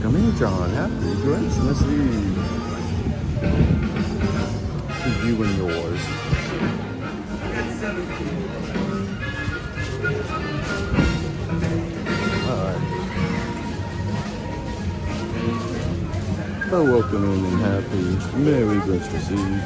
Come here, John. Happy Grinchmas Eve to you and yours. Alright. Well, welcome in and happy Merry Grinchmas Eve.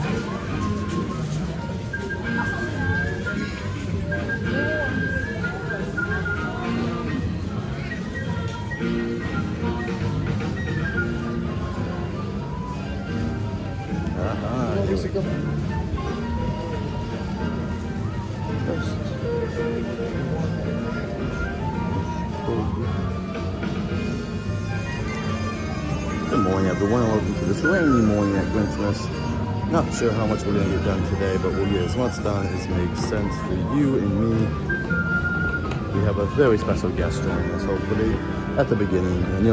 Good morning, everyone, and welcome to this rainy morning at Grinchmas. Not sure how much we're going to get done today, but we'll get as much done as makes sense for you and me. We have a very special guest joining us, hopefully, at the beginning. And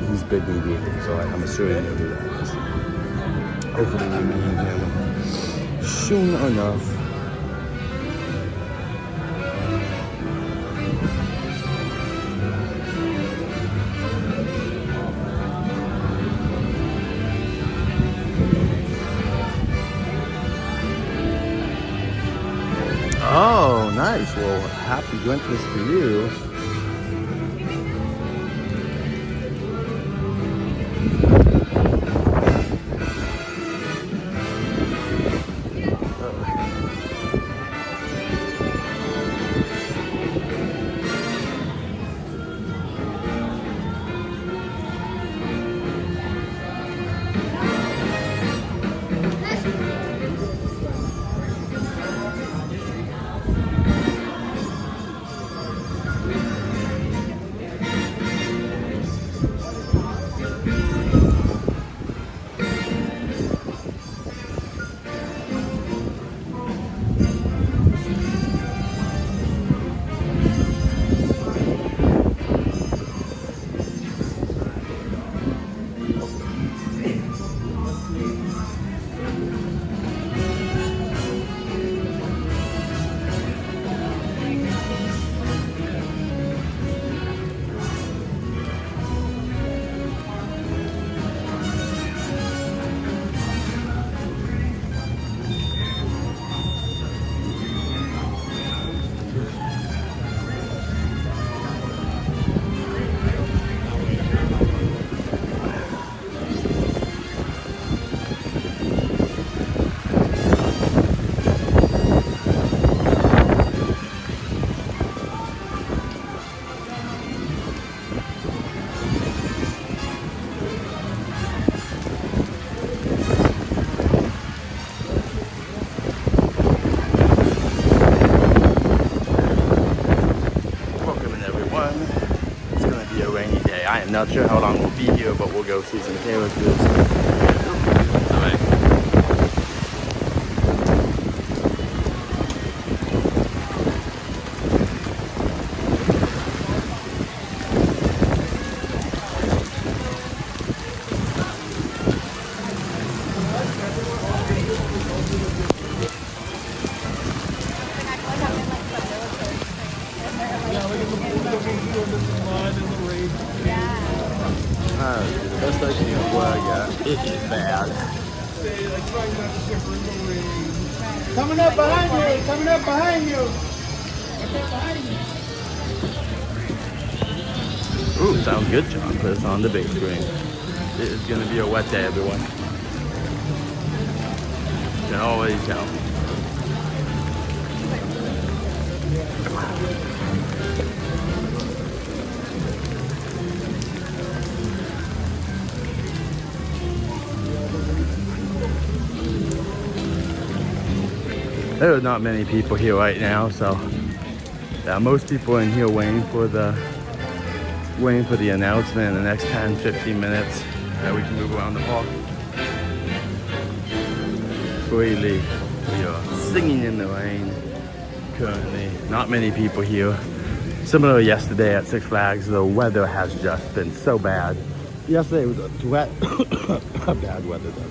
he's big and beautiful, so I'm sure you know who that is. Hopefully we meet him soon enough. Oh, nice. Well, happy Grinchmas to you. I am not sure how long we'll be here, but we'll go see some characters. Alright. The best I can do what I got. It is bad. Coming up behind you! Coming up behind you! Ooh, sounds good, John. Put us on the big screen. It is going to be a wet day, everyone. You can already tell. There are not many people here right now, so yeah, most people are in here waiting for the announcement in the next 10-15 minutes that we can move around the park freely. We are singing in the rain currently. Not many people here. Similar to yesterday at Six Flags, the weather has just been so bad. Yesterday was a wet, bad weather though.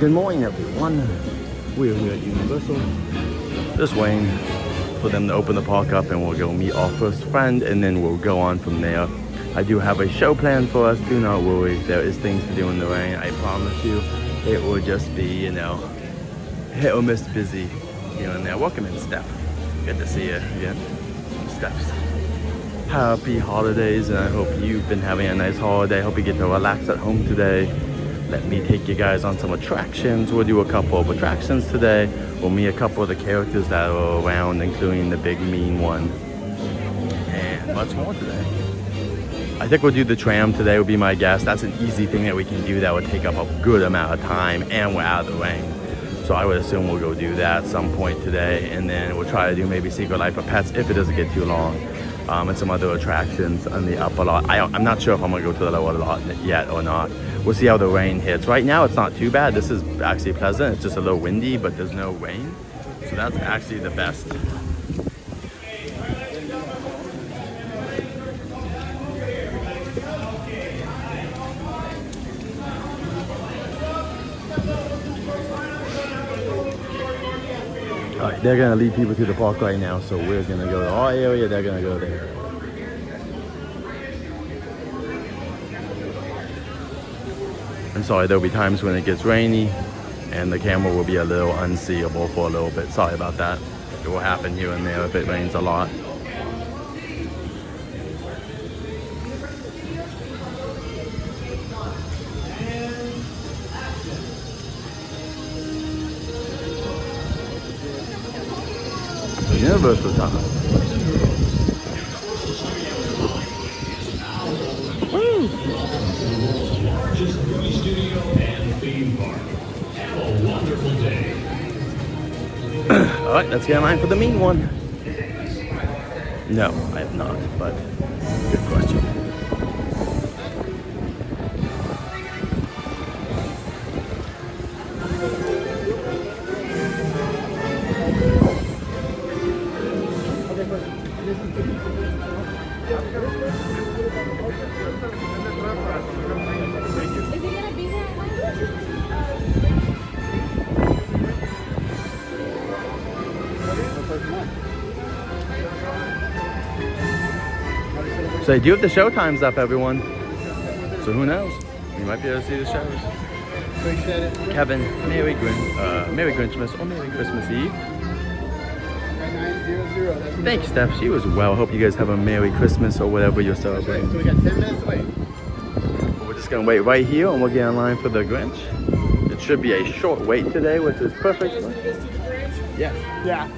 Good morning, everyone. We're here at Universal. Just waiting for them to open the park up and we'll go meet our first friend and then we'll go on from there. I do have a show planned for us. Do not worry. There is things to do in the rain. I promise you. It will just be, you know, hit or miss busy here and there. Welcome in, Steph. Good to see you again. Steph's. Happy holidays, and I hope you've been having a nice holiday. I hope you get to relax at home today. Let me take you guys on some attractions. We'll do a couple of attractions today. We'll meet a couple of the characters that are around, including the big mean one. And much more today. I think we'll do the tram today would be my guess. That's an easy thing that we can do that would take up a good amount of time and we're out of the rain. So I would assume we'll go do that at some point today, and then we'll try to do maybe Secret Life of Pets if it doesn't get too long. And some other attractions on the upper lot. I'm not sure if I'm gonna go to the lower lot yet or not. We'll see how the rain hits. Right now it's not too bad. This is actually pleasant. It's just a little windy, but there's no rain. So that's actually the best. All right, they're gonna lead people to the park right now, so we're gonna go to our area, they're gonna go there. I'm sorry, there'll be times when it gets rainy and the camera will be a little unseeable for a little bit. Sorry about that. It will happen here and there if it rains a lot. Universal time. Woo! Just movie studio and theme park. Have a wonderful day. All right, let's get in line for the mean one. No, I have not, but good question. So they do have the show times up, everyone. So who knows? You might be able to see the shows. Kevin, Merry Grinchmas or Merry Christmas Eve. 900. Thanks, Steph. She was well. Hope you guys have a Merry Christmas or whatever you're celebrating. So we got 10 minutes to wait. We're just gonna wait right here and we'll get in line for the Grinch. It should be a short wait today, which is perfect. Yeah. Yeah.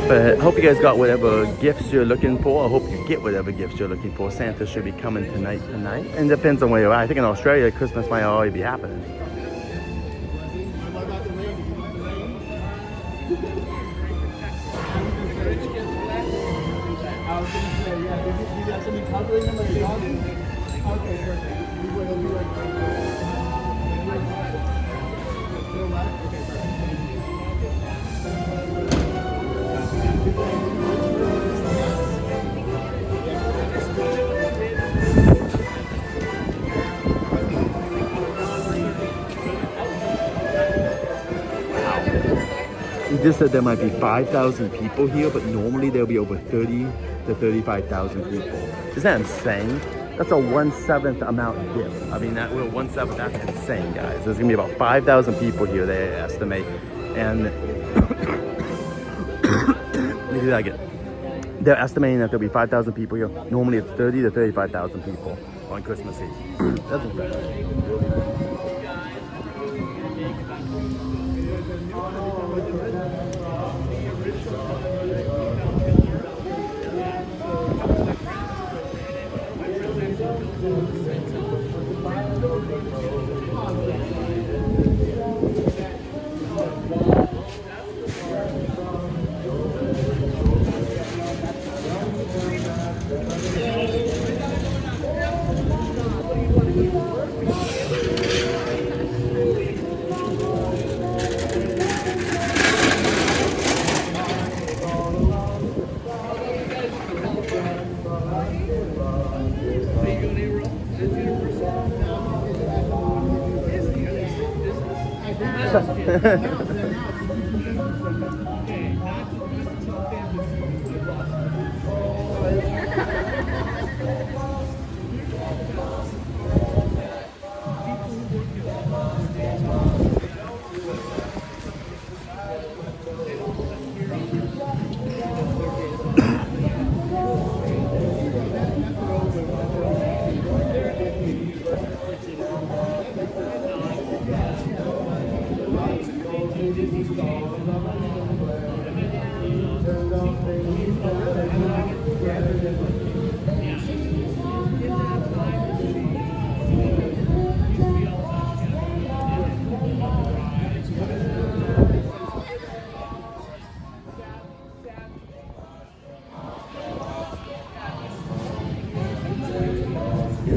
But I hope you guys got whatever gifts you're looking for. I hope you get whatever gifts you're looking for. Santa should be coming tonight. And it depends on where you're at. I think in Australia, Christmas might already be happening. He just said there might be 5,000 people here, but normally there'll be over 30 to 35,000 people. Isn't that insane? That's a 1/7 amount gift. I mean, we're 1/7. That's insane, guys. There's gonna be about 5,000 people here, they estimate. And let me do that again. They're estimating that there'll be 5,000 people here. Normally it's 30 to 35,000 people on Christmas Eve. That's insane. Good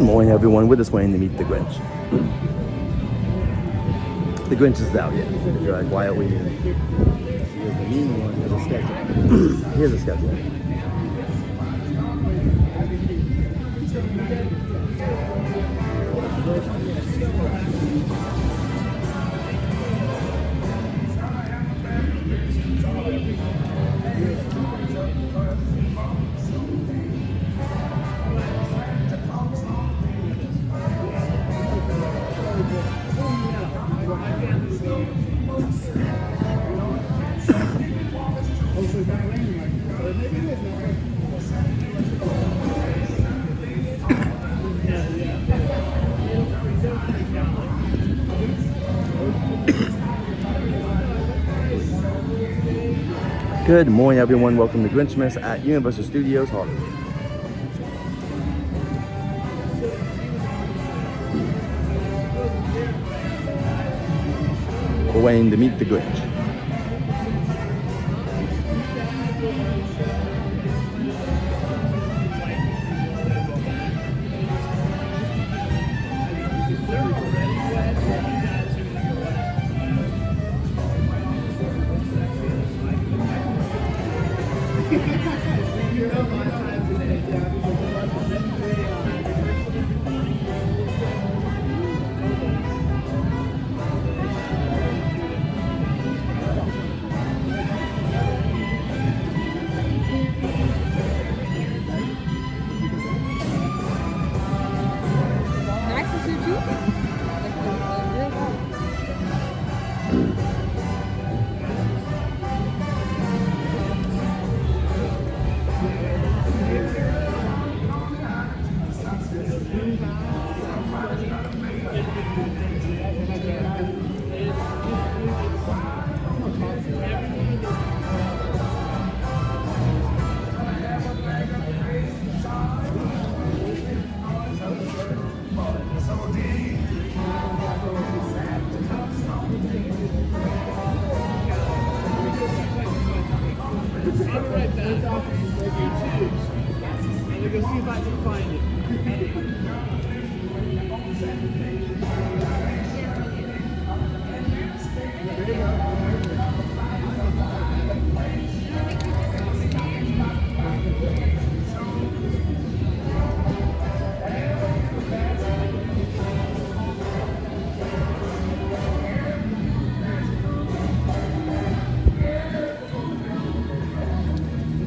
morning, everyone. We're just waiting to meet the Grinch. The Grinch is out yet. If you're like, why are we here? Here's the mean one. Here's a schedule. Here's a schedule. Good morning, everyone. Welcome to Grinchmas at Universal Studios Hollywood. We're waiting to meet the Grinch.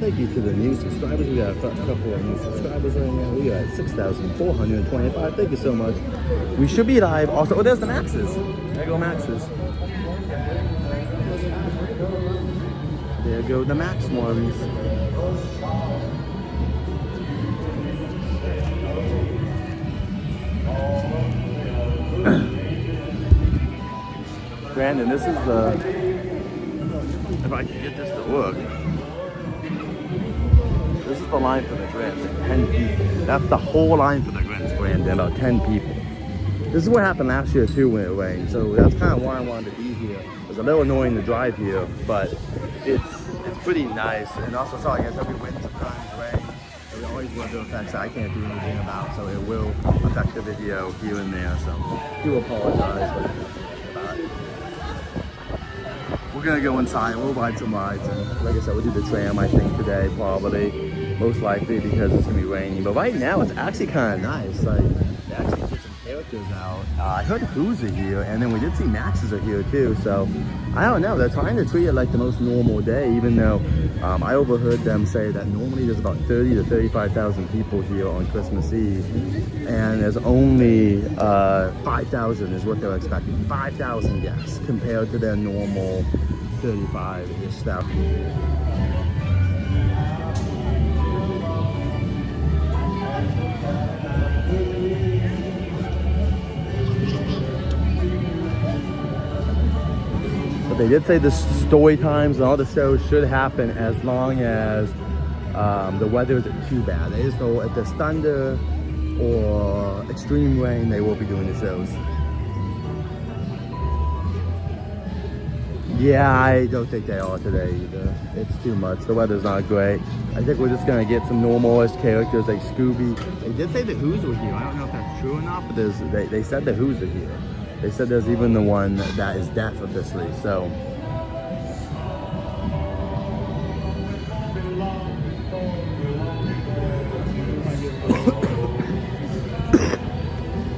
Thank you to the new subscribers. We got a couple of new subscribers right now. We got 6,425. Thank you so much. We should be live also. Oh, there's the Maxes. There go Maxes. There go the Max ones. Brandon, this is the, if I can get this to work, this is the line for the Grinch, 10 people. That's the whole line for the Grinch, Brandon, about 10 people. This is what happened last year too when it rained, so that's kind of why I wanted to be here. It was a little annoying to drive here, but it's pretty nice. And also, sorry, I guess every wind sometimes rain. It always weather effects that I can't do anything about, so it will affect the video here and there. So I do apologize, but we're gonna go inside. We'll ride some rides, and like I said, we'll do the tram. I think today, probably, most likely, because it's gonna be raining. But right now, it's actually kind of nice. Like they actually put some air characters out. I heard Who's are here, and then we did see Max's are here too. So I don't know. They're trying to treat it like the most normal day, even though I overheard them say that normally there's about 30 to 35,000 people here on Christmas Eve, and there's only 5,000 is what they're expecting. 5,000 guests compared to their normal 35-ish stuff. But they did say the story times and all the shows should happen as long as the weather isn't too bad. They just know if there's thunder or extreme rain, they will be doing the shows. Yeah, I don't think they are today either. It's too much. The weather's not great. I think we're just gonna get some normal-ish characters like Scooby. They did say the Who's were here. I don't know if that's true or not, but they said the Who's are here. They said there's even the one that is deaf officially, so.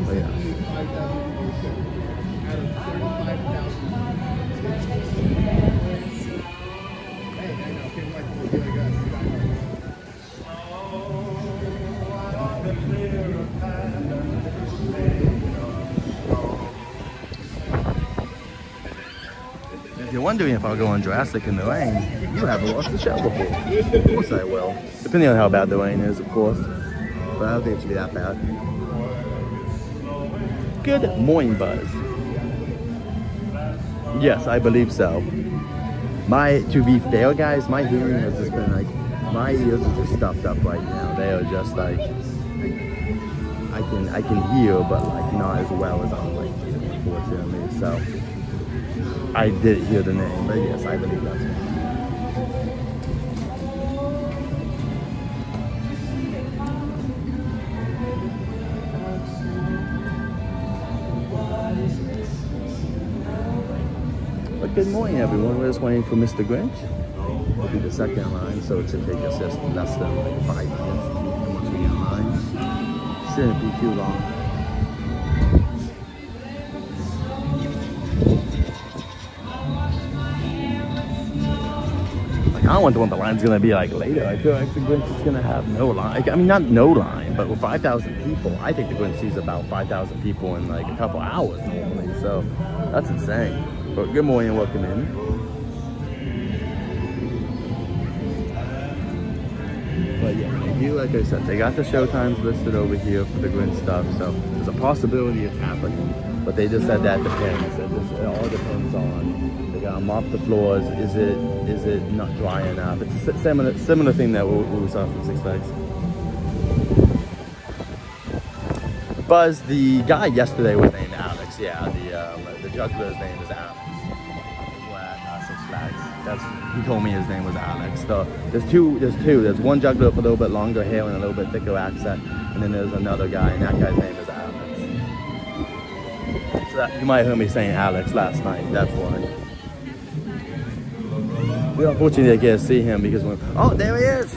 Oh, yeah. If you're wondering if I'll go on Jurassic in the rain, you haven't watched the show before. Of course I will. Depending on how bad the rain is, of course. But I don't think it should be that bad. Good morning, Buzz. Yes, I believe so. To be fair, guys, my hearing has just been like, my ears are just stuffed up right now. They are just like, I can hear, but like not as well as I'm like hearing, unfortunately. So I did hear the name, but yes, I believe that's it. But good morning, everyone. We're just waiting for Mr. Grinch. It'll be the second line, so it should take us just less than like 5 minutes once we get in line. Shouldn't be too long. Like, I don't want the line's gonna be like later. I feel like the Grinch is gonna have no line. I mean, not no line, but with 5,000 people, I think the Grinch sees about 5,000 people in like a couple hours normally. So that's insane. But good morning and welcome in. But yeah, like I said, they got the show times listed over here for the Grinch stuff, so there's a possibility it's happening. But they just said that depends. It all depends on, they gotta mop the floors. Is it not dry enough? It's a similar thing that we saw from Six Flags. Buzz, the guy yesterday was named Alex. Yeah, the juggler's name is Alex. Six Flags. He told me his name was Alex. So there's two. There's one juggler with a little bit longer hair and a little bit thicker accent, and then there's another guy, and that guy's name is Alex. So you might hear me saying Alex last night. That's why. We unfortunately didn't get to see him because there he is.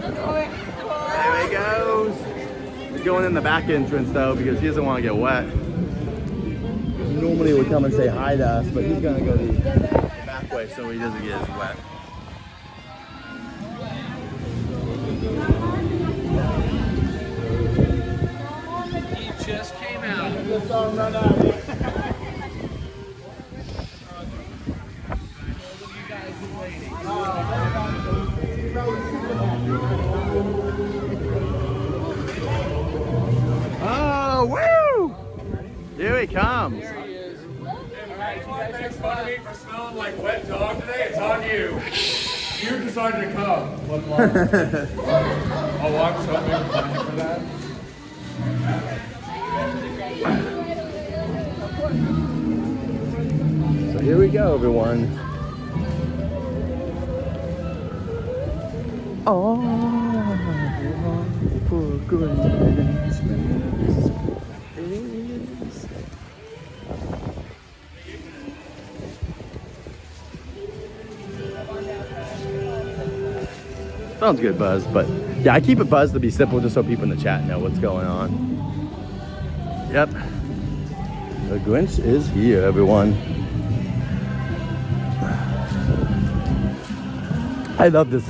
There he goes. He's going in the back entrance though because he doesn't want to get wet. Normally would come and say hi to us, but he's gonna go the back way so he doesn't get as wet. He just came out. Oh, woo! Here he comes. Makes fun of me for smelling like wet dog today. It's on you. You decided to come. I'll walk so big for that. So here we go, everyone. Oh, for Grinchmas is. Sounds good, Buzz, but yeah, I keep it Buzz to be simple just so people in the chat know what's going on. Yep. The Grinch is here, everyone. I love this.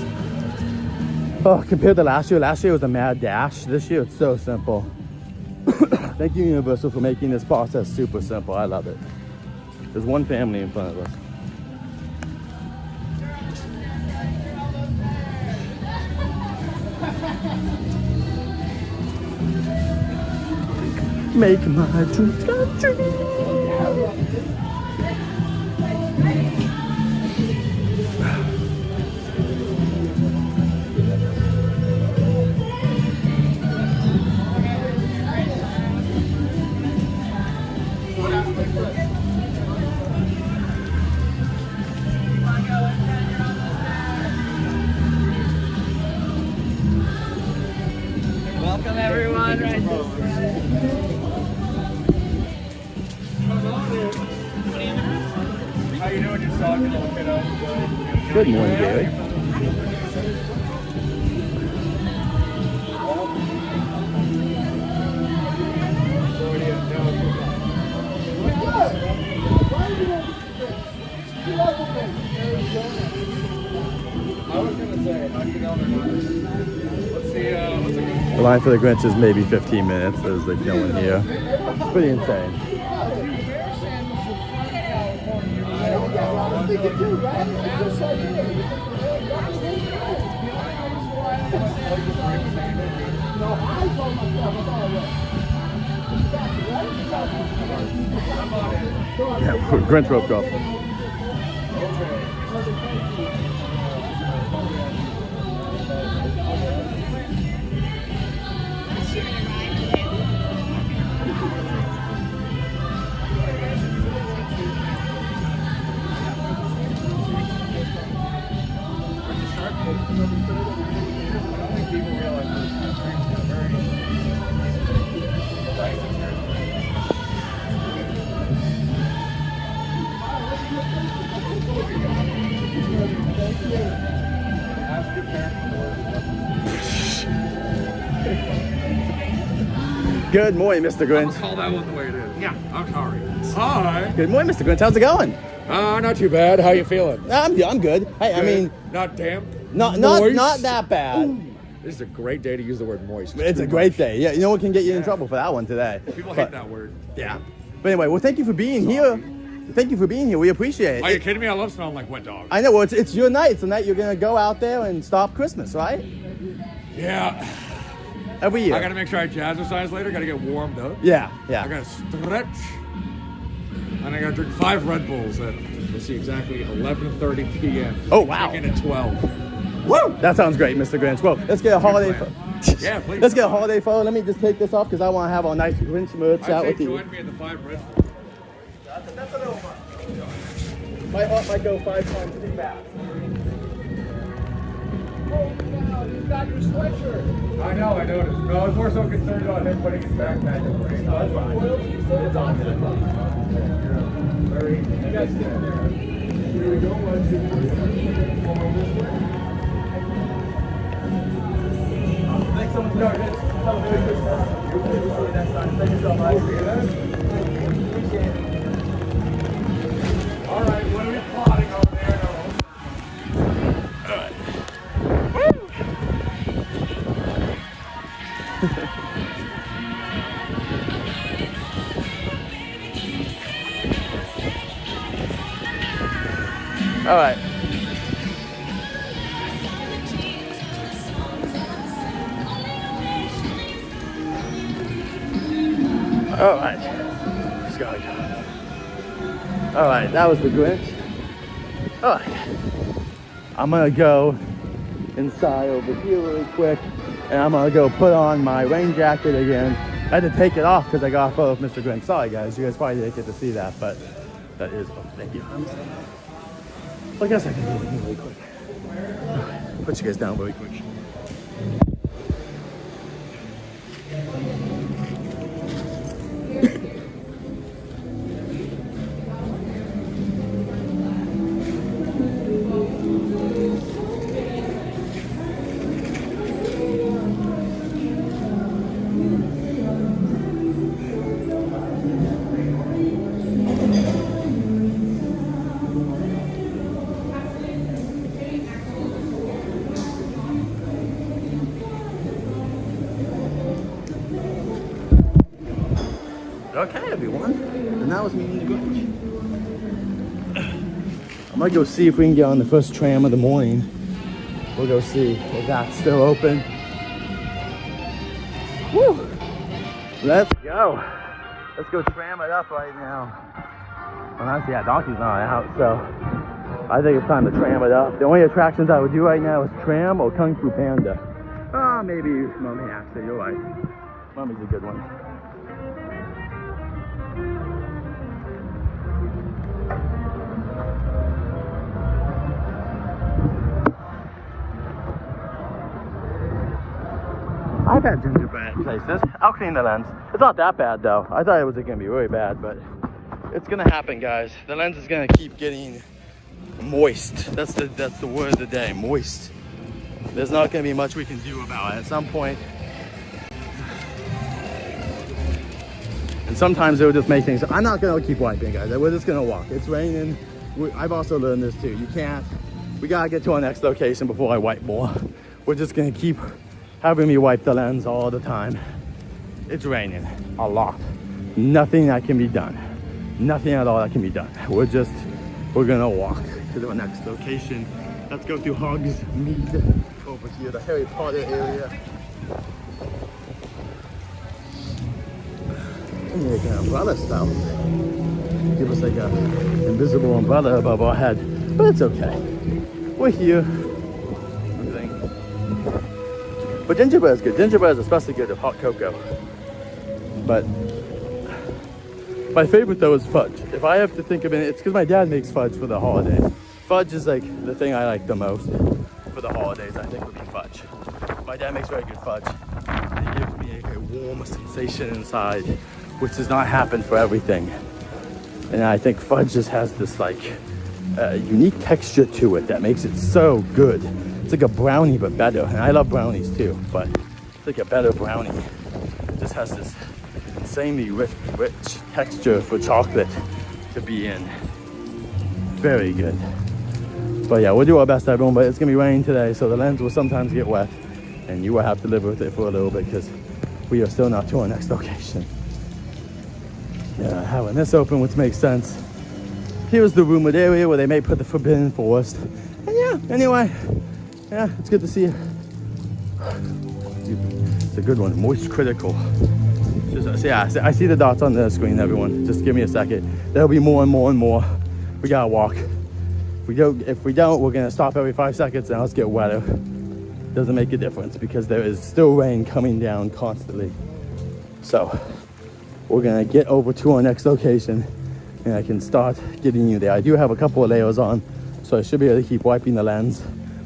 Oh, compared to last year was a mad dash. This year it's so simple. Thank you, Universal, for making this process super simple. I love it. There's one family in front of us. Make my dreams come true. Welcome everyone. How you doing? Just talking to the kiddo. Good morning, Gary. I was gonna say, how do you know they're not? Let's see, what's a good The line for the Grinch is maybe 15 minutes. There's like no one here. Pretty insane. Yeah, Grinch rope drop. Good morning, Mr. Grinch. Call that one the way it is. Yeah, I'm sorry. Hi. Good morning, Mr. Grinch. How's it going? Not too bad. How you feeling? I'm good. Hey, I mean, not damp. not Moist? that bad. This is a great day to use the word moist. It's a too great much. day. Yeah, you know what can get you in trouble for that one today. People But- hate that word. Yeah. But anyway, well, thank you for being here. Thank you for being here. We appreciate Are you it. kidding me? I love smelling like wet dog. I know. Well, it's your night. It's the night you're gonna go out there and stop Christmas, right? Yeah. Every year. I gotta make sure I jazzercise later. Gotta get warmed up. Yeah. I Yeah. gotta stretch. And I gotta drink 5 Red Bulls at, let's see, exactly 11:30 p.m. Oh, wow. Taking at 12. Woo! That sounds great, Mr. Grinch. Well, let's get a holiday. Yeah, please. Let's get a holiday photo. Let me just take this off because I want to have our nice Grinch merch I'd out say with you. join me in the 5 Red Bulls. That's a little much. My heart might go 5 times too fast. I know, I noticed. No, I was more so concerned about him putting his backpack away. No, that's fine. It's on good. Very. You guys sit there. Here we go. 1, 2, 3. Thanks so much. No, have a very good time. We'll see you next time. Thank you so much. Appreciate it. All right, what are we plotting over there? All right. All right. Just gotta go. All right, that was the Grinch. All right. I'm gonna go inside over here really quick, and I'm gonna go put on my rain jacket again. I had to take it off because I got a photo of Mr. Grinch. Sorry, guys. You guys probably didn't get to see that, but that is. Oh, thank you. I guess I can do it really quick. Put you guys down really quick. Okay, everyone. And now it's meeting the Grinch. I'm gonna go see if we can get on the first tram of the morning. We'll go see if that's still open. Woo! Let's go. Let's go tram it up right now. Well, actually, yeah, Donkey's not out, so I think it's time to tram it up. The only attractions I would do right now is tram or Kung Fu Panda. Maybe Mummy, actually, you're right. Mummy's a good one. I've had gingerbread places. I'll clean the lens. It's not that bad though. I thought it was gonna be really bad, but it's gonna happen, guys. The lens is gonna keep getting moist. That's the word of the day, moist. There's not gonna be much we can do about it. At some point, and sometimes it will just make things. I'm not gonna keep wiping, guys. We're just gonna walk. It's raining. I've also learned this too. You can't. We gotta get to our next location before I wipe more. We're just gonna keep having me wipe the lens all the time. It's raining a lot. Nothing that can be done. Nothing at all that can be done. We're gonna walk to the next location. Let's go through Hogs Mead over here, the Harry Potter area. And like an umbrella style. Give us like a invisible umbrella above our head, but it's okay. We're here. But gingerbread is good. Gingerbread is especially good with hot cocoa. But my favorite though is fudge. If I have to think of it, it's because my dad makes fudge for the holidays. Fudge is like the thing I like the most for the holidays, I think, would be fudge. My dad makes very good fudge. It gives me a warm sensation inside, which does not happen for everything. And I think fudge just has this like unique texture to it that makes it so good. It's like a brownie, but better. And I love brownies too, but it's like a better brownie. It just has this insanely rich texture for chocolate to be in. Very good. But yeah, we'll do our best, everyone, but it's gonna be raining today, so the lens will sometimes get wet, and you will have to live with it for a little bit because we are still not to our next location. Yeah, having this open, which makes sense. Here's the rumored area where they may put the Forbidden Forest. And yeah, anyway, yeah, it's good to see you. It's a good one, moist critical. Just, yeah, I see the dots on the screen, everyone. Just give me a second. There'll be more and more and more. We gotta walk. If we don't, we're gonna stop every 5 seconds and let's get wetter. Doesn't make a difference because there is still rain coming down constantly. So we're gonna get over to our next location and I can start getting you there. I do have a couple of layers on, so I should be able to keep wiping the lens.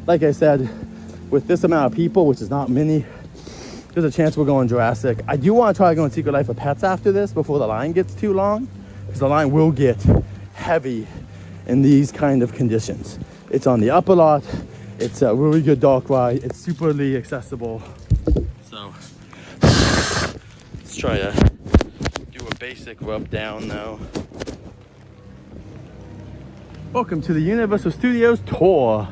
Like I said, with this amount of people, which is not many, there's a chance we're going Jurassic. I do want to try going Secret Life of Pets after this before the line gets too long, because the line will get heavy in these kind of conditions. It's on the upper lot. It's a really good dark ride. It's superly accessible. So let's try to do a basic rub down now. Welcome to the Universal Studios tour,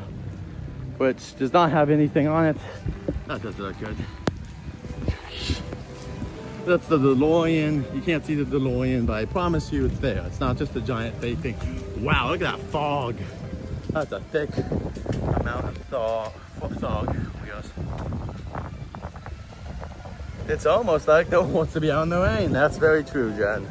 which does not have anything on it. That doesn't look good. That's the DeLorean. You can't see the DeLorean, but I promise you it's there. It's not just a giant fake thing. Wow, look at that fog. That's a thick amount of fog. Yes. It's almost like no one wants to be out in the rain. That's very true, Jen.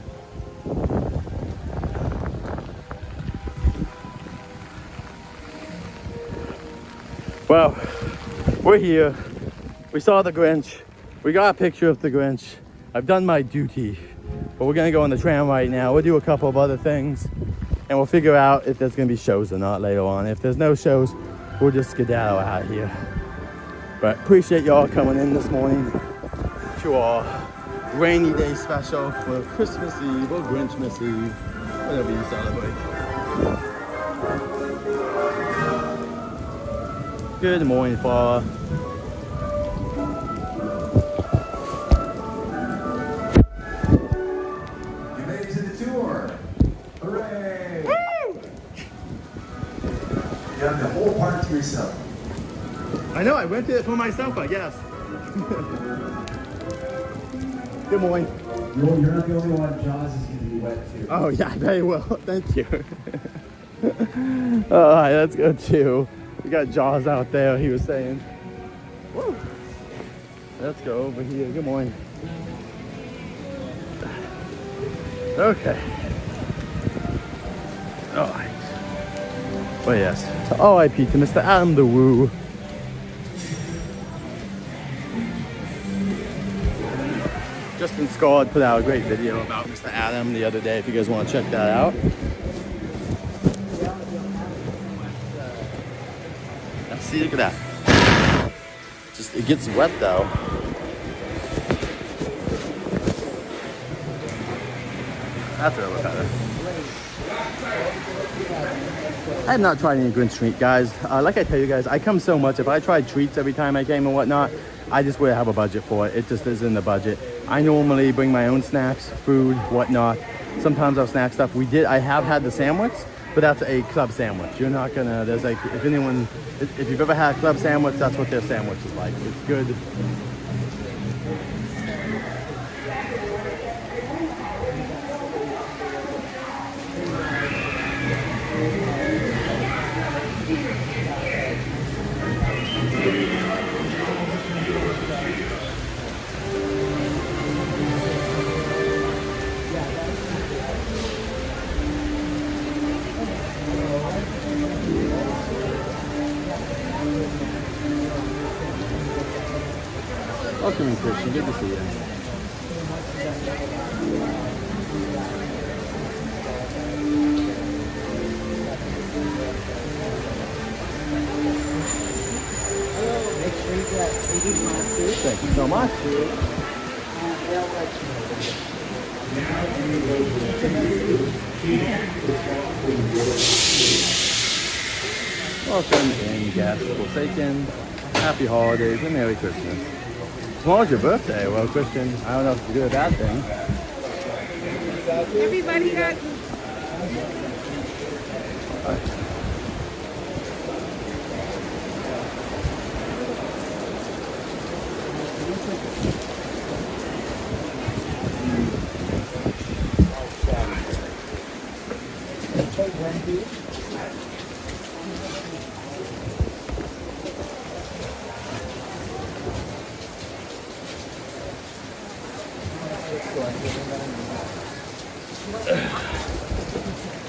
Well, we're here. We saw the Grinch. We got a picture of the Grinch. I've done my duty, but we're gonna go on the tram right now. We'll do a couple of other things and we'll figure out if there's gonna be shows or not later on. If there's no shows, we'll just skedaddle out here. But appreciate y'all coming in this morning to our rainy day special for Christmas Eve or Grinchmas Eve, whatever you celebrate. Good morning, Paula. You made it to the tour. Hooray! Woo! You have the whole park to yourself. I know, I rented it for myself, I guess. Good morning. You're not the only one. Jaws is going to be wet too. Oh yeah, very well. Thank you. All right, that's good too. We got Jaws out there. He was saying. Woo. Let's go over here. Good morning. Okay. All right. Oh yes. So R.I.P. to Mr. Adam the Woo. Justin Scott put out a great video about Mr. Adam the other day if you guys want to check that out. Now see, look at that. Just, it gets wet though. That's a little better. I have not tried any Grinch treat, guys. Like I tell you guys, I come so much. If I tried treats every time I came and whatnot, I just would have a budget for it. It just isn't the budget. I normally bring my own snacks, food, whatnot. Sometimes I'll snack stuff. I have had the sandwich, but that's a club sandwich. You're not gonna, there's like, if you've ever had a club sandwich, that's what their sandwich is like. It's good. Welcome in, Christian. Good to see you. Make sure you get sweetie pasta. Thank you so much. They'll let Welcome in, guests. Forsaken. Happy holidays and Merry Christmas. Tomorrow's your birthday. Well, Christian, I don't know if it's a good or bad thing. Everybody got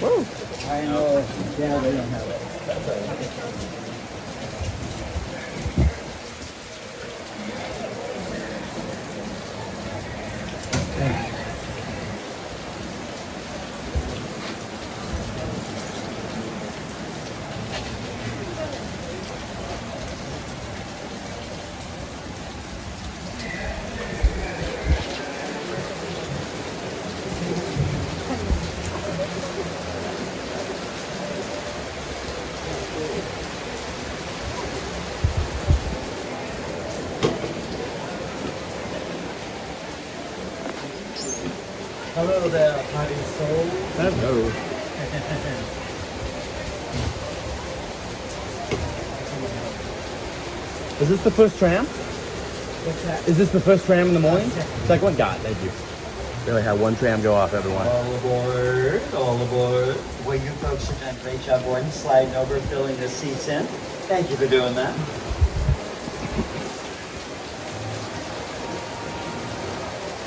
Woo! I know. Yeah, they don't have it. Hello there, party soul. Hello. Is this the first tram? What's that? Is this the first tram in the morning? Second one? God, thank you. They only had one tram go off, everyone. All aboard, all aboard. Well, you folks have done a great job boarding, sliding over, filling the seats in. Thank you for doing that.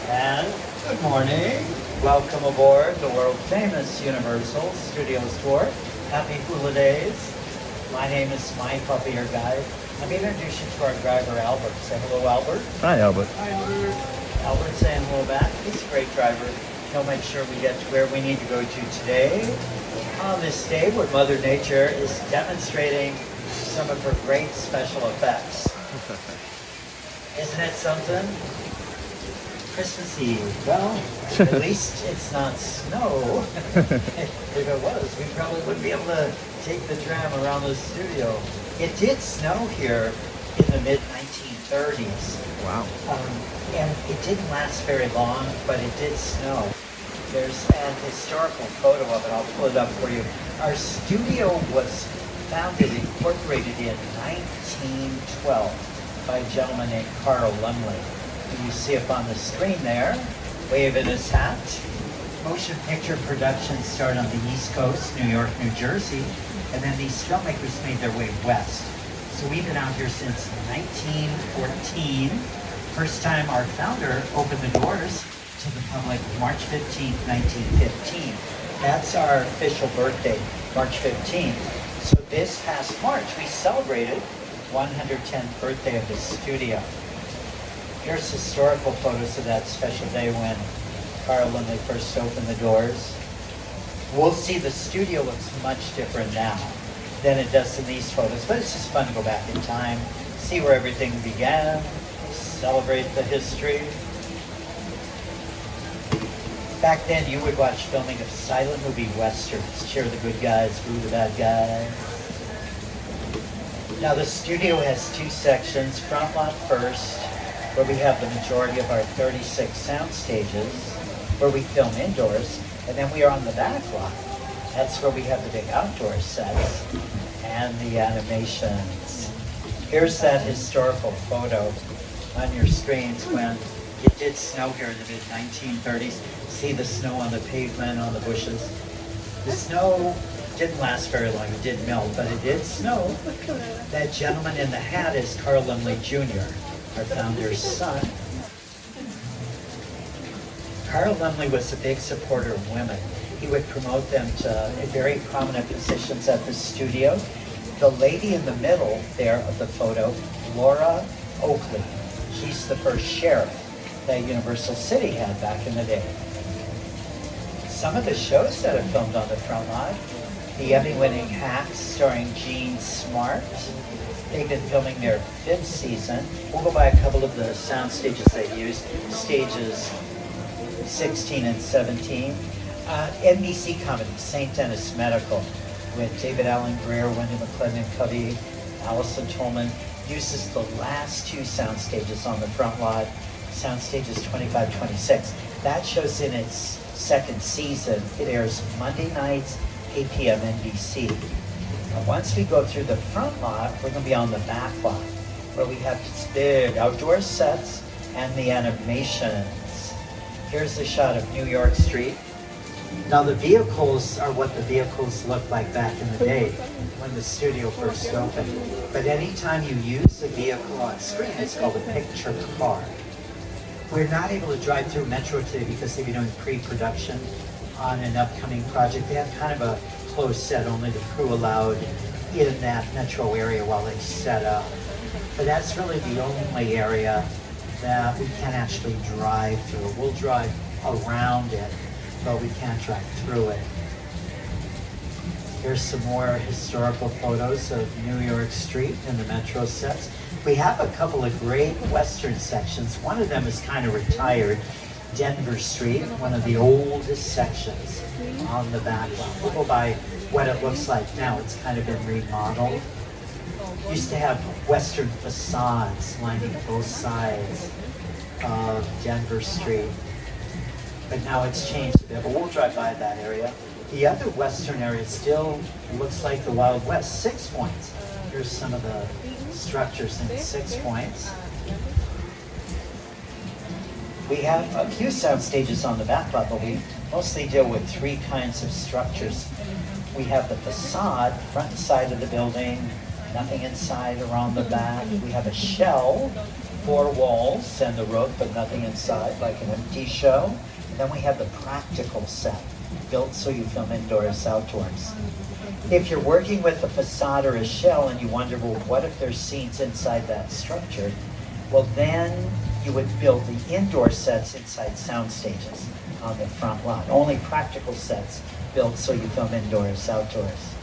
And good morning. Welcome aboard the world famous Universal Studios tour. Happy Hula Days. My name is my puppy or guide. Let me introduce you to our driver, Albert. Say hello, Albert. Hi, Albert. Albert saying hello back. He's a great driver. He'll make sure we get to where we need to go to today. On this day where Mother Nature is demonstrating some of her great special effects. Isn't it something? Christmas Eve. Well, at least it's not snow. If it was, we probably wouldn't be able to take the tram around the studio. It did snow here in the mid-1930s. Wow. And it didn't last very long, but it did snow. There's an historical photo of it. I'll pull it up for you. Our studio was founded, incorporated in 1912 by a gentleman named Carl Lumley. You see up on the screen there, waving his hat. Motion picture production started on the East Coast, New York, New Jersey, and then these filmmakers made their way west. So we've been out here since 1914. First time our founder opened the doors to the public, March 15th, 1915. That's our official birthday, March 15th. So this past March, we celebrated 110th birthday of the studio. Here's historical photos of that special day when Carl Lindley first opened the doors. We'll see the studio looks much different now than it does in these photos, but it's just fun to go back in time, see where everything began, celebrate the history. Back then, you would watch filming of silent movie westerns, cheer the good guys, boo the bad guys. Now the studio has two sections, front lot first, where we have the majority of our 36 sound stages, where we film indoors, and then we are on the back lot. That's where we have the big outdoor sets and the animations. Here's that historical photo on your screens when it did snow here in the mid-1930s. See the snow on the pavement, on the bushes. The snow didn't last very long. It did melt, but it did snow. That gentleman in the hat is Carl Lindley Jr., our founder's son. Carl Lindley was a big supporter of women. He would promote them to very prominent positions at the studio. The lady in the middle there of the photo, Laura Oakley, she's the first sheriff that Universal City had back in the day. Some of the shows that are filmed on the front lot, the Emmy-winning Hacks starring Gene Smart. They've been filming their 5th season. We'll go by a couple of the sound stages they used, stages 16 and 17. NBC comedy, St. Denis Medical, with David Allen Greer, Wendy McClendon-Covey, Allison Tolman, uses the last 2 sound stages on the front lot, sound stages 25-26. That show's in its 2nd season. It airs Monday nights, 8 p.m. NBC. Now, once we go through the front lot, we're going to be on the back lot, where we have these big outdoor sets and the animations. Here's a shot of New York Street. Now the vehicles are what the vehicles looked like back in the day when the studio first opened. But anytime you use a vehicle on screen, it's called a picture car. We're not able to drive through Metro today because they've been doing pre-production on an upcoming project. They have kind of a closed set, only the crew allowed in that Metro area while they set up. But that's really the only area that we can actually drive through. We'll drive around it, but we can't drive through it. Here's some more historical photos of New York Street and the Metro sets. We have a couple of great Western sections. One of them is kind of retired, Denver Street, one of the oldest sections on the back lot. We'll go by what it looks like now. It's kind of been remodeled. Used to have Western facades lining both sides of Denver Street, but now it's changed a bit, but we'll drive by that area. The other Western area still looks like the Wild West. 6 Points. Here's some of the structures in 6 Points. We have a few sound stages on the back lot, but we mostly deal with 3 kinds of structures. We have the facade, front and side of the building, nothing inside or on the back. We have a shell, 4 walls and the roof, but nothing inside, like an empty show. And then we have the practical set, built so you film indoors, outdoors. If you're working with a facade or a shell and you wonder, well, what if there's scenes inside that structure? Well, then you would build the indoor sets inside sound stages on the front lot. Only practical sets built so you film indoors, outdoors.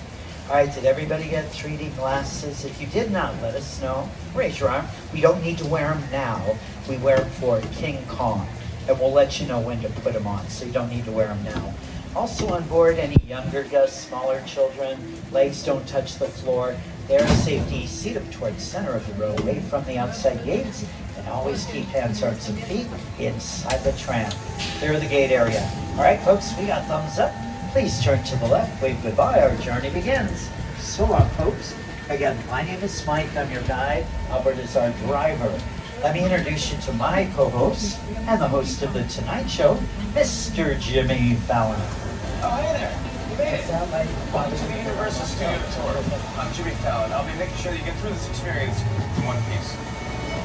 All right, did everybody get 3D glasses? If you did not, let us know. Raise your arm. We don't need to wear them now. We wear them for King Kong. And we'll let you know when to put them on, so you don't need to wear them now. Also on board, any younger guests, smaller children, legs don't touch the floor. Their safety, seat up towards the center of the row, away from the outside gates, and always keep hands, arms, and feet inside the tram. Clear the gate area. All right, folks, we got thumbs up. Please turn to the left, wave goodbye, our journey begins. So long, folks. Again, my name is Mike, I'm your guide. Albert is our driver. Let me introduce you to my co-host and the host of The Tonight Show, Mr. Jimmy Fallon. Oh, hey there. You made it. Welcome to the Universal Studio Tour. I'm Jimmy Fallon. I'll be making sure that you get through this experience in one piece.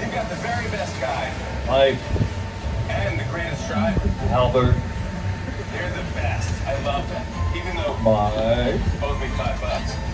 You've got the very best guide Mike, and the greatest driver. Albert, They're the best. I love them. Even though Mike. you owed me $5.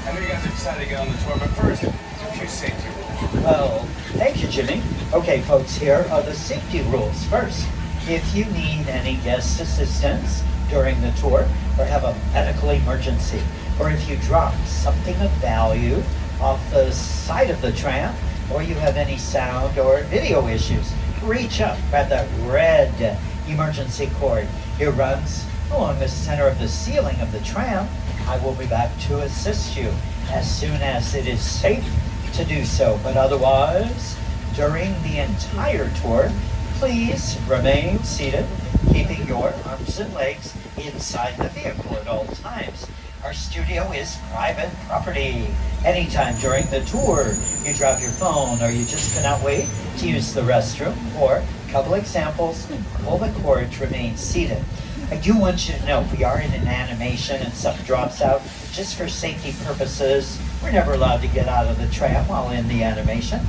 I know you guys are excited to get on the tour, but first, a few safety rules. Well, thank you, Jimmy. Okay, folks, here are the safety rules. First, if you need any guest assistance during the tour or have a medical emergency, or if you drop something of value off the side of the tram, or you have any sound or video issues, reach up, grab that red emergency cord. It runs along the center of the ceiling of the tram. I will be back to assist you as soon as it is safe to do so. But otherwise, during the entire tour, please remain seated, keeping your arms and legs inside the vehicle at all times. Our studio is private property. Anytime during the tour, you drop your phone or you just cannot wait to use the restroom, or a couple examples, pull the cord to remain seated. I do want you to know, if we are in an animation and something drops out, just for safety purposes, we're never allowed to get out of the tram while in the animation.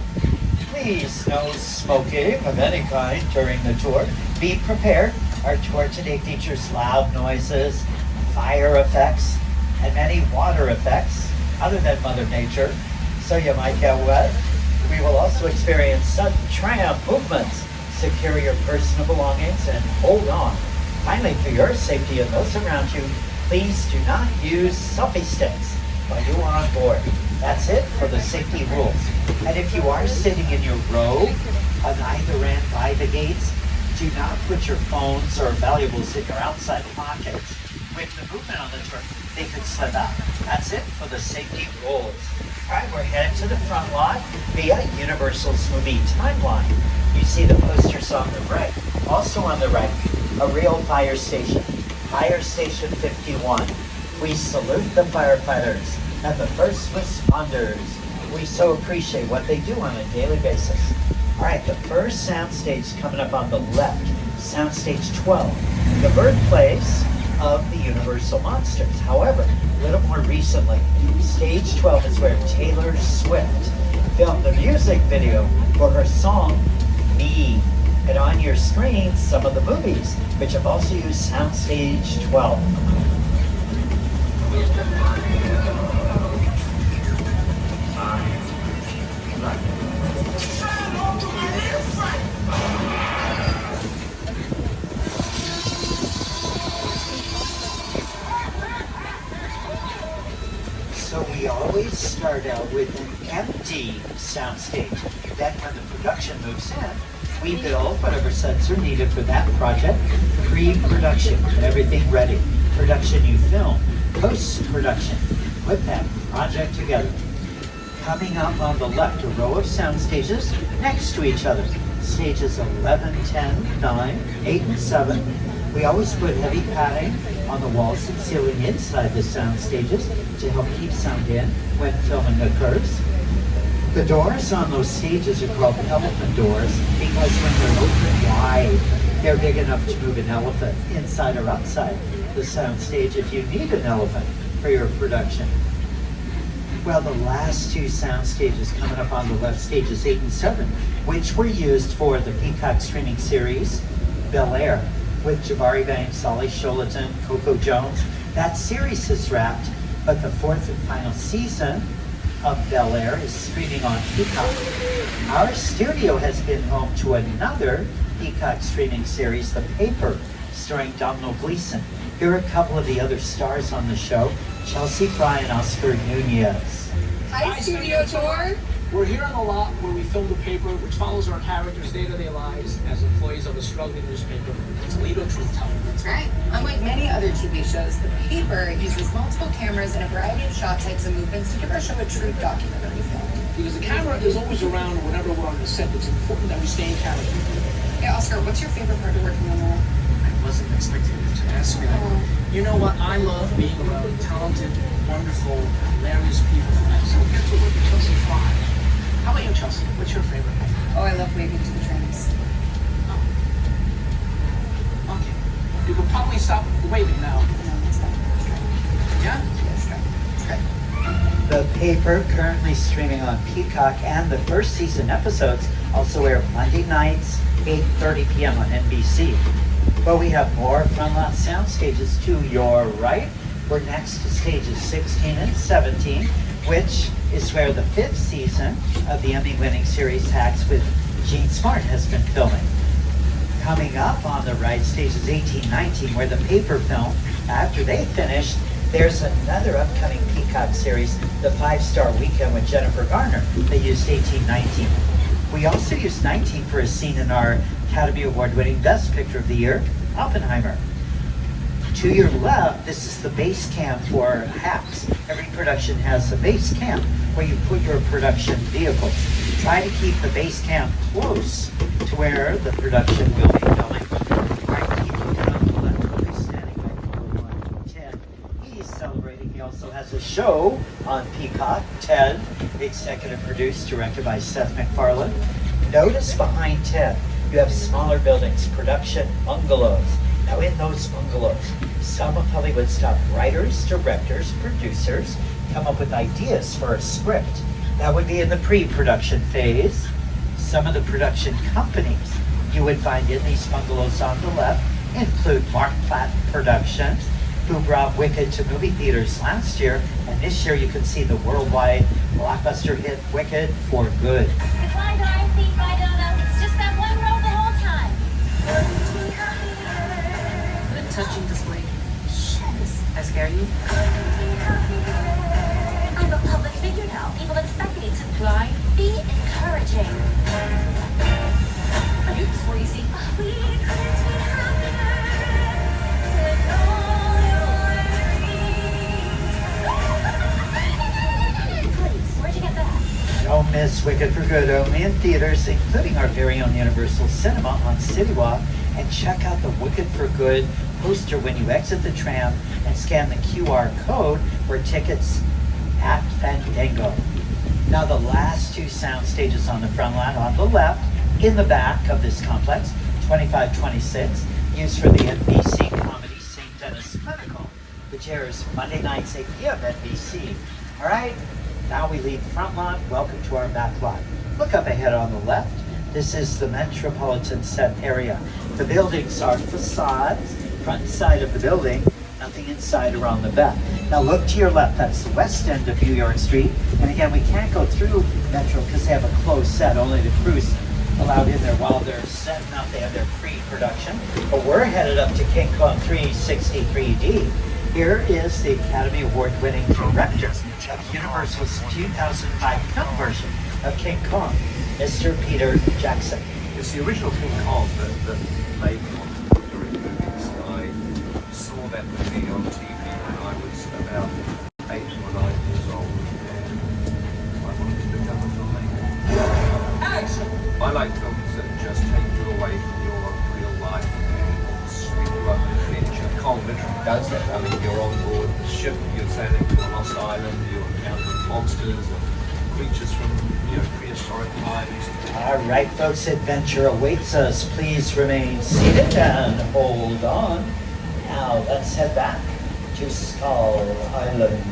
Please, no smoking of any kind during the tour. Be prepared. Our tour today features loud noises, fire effects, and many water effects other than Mother Nature, so you might get wet. We will also experience sudden tram movements. Secure your personal belongings and hold on. Finally, for your safety and those around you, please do not use selfie sticks while you are on board. That's it for the safety rules. And if you are sitting in your row on either end by the gates, do not put your phones or valuables in your outside pockets. With the movement on the tour, they could slip out. That's it for the safety rules. All right, we're headed to the front lot via Universal's movie timeline. You see the posters on the right. Also on the right, a real fire station, Fire Station 51. We salute the firefighters and the first responders. We so appreciate what they do on a daily basis. All right, the first soundstage coming up on the left, Soundstage 12, the birthplace of the Universal Monsters. However, a little more recently, Stage 12 is where Taylor Swift filmed the music video for her song, Me. And on your screen, some of the movies, which have also used Soundstage 12. So we always start out with an empty soundstage. Then when the production moves in, we build whatever sets are needed for that project. Pre-production, get everything ready. Production, you film. Post-production, put that project together. Coming up on the left, a row of sound stages next to each other. Stages 11, 10, 9, 8, and 7. We always put heavy padding on the walls and ceiling inside the sound stages to help keep sound in when filming occurs. The doors on those stages are called elephant doors because when they're open wide, they're big enough to move an elephant inside or outside the sound stage if you need an elephant for your production. Well, the last two sound stages coming up on the left, stages 8 and 7, which were used for the Peacock streaming series, Bel Air, with Jabari Banks, Solly Sholaton, Coco Jones. That series is wrapped, but the fourth and final season of Bel Air is streaming on Peacock. Our studio has been home to another Peacock streaming series, The Paper, starring Domhnall Gleeson. Here are a couple of the other stars on the show, Chelsea Fry and Oscar Nunez. Hi, Studio Tour. We're here on the lot where we film The Paper, which follows our characters' day-to-day lives as employees of a struggling newspaper. It's Toledo truth telling. That's right. Unlike many other TV shows, The Paper uses multiple cameras and a variety of shot types and movements to give our show a true documentary film. Because the camera is always around whenever we're on the set. It's important that we stay in character. Yeah, Oscar, what's your favorite part of working on that? I wasn't expecting you to ask me that. You know what? I love being around talented, wonderful, hilarious people. So get to work with Chelsea Fry. How about you, Chelsea? What's your favorite? Oh, I Currently streaming on Peacock, and the first season episodes also air Monday nights, 8:30 p.m. on NBC. But we have more Frontlot sound stages to your right. We're next to stages 16 and 17, which is where the 5th season of the Emmy-winning series Hacks with Gene Smart has been filming. Coming up on the right, stages 18, 19, where the paper film, after they finished, there's another upcoming Peacock series, The 5-Star Weekend with Jennifer Garner. They used 18, 19. We also used 19 for a scene in our Academy Award-winning Best Picture of the Year, Oppenheimer. To your left, this is the base camp for Hacks. Every production has a base camp where you put your production vehicles. Try to keep the base camp close to where the production will be filming. Right, keeping it on the left, we'll be standing by Ted. He's celebrating. He also has a show on Peacock. Ted, executive produced, directed by Seth MacFarlane. Notice behind Ted, you have smaller buildings, production bungalows. Now in those bungalows, some of Hollywood's top writers, directors, producers come up with ideas for a script. That would be in the pre-production phase. Some of the production companies you would find in these bungalows on the left include Mark Platt Productions, who brought Wicked to movie theaters last year, and this year you can see the worldwide blockbuster hit Wicked for good. Goodbye, Dorothy. Bye, Dodo. It's just that one road the whole time. A touching display. I scare you? I'm a public figure now. People expect me to thrive. Be encouraging. Are you crazy? We could be happier with all your dreams. Please, where'd you get that? Don't miss Wicked for Good, only in theaters, including our very own Universal Cinema on City Walk. And check out the Wicked for Good poster when you exit the tram and scan the QR code for tickets at Fandango. Now the last two sound stages on the front line on the left, in the back of this complex, 2526, used for the NBC comedy St. Denis Clinical, which airs Monday nights 8 p.m. NBC. All right, now we leave front lot. Welcome to our back lot. Look up ahead on the left. This is the Metropolitan set area. The buildings are facades, front side of the building, nothing inside or on the back. Now look to your left, that's the west end of New York Street. And again, we can't go through Metro because they have a closed set, only the crews allowed in there while they're setting up. They have their pre-production. But we're headed up to King Kong 360 3D. Here is the Academy Award-winning director of Universal's 2005 film version of King Kong, Mr. Peter Jackson. It's the original King Kong that made me want to direct movies. I saw that movie on TV when I was about 8 or 9 years old, and I wanted to become a filmmaker. Action! I like films that just take you away from your real life and sweep you up an adventure. Kong literally does that. I mean, you're on board the ship, you're sailing to a lost island, you're encountering monsters and creatures from prehistoric times. All right, folks, adventure awaits us. Please remain seated and hold on. Now let's head back to Skull Island.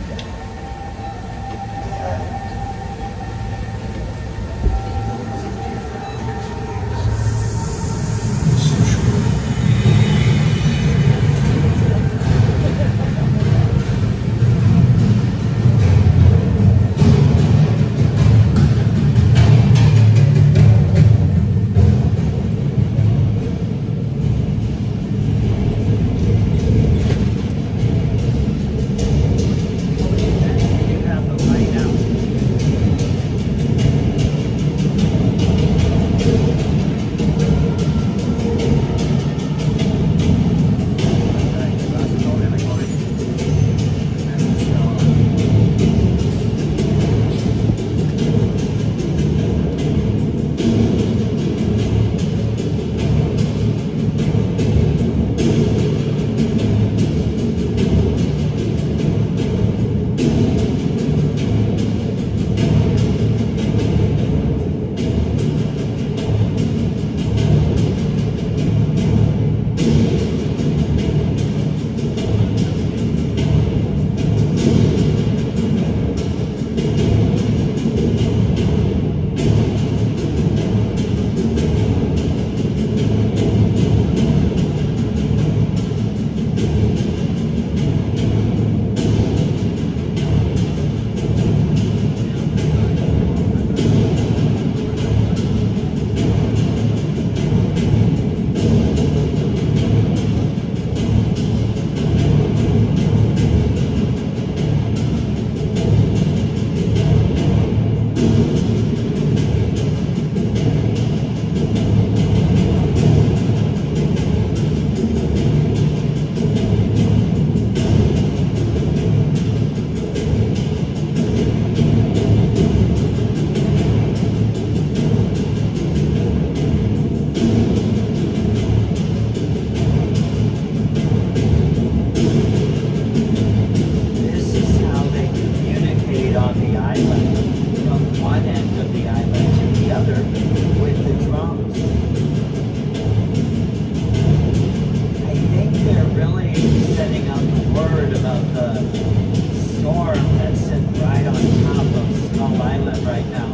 island right now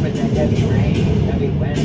with the heavy rain, heavy wind.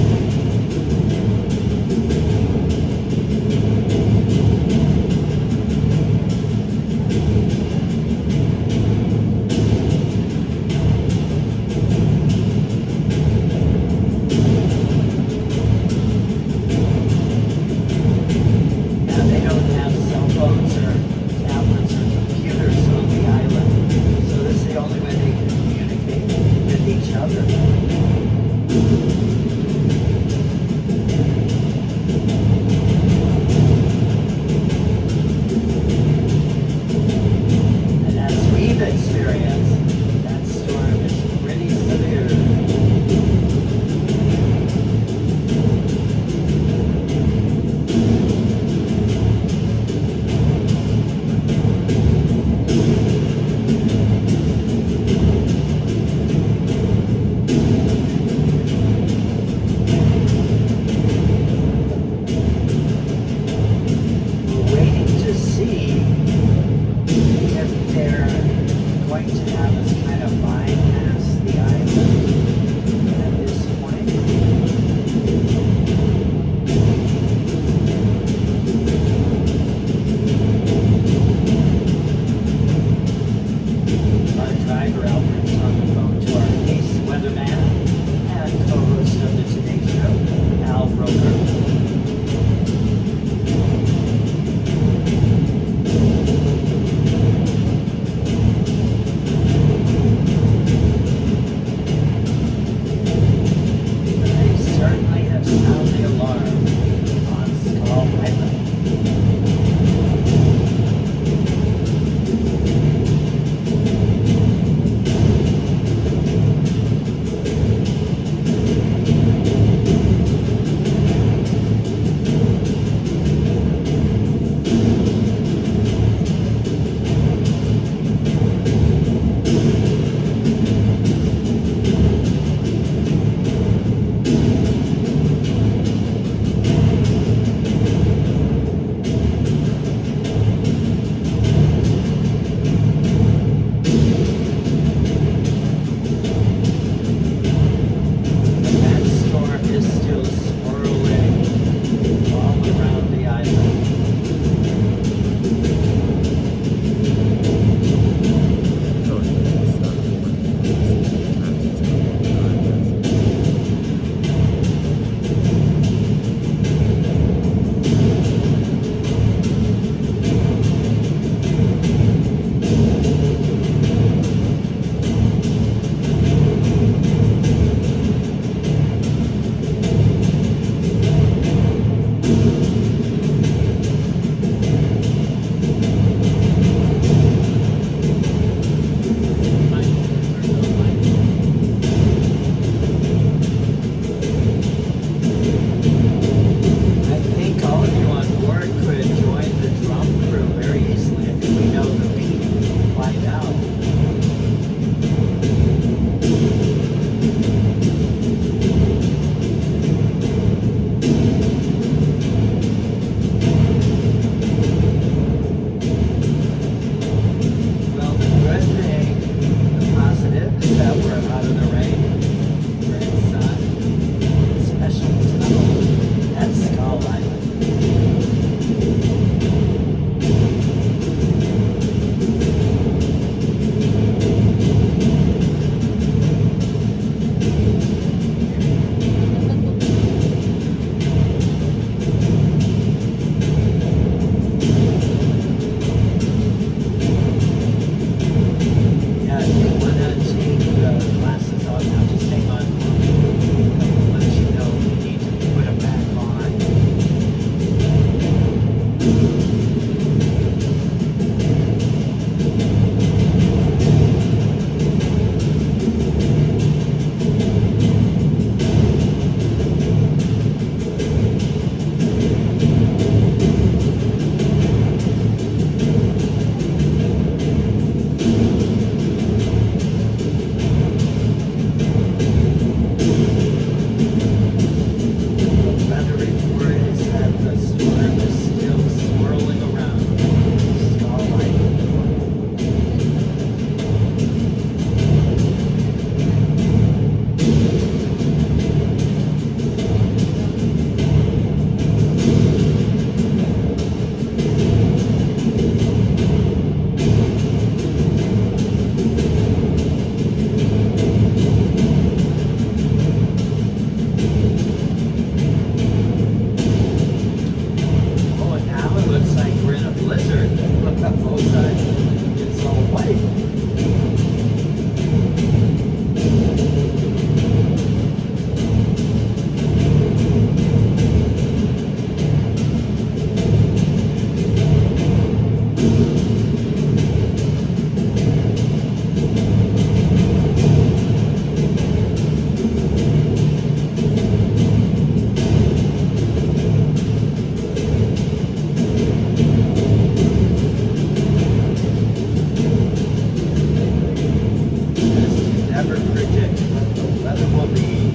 weather will be.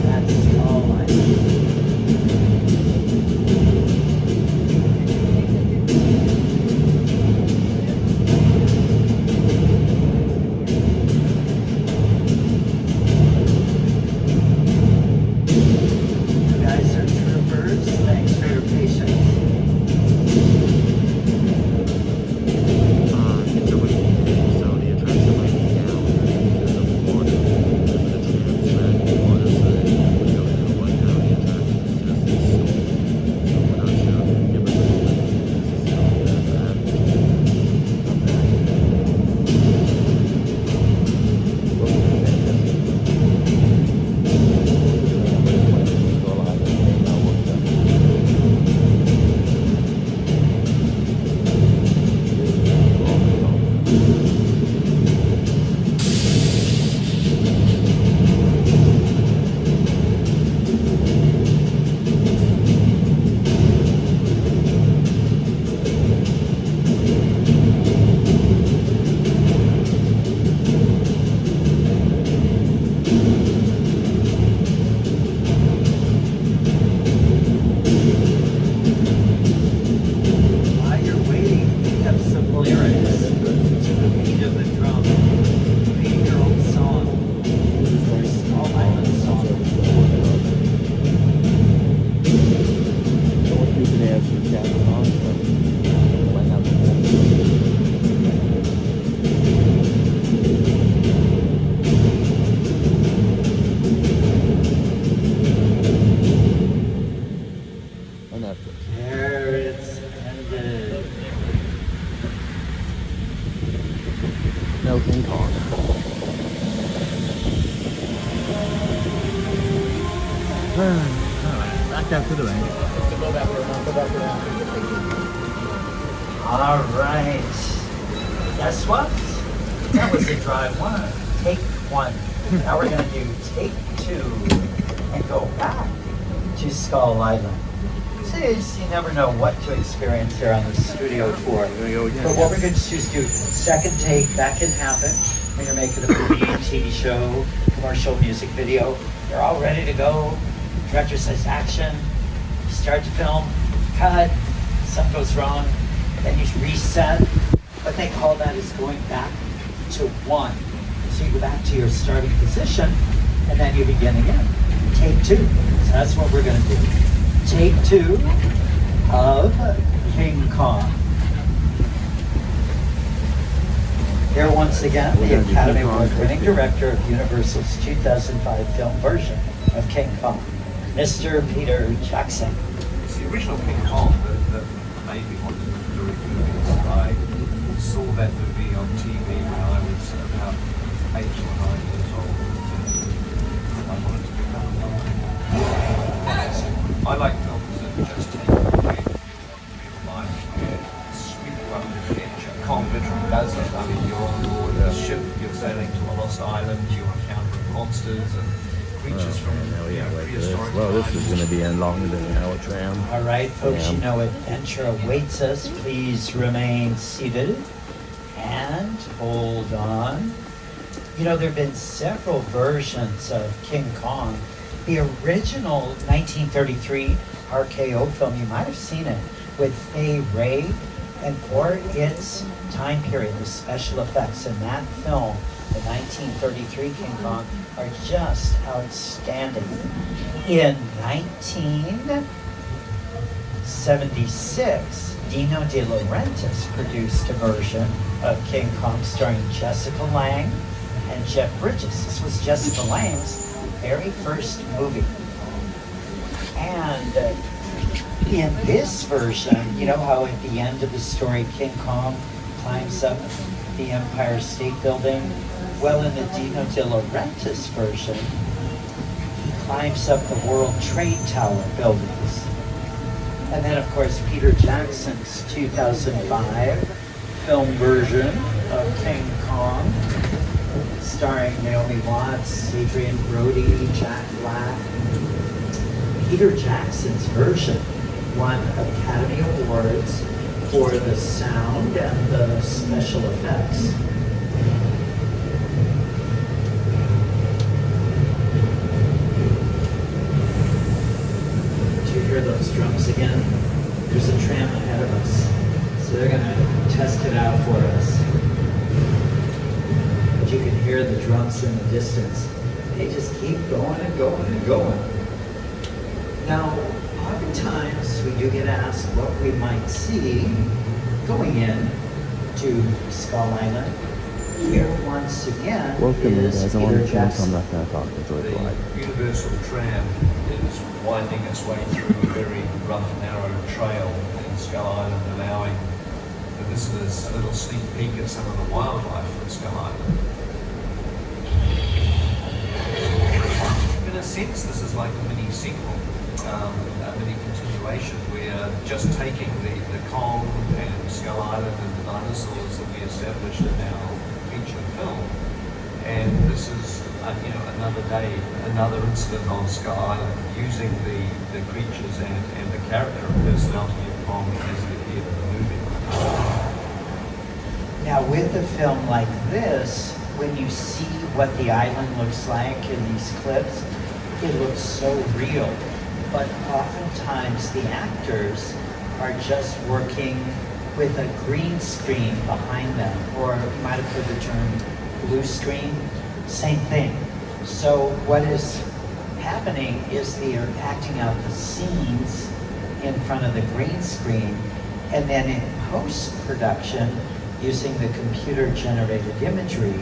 That's all I need. You guys are troopers. Thanks for your patience. It's a week, so the attraction might be down because of water. The tram's ran water, so we don't know what now the attraction is just this storm. So we're not sure. Yeah, but this is still While you're waiting, think of some lyrics to the beat of the drum. Read your own song. Or Skull Island song. You can answer the chat on, so might have on Netflix. There it's ended. No King Kong. Alright, back down to the ring. All right. Guess what? That was a dry one. Take one. Now we're going to do take two and go back to Skull Island. See, you never know what to experience here on the studio tour. But what we're going to do is do second take. That can happen when you're making a movie, TV show, commercial, music video. You're all ready to go. Director says action. You start to film. Cut. Something goes wrong. Then you reset. What they call that is going back to one. So you go back to your starting position, and then you begin again. Take two. So that's what we're going to do. Take two of King Kong. Here once again, the Academy Award-winning director of Universal's 2005 film version of King Kong, Mr. Peter Jackson. It's the original King Kong that made me want to do movies. I saw that movie on TV when I was about 8 or 9 years old. I wanted to become a filmmaker. I like films that just take away real life and sweep you up to the edge. Kong literally does it. I mean, you're on board a ship, you're sailing to a lost island, you're encountering monsters and creatures from prehistoric Well, this times. is going to be a longer than an hour tram. All right, folks, Yeah. you know adventure awaits us. Please remain seated and hold on. You know, there have been several versions of King Kong. The original 1933 RKO film, you might have seen it, with Fay Wray. And for its time period, the special effects in that film, the 1933 King Kong, are just outstanding. In 1976, Dino De Laurentiis produced a version of King Kong starring Jessica Lange and Jeff Bridges. This was Jessica Lange's very first movie. And in this version, you know how at the end of the story, King Kong climbs up the Empire State Building? Well, in the Dino De Laurentiis version, he climbs up the World Trade Tower buildings. And then, of course, Peter Jackson's 2005 film version of King Kong, starring Naomi Watts, Adrian Brody, Jack Black. Peter Jackson's version won Academy Awards for the sound and the special effects. drums in the distance. They just keep going and going and going. Now, oftentimes we do get asked what we might see going in to Skull Island. Here once again Welcome, is guys. I'm on Peter the train, so I'm Jackson. not going to talk. Enjoy the ride. The Universal Tram is winding its way through a very rough, narrow trail in Skull Island, allowing the visitors a little sneak peek at some of the wildlife from Skull Island. In a sense, this is like a mini sequel, a mini continuation. We're just taking the Kong and Skull Island and the dinosaurs that we established in our feature film, and this is another day, another incident on Skull Island, using the creatures and the character and personality of Kong as it appeared in the movie. Now with a film like this, when you see what the island looks like in these clips, it looks so real. But oftentimes the actors are just working with a green screen behind them, or you might have heard the term blue screen, same thing. So what is happening is they are acting out the scenes in front of the green screen, and then in post-production, using the computer-generated imagery,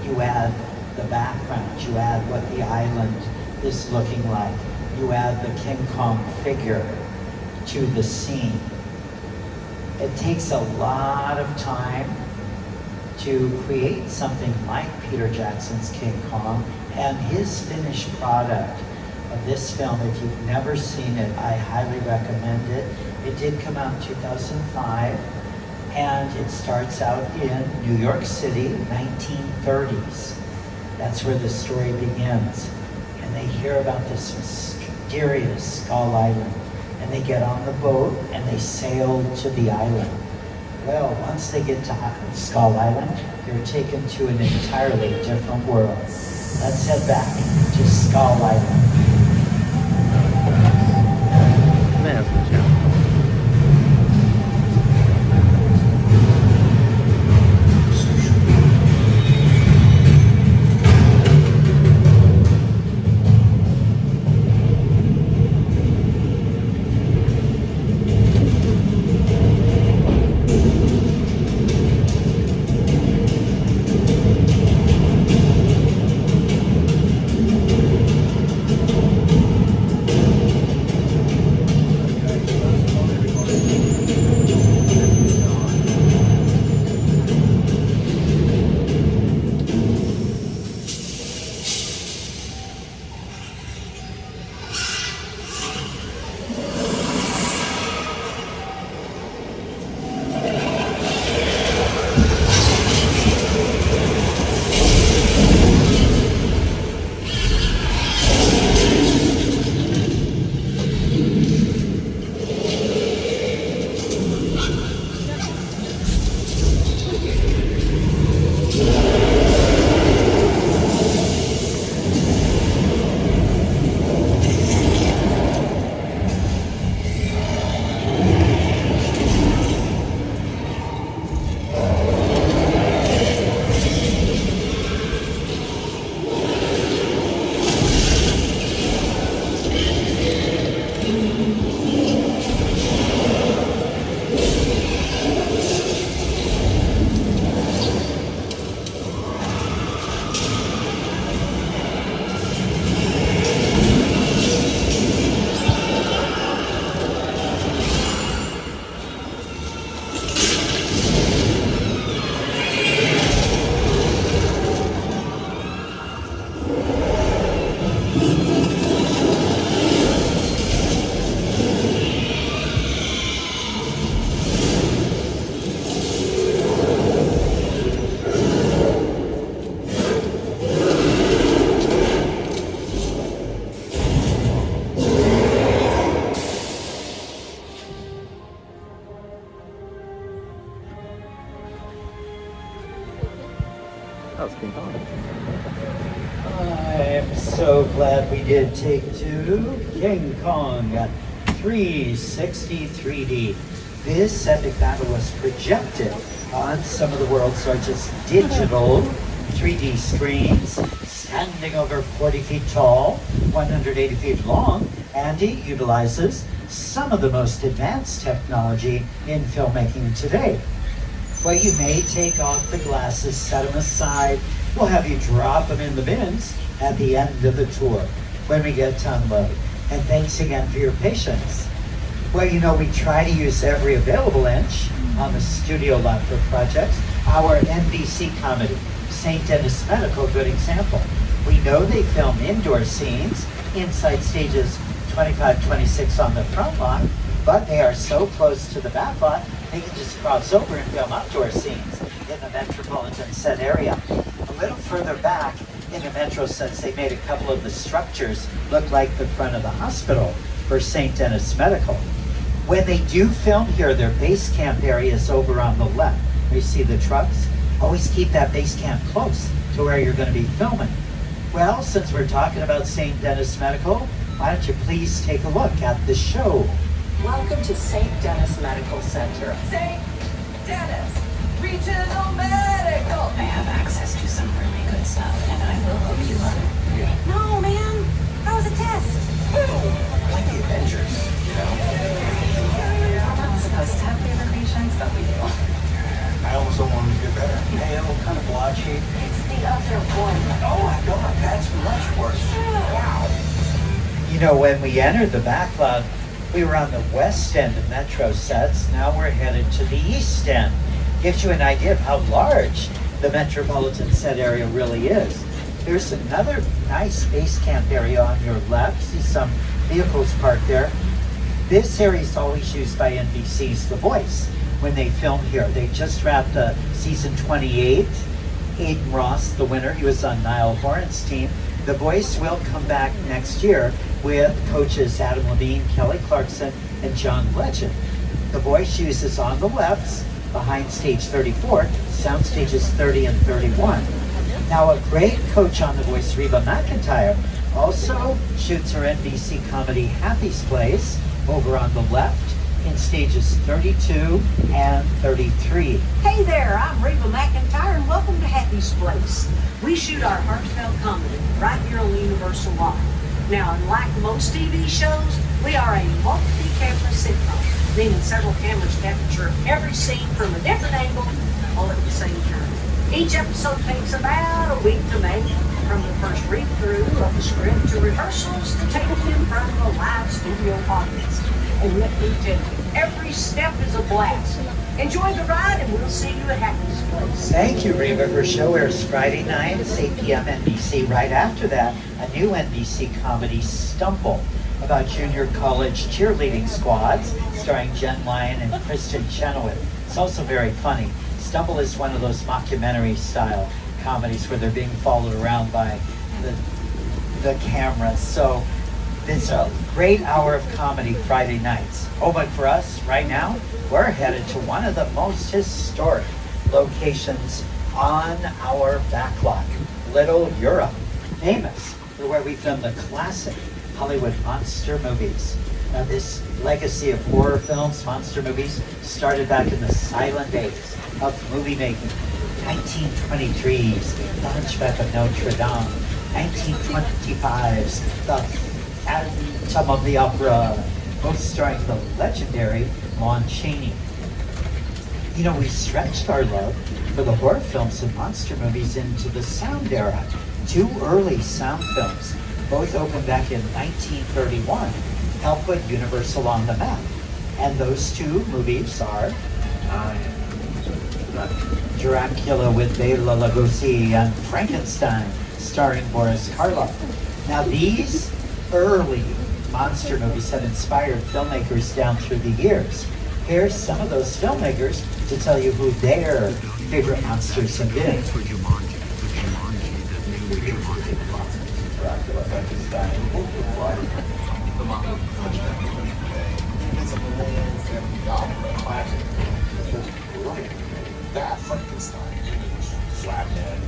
you add the background, you add what the island is looking like, you add the King Kong figure to the scene. It takes a lot of time to create something like Peter Jackson's King Kong, and his finished product of this film, if you've never seen it, I highly recommend it. It did come out in 2005, and it starts out in New York City, 1930s. That's where the story begins. And they hear about this mysterious Skull Island, and they get on the boat and they sail to the island. Well, once they get to Skull Island, they're taken to an entirely different world. Let's head back to Skull Island. There's the channel. That was King Kong. I am so glad we did take two. King Kong 360 3D. This epic battle was projected on some of the world's largest digital 3D screens, standing over 40 feet tall, 180 feet long, Andy utilizes some of the most advanced technology in filmmaking today. Well, you may take off the glasses, set them aside. We'll have you drop them in the bins at the end of the tour when we get to unload. And thanks again for your patience. Well, you know, we try to use every available inch on the studio lot for projects. Our NBC comedy, St. Denis Medical, good example. We know they film indoor scenes inside stages 25, 26 on the front lot, but they are so close to the back lot, they can just cross over and film outdoor scenes in the metropolitan set area. A little further back in the metro sets, they made a couple of the structures look like the front of the hospital for St. Denis Medical. When they do film here, their base camp area is over on the left. You see the trucks? Always keep that base camp close to where you're going to be filming. Well, since we're talking about St. Denis Medical, why don't you please take a look at the show? Welcome to St. Denis Medical Center. St. Denis Regional Medical. I have access to some really good stuff, and I will hook you up. Yeah. No, man. That was a test. Like the Avengers, you know? We're not supposed to have favorite patients, but we do. I almost don't want him to get better. Pale, kind of blotchy. It's the other one. Oh my God, that's much worse. Wow. You know, when we entered the back lot, we were on the west end of metro sets. Now we're headed to the east end. Gives you an idea of how large the metropolitan set area really is. There's another nice base camp area on your left. See some vehicles parked there. This area is always used by NBC's The Voice when they film here. They just wrapped season 28. Aiden Ross, the winner, he was on Niall Horan's team. The Voice will come back next year with coaches Adam Levine, Kelly Clarkson, and John Legend. The Voice uses on the lefts, behind stage 34, sound stages 30 and 31. Now, a great coach on The Voice, Reba McEntire, also shoots her NBC comedy Happy's Place over on the left in stages 32 and 33. Hey there, I'm Reba McEntire and welcome to Happy's Place. We shoot our heartfelt comedy right here on the Universal lot. Now, unlike most TV shows, we are a multi-camera sitcom, meaning several cameras capture every scene from a different angle all at the same time. Each episode takes about a week to make, from the first read-through of the script to rehearsals to taping in front of a live studio audience. And let me tell you, every step is a blast. Enjoy the ride, and we'll see you at Happy's Place. Thank you, Reba. Her show airs Friday nights, 8 p.m. NBC. Right after that, a new NBC comedy, Stumble, about junior college cheerleading squads, starring Jen Lyon and Kristen Chenoweth. It's also very funny. Stumble is one of those mockumentary-style comedies where they're being followed around by the camera. So it's a great hour of comedy Friday nights. Oh, but for us, right now, we're headed to one of the most historic locations on our backlot, Little Europe, famous for where we filmed the classic Hollywood monster movies. Now, this legacy of horror films, monster movies, started back in the silent days of movie making. 1923's The Hunchback of Notre Dame, 1925's The Phantom of the Opera, both starring the legendary Lon Chaney. You know, we stretched our love for the horror films and monster movies into the sound era. Two early sound films, both opened back in 1931, helped put Universal on the map. And those two movies are Dracula with Bela Lugosi and Frankenstein, starring Boris Karloff. Now, these early monster movies have inspired filmmakers down through the years. Here's some of those filmmakers to tell you who their favorite monsters have been. Dracula, Frankenstein, the Mummy, it's a Millennium opera classic. It's just brilliant. That Frankenstein is flathead.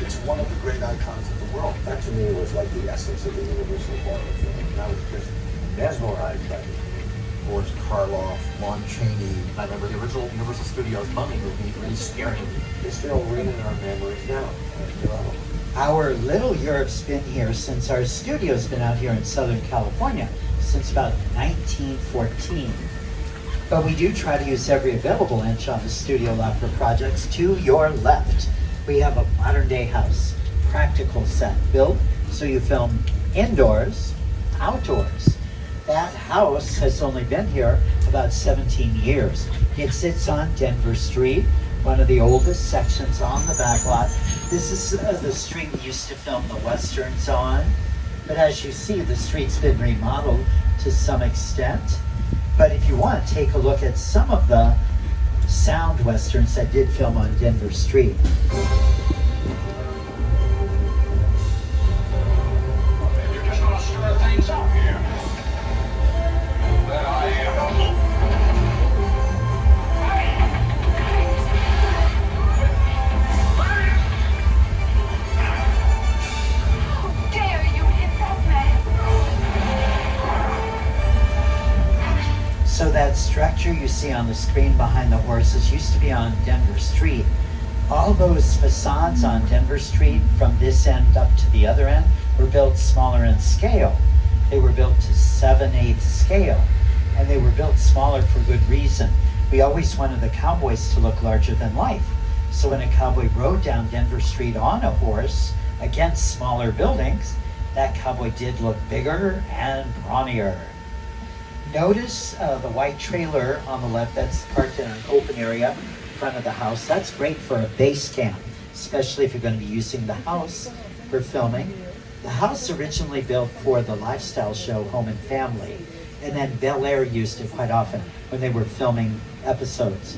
It's one of the great icons of the world. That to me was like the essence of the Universal horror film. And I was just mesmerized by it. Boris Karloff, Lon Chaney. I remember the original Universal Studios Mummy movie really scaring me. They still ring in our memories now. Our Little Europe's been here since our studio's been out here in Southern California since about 1914. But we do try to use every available inch on the studio lot for projects. To your left, we have a modern day house, practical set, built so you film indoors, outdoors. That house has only been here about 17 years. It sits on Denver Street, one of the oldest sections on the back lot. This is the street we used to film the westerns on. But as you see, the street's been remodeled to some extent. But if you want, take a look at some of the sound westerns that did film on Denver Street. You're just gonna stir things up here. That I am. So that structure you see on the screen behind the horses used to be on Denver Street. All those facades on Denver Street from this end up to the other end were built smaller in scale. They were built to 7/8 scale, and they were built smaller for good reason. We always wanted the cowboys to look larger than life. So when a cowboy rode down Denver Street on a horse against smaller buildings, that cowboy did look bigger and brawnier. Notice the white trailer on the left that's parked in an open area in front of the house. That's great for a base camp, especially if you're going to be using the house for filming. The house originally built for the lifestyle show Home and Family, and then Bel Air used it quite often when they were filming episodes.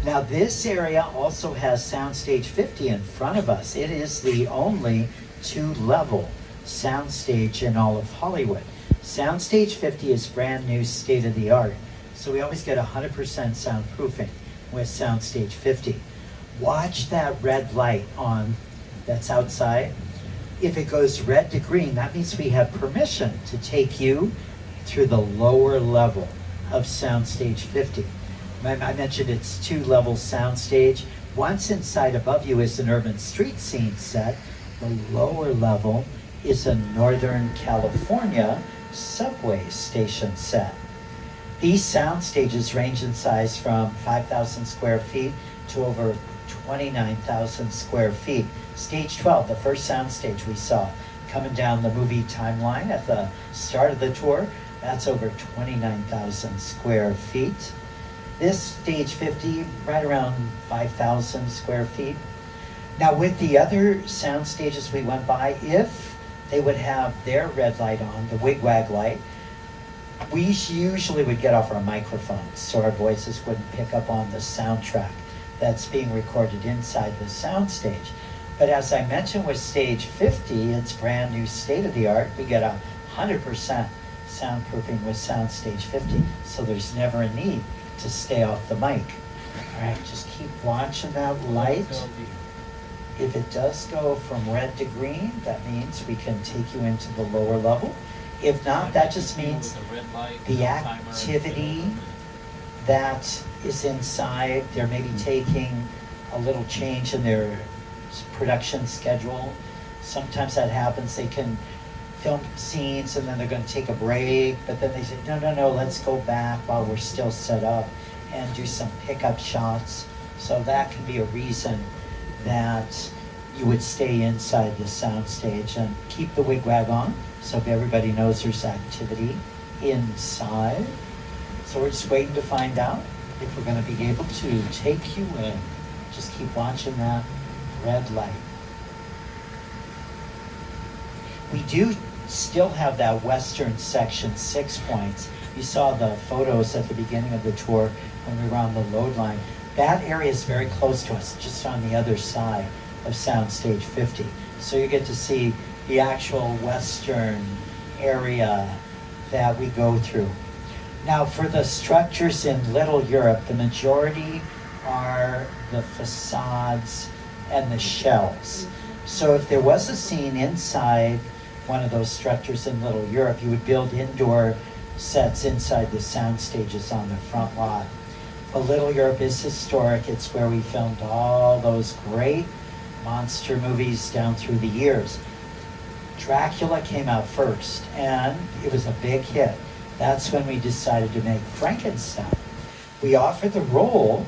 Now this area also has Soundstage 50 in front of us. It is the only two-level soundstage in all of Hollywood. Soundstage 50 is brand new, state-of-the-art, so we always get 100% soundproofing with Soundstage 50. Watch that red light on that's outside. If it goes red to green, that means we have permission to take you through the lower level of Soundstage 50. I mentioned it's two-level soundstage. Once inside above you is an urban street scene set. The lower level is a Northern California subway station set. These sound stages range in size from 5,000 square feet to over 29,000 square feet. Stage 12, the first sound stage we saw coming down the movie timeline at the start of the tour, that's over 29,000 square feet. This stage 50, right around 5,000 square feet. Now with the other sound stages we went by, if they would have their red light on, the wigwag light, we usually would get off our microphones so our voices wouldn't pick up on the soundtrack that's being recorded inside the soundstage. But as I mentioned with stage 50, it's brand new, state-of-the-art. We get 100% soundproofing with Soundstage 50, so there's never a need to stay off the mic. All right, just keep watching that light. If it does go from red to green, that means we can take you into the lower level. If not, that just means the activity that is inside, they're maybe taking a little change in their production schedule. Sometimes that happens. They can film scenes and then they're going to take a break, but then they say, no, let's go back while we're still set up and do some pickup shots. So that can be a reason that you would stay inside the soundstage and keep the wigwag on, so if everybody knows there's activity inside. So we're just waiting to find out if we're going to be able to take you in. Just keep watching that red light. We do still have that western section, 6 points. You saw the photos at the beginning of the tour when we were on the load line. That area is very close to us, just on the other side of Soundstage 50. So you get to see the actual western area that we go through. Now for the structures in Little Europe, the majority are the facades and the shells. So if there was a scene inside one of those structures in Little Europe, you would build indoor sets inside the sound stages on the front lot. But Little Europe is historic. It's where we filmed all those great monster movies down through the years. Dracula came out first, and it was a big hit. That's when we decided to make Frankenstein. We offered the role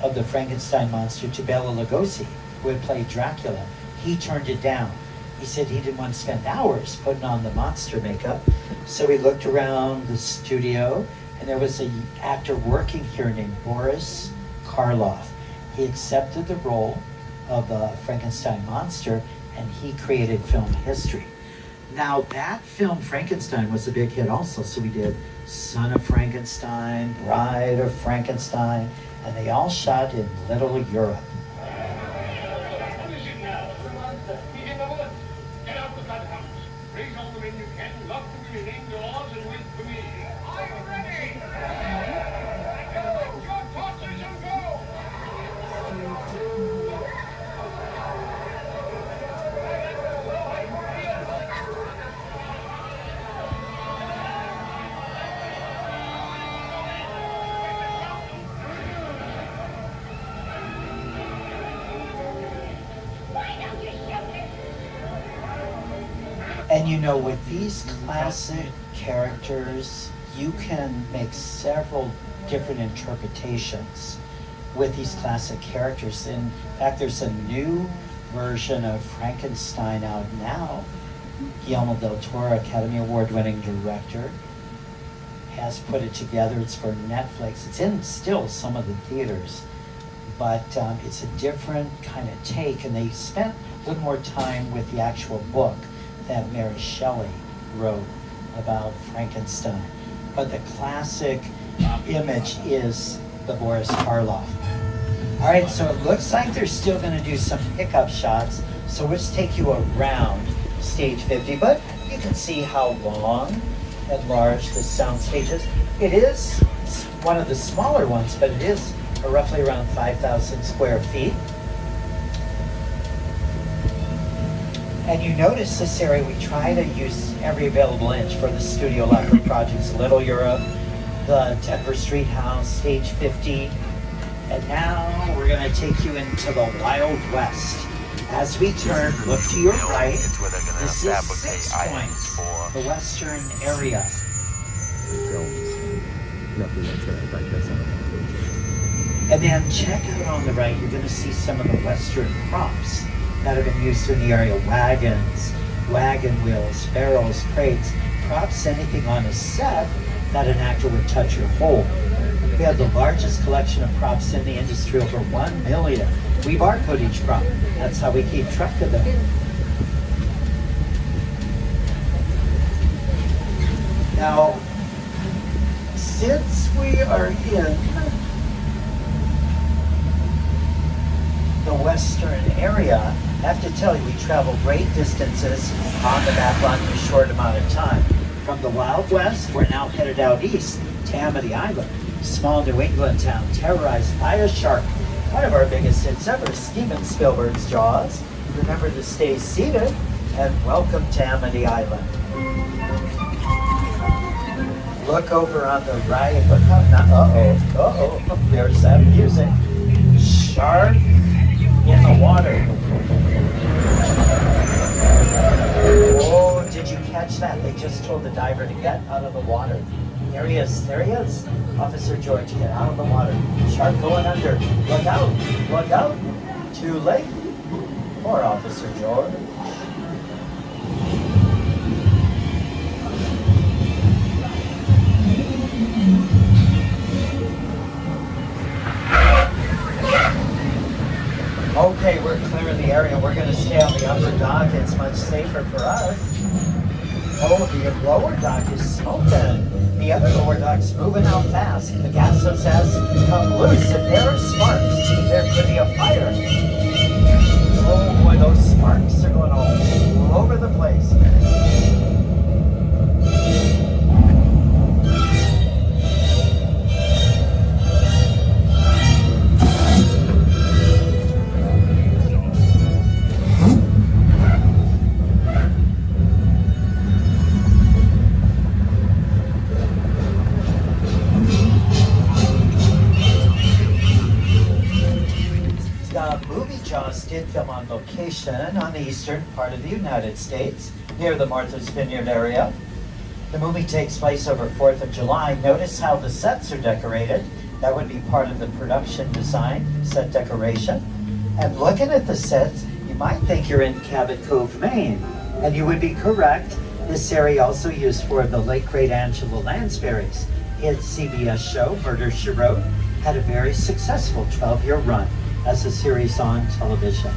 of the Frankenstein monster to Bela Lugosi, who had played Dracula. He turned it down. He said he didn't want to spend hours putting on the monster makeup. So we looked around the studio, and there was an actor working here named Boris Karloff. He accepted the role of the Frankenstein monster, and he created film history. Now that film, Frankenstein, was a big hit also. So we did Son of Frankenstein, Bride of Frankenstein, and they all shot in Little Europe. What is it now? He's in the woods. Get out the bloodhounds. Raise all the men you can. Lock the women indoors and wait for me. I'm ready. Take your torches and go. And you know, with these classic characters, you can make several different interpretations with these classic characters. In fact, there's a new version of Frankenstein out now. Guillermo del Toro, Academy Award-winning director, has put it together. It's for Netflix. It's in still some of the theaters, but it's a different kind of take, and they spent a little more time with the actual book that Mary Shelley wrote about Frankenstein. But the classic image is the Boris Karloff. All right, so it looks like they're still gonna do some pickup shots, so let's take you around stage 50, but you can see how long and large the sound stage is. It is one of the smaller ones, but it is roughly around 5,000 square feet. And you notice this area, we try to use every available inch for the studio lot for projects. Little Europe, the Denver Street House, stage 50. And now we're gonna take you into the Wild West. As we turn, look to your right. This is 6 Points, the western area. And then check out on the right, you're gonna see some of the western props that have been used in the area. Wagons, wagon wheels, barrels, crates, props, anything on a set that an actor would touch or hold. We have the largest collection of props in the industry, over 1 million. We barcode each prop. That's how we keep track of them. Now, since we are in the western area, I have to tell you, we travel great distances on the back lot in a short amount of time. From the Wild West, we're now headed out east to Amity Island, small New England town terrorized by a shark. One of our biggest hits ever, Steven Spielberg's Jaws. Remember to stay seated, and welcome to Amity Island. Look over on the right, look how now, there's that music. Shark in the water. Oh, did you catch that? They just told the diver to get out of the water. There he is, Officer George, get out of the water. Shark going under. Look out. Too late. Poor Officer George. Okay, we're clearing the area. We're going to stay on the upper dock. It's much safer for us. Oh, the lower dock is smoking. The other lower dock's moving out fast. The gas hose has come loose, and there are sparks. There could be a fire. Oh boy, those sparks are going all over the place. did film on location on the eastern part of the United States, near the Martha's Vineyard area. The movie takes place over 4th of July. Notice how the sets are decorated. That would be part of the production design, set decoration. And looking at the sets, you might think you're in Cabot Cove, Maine. And you would be correct. This area also used for the late great Angela Lansbury's hit CBS show, Murder, She Wrote, had a very successful 12-year run as a series on television.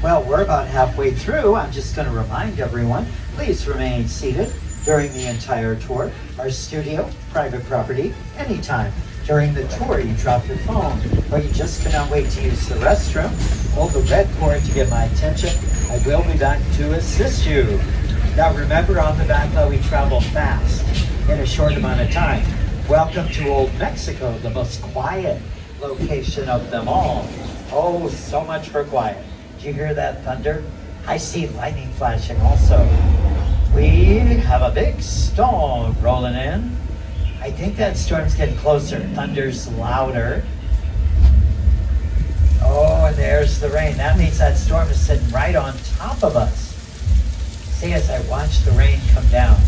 Well, we're about halfway through. I'm just going to remind everyone, please remain seated during the entire tour. Our studio, private property, anytime. During the tour, you drop your phone, or you just cannot wait to use the restroom. Hold the red cord to get my attention. I will be back to assist you. Now remember, on the back row, we travel fast in a short amount of time. Welcome to Old Mexico, the most quiet location of them all. Oh, so much for quiet. Do you hear that thunder? I see lightning flashing also. We have a big storm rolling in. I think that storm's getting closer. Thunder's louder. Oh, and there's the rain. That means that storm is sitting right on top of us. See, as I watch the rain come down,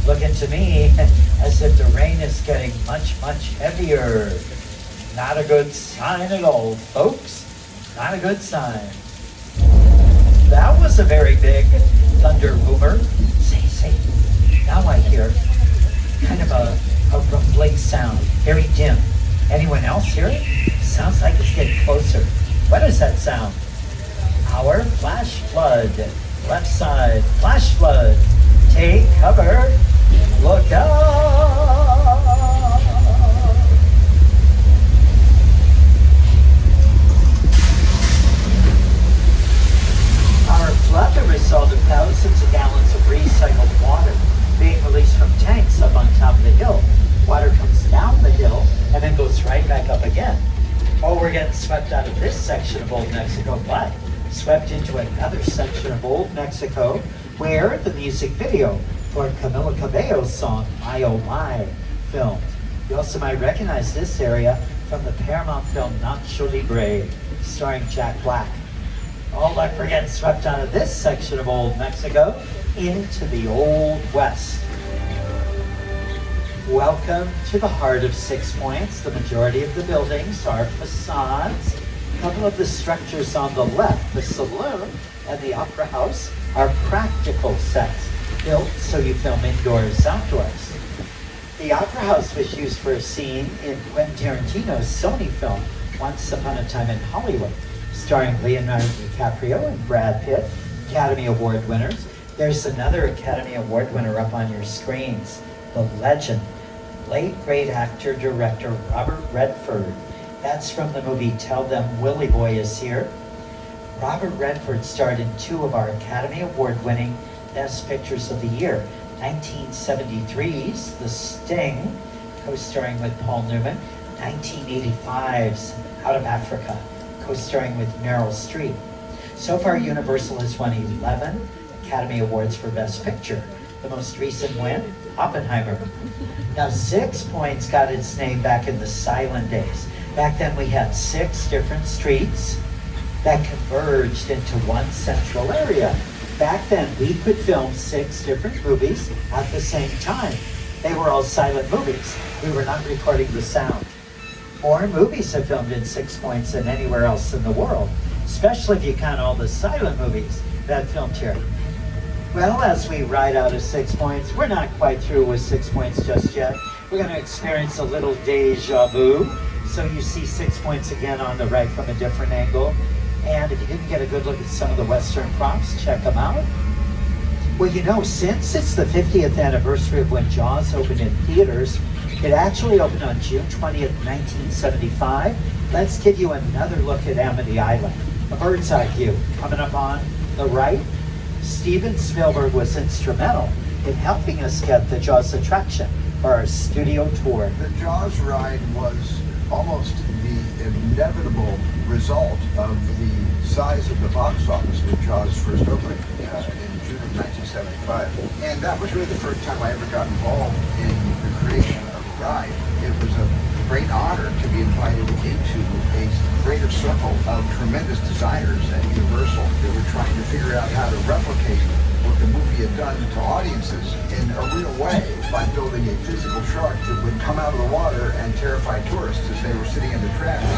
looking to me as if the rain is getting much, much heavier. Not a good sign at all, folks. Not a good sign. That was a very big thunder boomer. See, now I hear kind of a rumbling sound, very dim. Anyone else hear it? Sounds like it's getting closer. What is that sound? Our flash flood. Left side, flash flood. Take cover. Look out. Our flood, the result of thousands of gallons of recycled water being released from tanks up on top of the hill. Water comes down the hill and then goes right back up again. Oh, we're getting swept out of this section of Old Mexico, but swept into another section of Old Mexico where the music video for Camila Cabello's song, My Oh My, filmed. You also might recognize this area from the Paramount film Nacho Libre, starring Jack Black. Oh, look, we're getting swept out of this section of Old Mexico into the Old West. Welcome to the heart of 6 Points. The majority of the buildings are facades. A couple of the structures on the left, the saloon and the opera house, are practical sets built so you film indoors, outdoors. The opera house was used for a scene in Quentin Tarantino's Sony film, Once Upon a Time in Hollywood, starring Leonardo DiCaprio and Brad Pitt, Academy Award winners. There's another Academy Award winner up on your screens, the legend, late great actor, director, Robert Redford. That's from the movie Tell Them Willie Boy Is Here. Robert Redford starred in 2 of our Academy Award-winning Best Pictures of the Year. 1973's The Sting, co-starring with Paul Newman. 1985's Out of Africa, co-starring with Meryl Streep. So far, Universal has won 11 Academy Awards for Best Picture. The most recent win, Oppenheimer. Now, 6 Points got its name back in the silent days. Back then, we had 6 different streets that converged into one central area. Back then, we could film 6 different movies at the same time. They were all silent movies. We were not recording the sound. More movies are filmed in 6 Points than anywhere else in the world, especially if you count all the silent movies that filmed here. Well, as we ride out of 6 Points, we're not quite through with 6 Points just yet. We're going to experience a little deja vu. So you see 6 Points again on the right from a different angle. And if you didn't get a good look at some of the Western props, check them out. Well, you know, since it's the 50th anniversary of when Jaws opened in theaters, it actually opened on June 20th, 1975. Let's give you another look at Amity Island. A bird's eye view coming up on the right. Steven Spielberg was instrumental in helping us get the Jaws attraction for our studio tour. The Jaws ride was almost the inevitable result of the size of the box office when Jaws first opened in June of 1975. And that was really the first time I ever got involved in the creation of a ride. It was a great honor to be invited into a greater circle of tremendous designers at Universal that were trying to figure out how to replicate what the movie had done to audiences in a real way by building a physical shark that would come out of the water and terrify tourists as they were sitting in the traffic.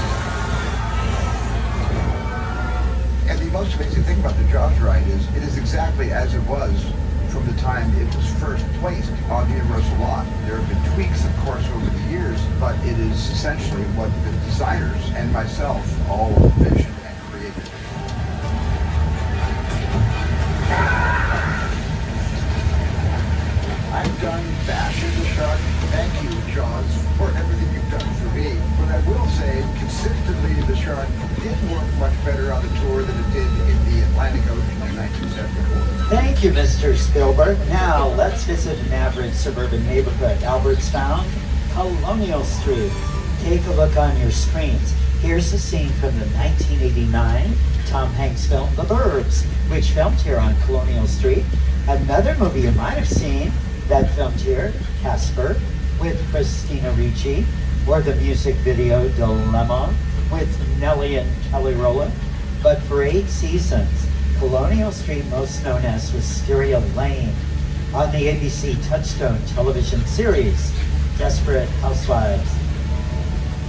And the most amazing thing about the Jaws ride is it is exactly as it was from the time it was first placed on the Universal lot. There have been tweaks, of course, over the years, but it is essentially what the designers and myself all envisioned and created. I'm done bashing the shark. Thank you, Jaws, for everything you've done for me. But I will say, consistently, the shark did work much better on the tour than it did in the Atlantic Ocean in 1974. Thank you, Mr. Spielberg. Now, let's visit an average suburban neighborhood. Albert's found Colonial Street. Take a look on your screens. Here's a scene from the 1989 Tom Hanks film, The Burbs, which filmed here on Colonial Street. Another movie you might have seen that filmed here, Casper, with Christina Ricci, or the music video Dilemma with Nelly and Kelly Rowland. But for 8 seasons, Colonial Street, most known as Wisteria Lane, on the ABC Touchstone television series, Desperate Housewives.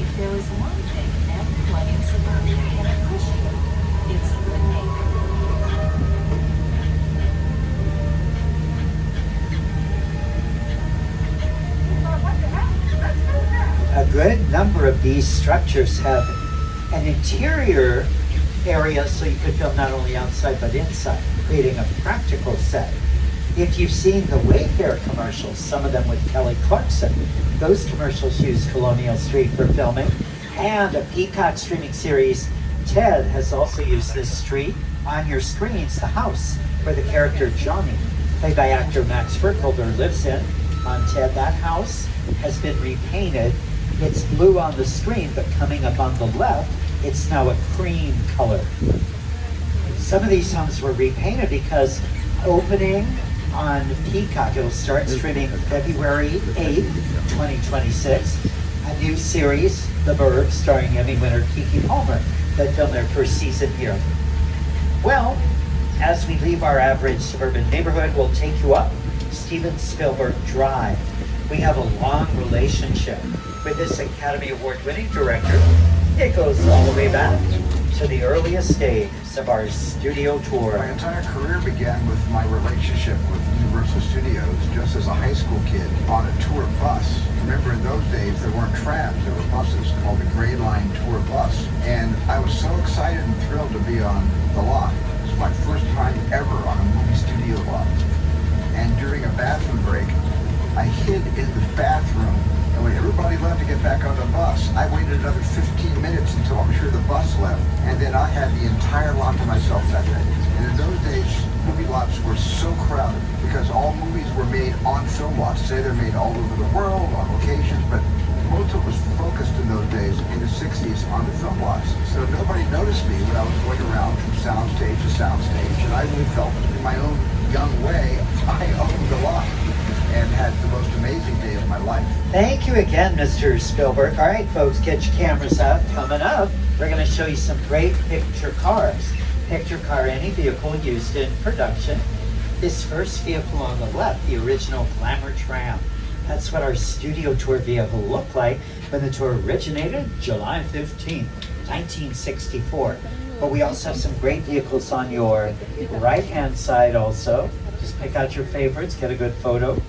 If there was one thing everyone in suburbia can appreciate, it's a good neighbor. A good number of these structures have an interior area so you could film not only outside but inside, creating a practical set. If you've seen the Wayfair commercials, some of them with Kelly Clarkson, those commercials use Colonial Street for filming. And a Peacock streaming series, Ted, has also used this street. On your screens, the house where the character Johnny, played by actor Max Burkholder, lives in. On Ted, that house has been repainted. It's blue on the screen, but coming up on the left, it's now a cream color. Some of these homes were repainted because opening on Peacock, it'll start streaming February 8th, 2026. A new series, The Burbs, starring Emmy winner Keke Palmer, that filmed their first season here. Well, as we leave our average suburban neighborhood, we'll take you up Steven Spielberg Drive. We have a long relationship with this Academy Award-winning director. It goes all the way back to the earliest days of our studio tour. My entire career began with my relationship with Universal Studios just as a high school kid on a tour bus. Remember, in those days, there weren't trams, there were buses called the Gray Line Tour Bus. And I was so excited and thrilled to be on the lot. It was my first time ever on a movie studio lot. And during a bathroom break, I hid in the bathroom. And when everybody left to get back on the bus, I waited another 15 minutes until I'm sure the bus left. And then I had the entire lot to myself that day. And in those days, movie lots were so crowded because all movies were made on film lots. Say they're made all over the world, on locations, but most of it was focused in those days in the 60s on the film lots. So nobody noticed me when I was going around from soundstage to soundstage. And I really felt, in my own young way, I owned the lot and had the most amazing day of my life. Thank you again, Mr. Spielberg. All right, folks, get your cameras out. Coming up, we're going to show you some great picture cars. Picture car, any vehicle used in production. This first vehicle on the left, the original Glamour Tram. That's what our studio tour vehicle looked like when the tour originated July 15th, 1964. But we also have some great vehicles on your right-hand side also. Just pick out your favorites, get a good photo.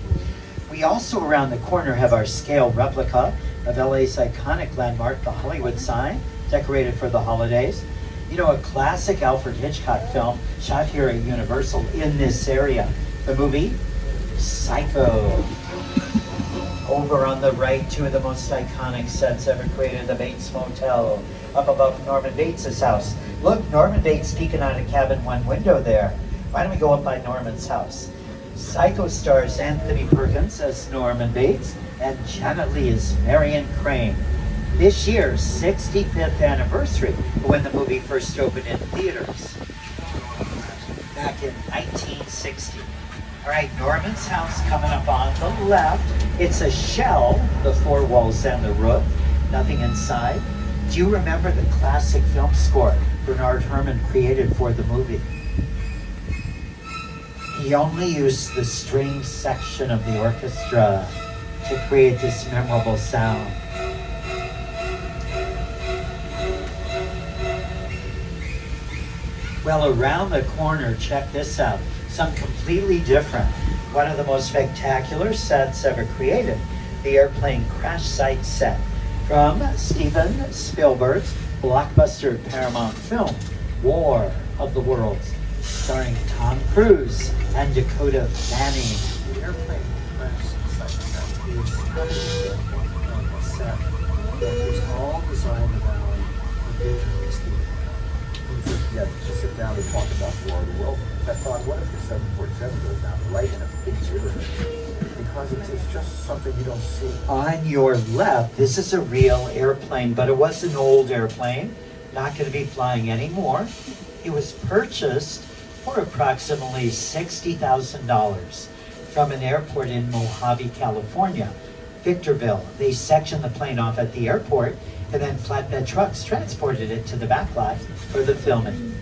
We also, around the corner, have our scale replica of LA's iconic landmark, the Hollywood sign, decorated for the holidays. You know, a classic Alfred Hitchcock film shot here at Universal in this area. The movie, Psycho. Over on the right, two of the most iconic sets ever created, the Bates Motel, up above Norman Bates' house. Look, Norman Bates peeking out of cabin one window there. Why don't we go up by Norman's house? Psycho stars Anthony Perkins as Norman Bates and Janet Leigh as Marion Crane. This year's 65th anniversary when the movie first opened in theaters, back in 1960. All right, Norman's house coming up on the left. It's a shell, the four walls and the roof. Nothing inside. Do you remember the classic film score Bernard Herrmann created for the movie? He only used the string section of the orchestra to create this memorable sound. Well, around the corner, check this out. Something completely different. One of the most spectacular sets ever created. The airplane crash site set from Steven Spielberg's blockbuster Paramount film, War of the Worlds, starring Tom Cruise and Dakota Fanning. The airplane crash site set is studying a set that is all designed around the vision of Steven. He said, yeah, just sit down and talk about War of the Worlds. I thought, what if the 747 goes down right in a big cheer? Because it's just something you don't see. On your left, this is a real airplane, but it was an old airplane, not going to be flying anymore. It was purchased for approximately $60,000 from an airport in Mojave, California, Victorville. They sectioned the plane off at the airport, and then flatbed trucks transported it to the backlot for the filming.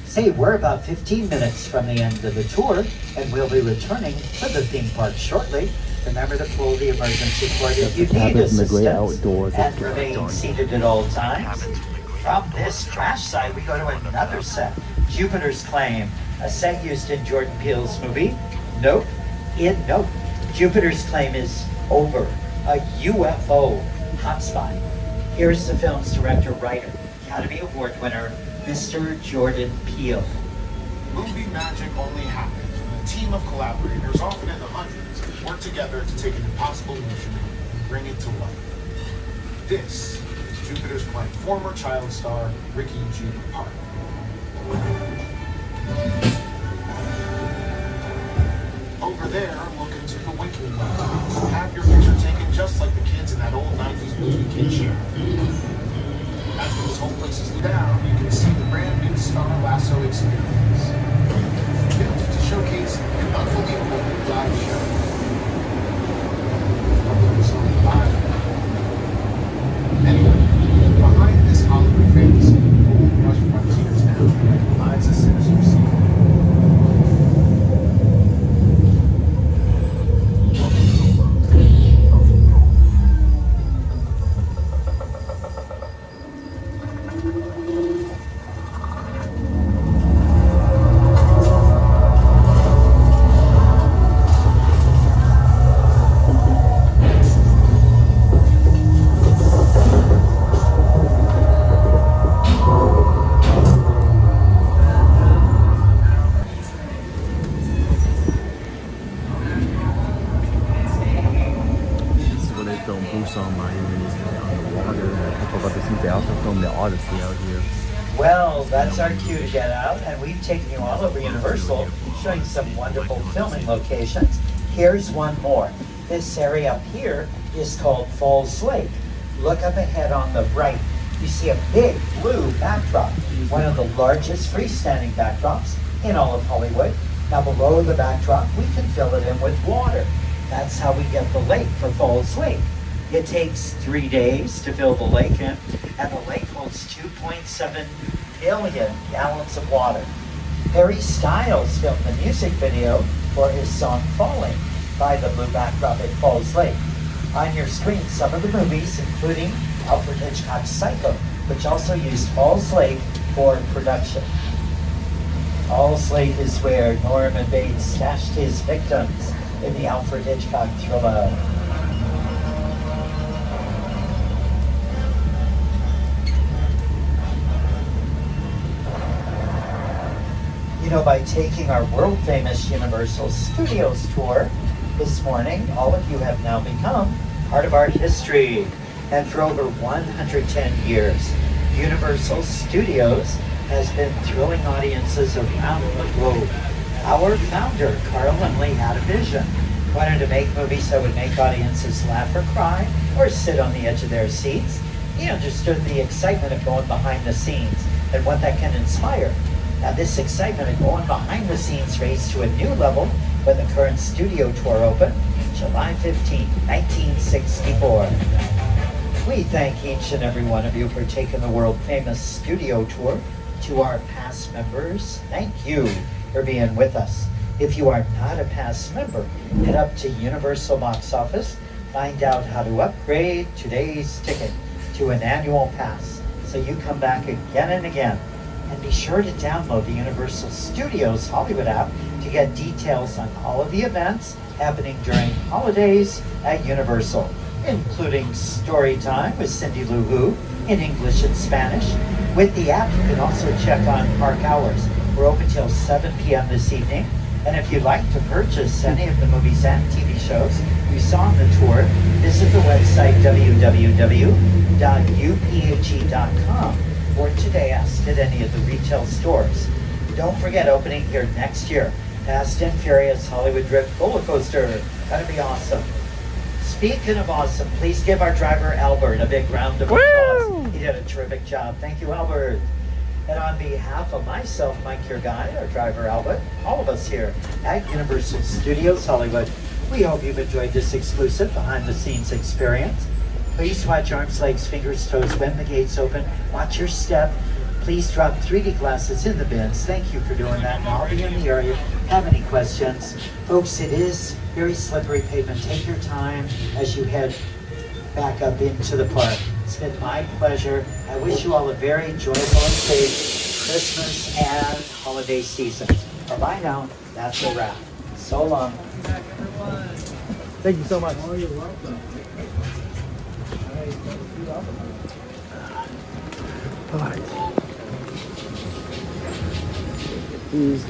Say, we're about 15 minutes from the end of the tour, and we'll be returning to the theme park shortly. Remember to pull the emergency cord if you need assistance, and remain seated at all times. From this crash site, we go to another set, Jupiter's Claim, a set used in Jordan Peele's movie, Nope. In Nope, Jupiter's Claim is over, a UFO hotspot. Here's the film's director-writer, Academy Award winner, Mr. Jordan Peele. Movie magic only happens when a team of collaborators, often in the hundreds, work together to take an impossible mission and bring it to life. This is Jupiter's Claim, former child star Ricky G. Park. Over there, look into the winking lens. Have your picture taken just like the kids in that old 90s movie Kid Show. After this whole place is down, you can see the brand new Star Lasso experience. Built to showcase an unbelievable live show. Anyway, behind this Hollywood fantasy, Gold Rush Frontiers now lies a sinister secret. Well, that's our cue to get out, and we've taken you all over Universal, showing some wonderful filming locations. Here's one more. This area up here is called Falls Lake. Look up ahead on the right. You see a big blue backdrop, one of the largest freestanding backdrops in all of Hollywood. Now below the backdrop, we can fill it in with water. That's how we get the lake for Falls Lake. It takes 3 days to fill the lake in, and the lake holds 2.7 million gallons of water. Harry Styles filmed the music video for his song Falling by the blue backdrop at Falls Lake. On your screen, some of the movies, including Alfred Hitchcock's Psycho, which also used Falls Lake for production. Falls Lake is where Norman Bates stashed his victims in the Alfred Hitchcock thriller. You know, by taking our world-famous Universal Studios tour this morning, all of you have now become part of our history. And for over 110 years, Universal Studios has been thrilling audiences around the globe. Our founder, Carl Laemmle, had a vision. Wanted to make movies that would make audiences laugh or cry, or sit on the edge of their seats. He understood the excitement of going behind the scenes and what that can inspire. Now this excitement of going behind the scenes raised to a new level when the current studio tour opened, July 15, 1964. We thank each and every one of you for taking the world-famous studio tour. To our past members, thank you for being with us. If you are not a past member, head up to Universal Box Office, find out how to upgrade today's ticket to an annual pass so you come back again and again. And be sure to download the Universal Studios Hollywood app to get details on all of the events happening during holidays at Universal, including Story Time with Cindy Lou Who in English and Spanish. With the app, you can also check on park hours. We're open till 7 p.m. this evening. And if you'd like to purchase any of the movies and TV shows you saw on the tour, visit the website www.uphe.com or today ask at any of the retail stores. Don't forget, opening here next year, Fast and Furious Hollywood Drift roller coaster. Gonna be awesome. Speaking of awesome, please give our driver Albert a big round of applause. He did a terrific job. Thank you, Albert. And on behalf of myself, Mike, your guide, our driver Albert, all of us here at Universal Studios Hollywood, we hope you've enjoyed this exclusive behind-the-scenes experience. Please watch arms, legs, fingers, toes when the gates open. Watch your step. Please drop 3D glasses in the bins. Thank you for doing that. And I'll be in the area. Have any questions? Folks, it is very slippery pavement. Take your time as you head back up into the park. It's been my pleasure. I wish you all a very joyful and safe Christmas and holiday season. Bye now. That's a wrap. So long. Thank you so much. Oh, you're welcome. All right. These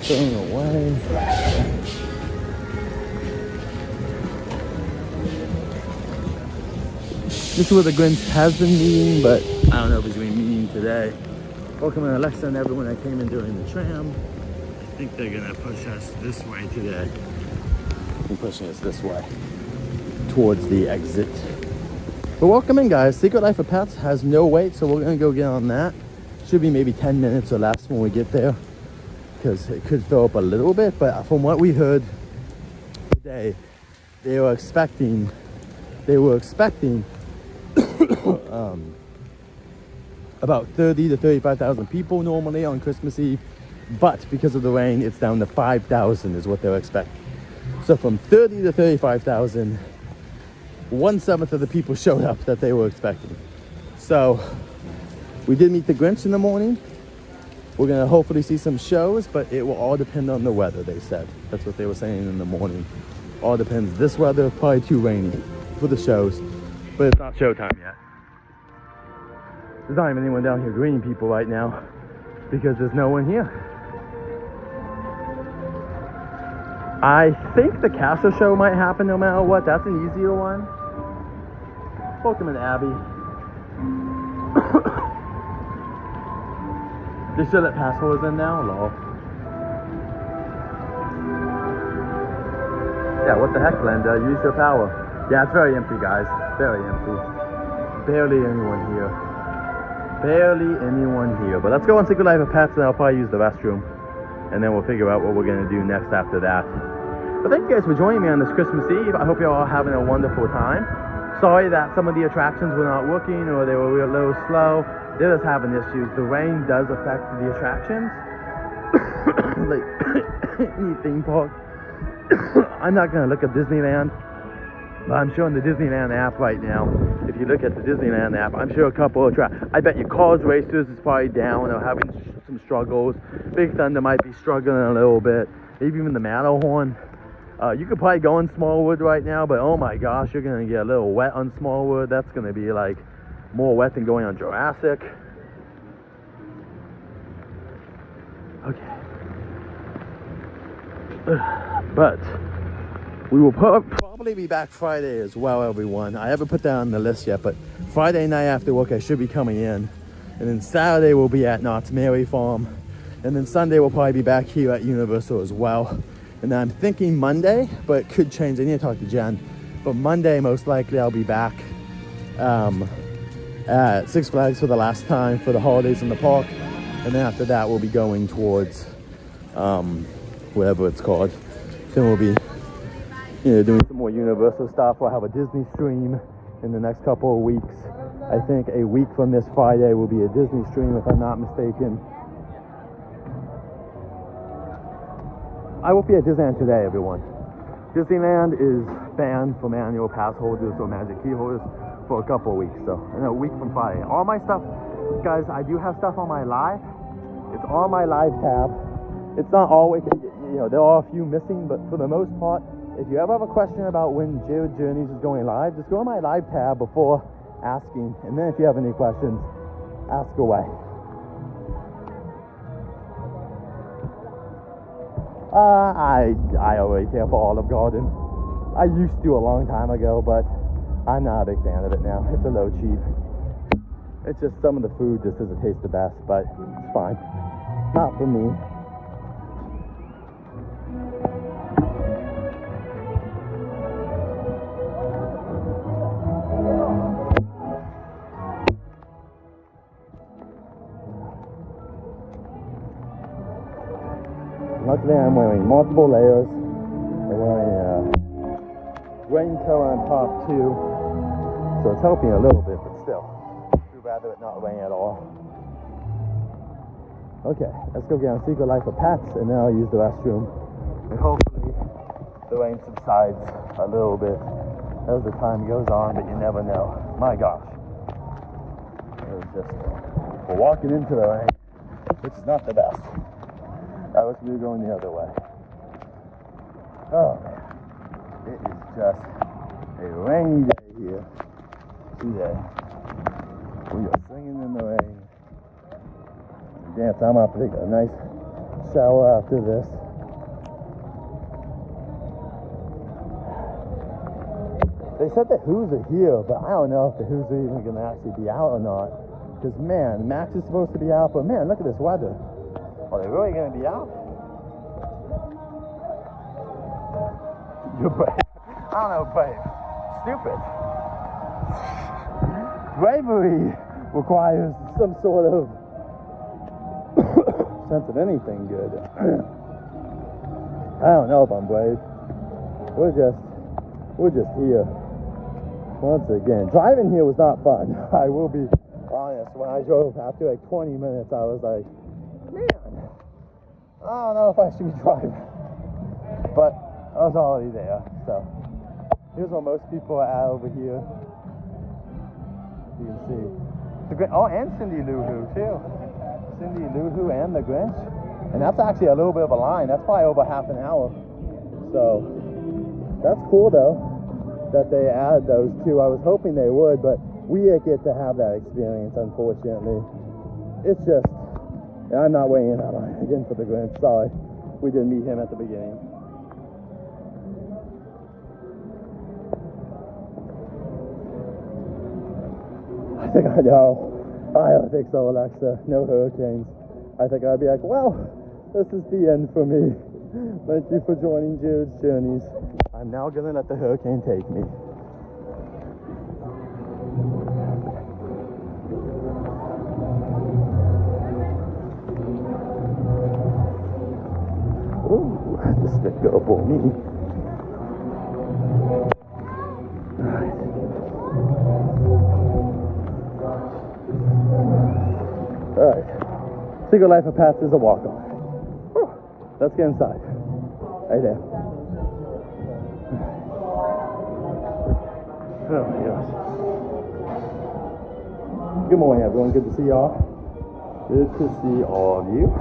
going away. This is where the Grinch has been meeting, but I don't know if he's going to be meeting today. Welcome to Alexa and everyone that came in during the tram. I think they're going to push us this way today. They're pushing us this way towards the exit. But welcome in, guys. Secret Life of Pets has no wait, so we're going to go get on that. Should be maybe 10 minutes or less when we get there, because it could fill up a little bit. But from what we heard today, they were expecting about 30 to 35,000 people normally on Christmas Eve, but because of the rain, it's down to 5,000 is what they're expecting. So from 30 to 35,000, 1/7 of the people showed up that they were expecting. So we did meet the Grinch in the morning. We're gonna hopefully see some shows, but it will all depend on the weather, they said. That's what they were saying in the morning. All depends. This weather, probably too rainy for the shows, but it's not showtime yet. There's not even anyone down here greeting people right now because there's no one here. I think the Castle show might happen no matter what. That's an easier one. Welcome in, Abby. They should let passwords in now? Lol. Yeah, what the heck, Glenda? Use your power. Yeah, it's very empty, guys. Very empty. Barely anyone here. Barely anyone here. But let's go on Secret Life of Pets, and I'll probably use the restroom. And then we'll figure out what we're going to do next after that. But thank you guys for joining me on this Christmas Eve. I hope you're all having a wonderful time. Sorry that some of the attractions were not working or they were a little slow. They're just having issues. The rain does affect the attractions. Like any theme park. I'm not going to look at Disneyland, but I'm showing the Disneyland app right now. If you look at the Disneyland app, I'm sure a couple of I bet you Cars Racers is probably down or having some struggles. Big Thunder might be struggling a little bit. Maybe even the Matterhorn. You could probably go on Smallwood right now, but oh my gosh, you're going to get a little wet on Smallwood. That's going to be like more wet than going on Jurassic. Okay. But we will probably be back Friday as well, everyone. I haven't put that on the list yet, but Friday night after work I should be coming in. And then Saturday we'll be at Knott's Merry Farm. And then Sunday we'll probably be back here at Universal as well. And then I'm thinking Monday, but it could change. I need to talk to Jen. But Monday, most likely, I'll be back at Six Flags for the last time for the holidays in the park. And then after that, we'll be going towards whatever it's called. Then we'll be doing some more Universal stuff. We'll have a Disney stream in the next couple of weeks. I think a week from this Friday will be a Disney stream, if I'm not mistaken. I will be at Disneyland today, everyone. Disneyland is banned from annual pass holders or magic key holders for a couple of weeks, so in a week from Friday. All my stuff, guys, I do have stuff on my live. It's on my live tab. It's not always, you know, there are a few missing, but for the most part, if you ever have a question about when Jared Journeys is going live, just go on my live tab before asking, and then if you have any questions, ask away. I already care for Olive Garden. I used to a long time ago, but I'm not a big fan of it now. It's a little cheap. It's just some of the food just doesn't taste the best, but it's fine. Not for me. Luckily, I'm wearing multiple layers. I'm wearing a raincoat on top too, so it's helping a little bit, but still, too rather it not rain at all. Okay, let's go get on Secret Life of Pets, and then I'll use the restroom, and hopefully the rain subsides a little bit as the time goes on, but you never know. My gosh, it was just, we're walking into the rain, which is not the best. I wish we were going the other way. Oh man, it is just a rainy day here today. We are singing in the rain. Damn, I'm gonna take a nice shower after this. They said the Who's are here, but I don't know if the Who's are even gonna actually be out or not. Because man, Max is supposed to be out, but man, look at this weather. Are they really going to be out? You're brave. I don't know, brave. Stupid. Bravery requires some sort of sense of anything good. I don't know if I'm brave. We're just here. Once again, driving here was not fun. I will be honest. When I drove, after like 20 minutes, I was like, man, I don't know if I should be driving, but I was already there. So here's where most people are at over here. You can see and Cindy Lou Who too. Cindy Lou Who and the Grinch, and that's actually a little bit of a line. That's probably over half an hour. So that's cool though that they added those two. I was hoping they would, but we didn't get to have that experience, unfortunately. It's just, and I'm not weighing in that line again for the Grinch. Sorry, we didn't meet him at the beginning. I think I know. I don't think so, Alexa. No hurricanes. I think I'd be like, well, this is the end for me. Thank you for joining Jared's Journeys. I'm now gonna let the hurricane take me. Ooh, this is gonna pull me. Alright. Alright. Secret Life of Pets is a walk-on. Let's get inside. Right there. Oh my gosh. Good morning, everyone. Good to see y'all. Good to see all of you.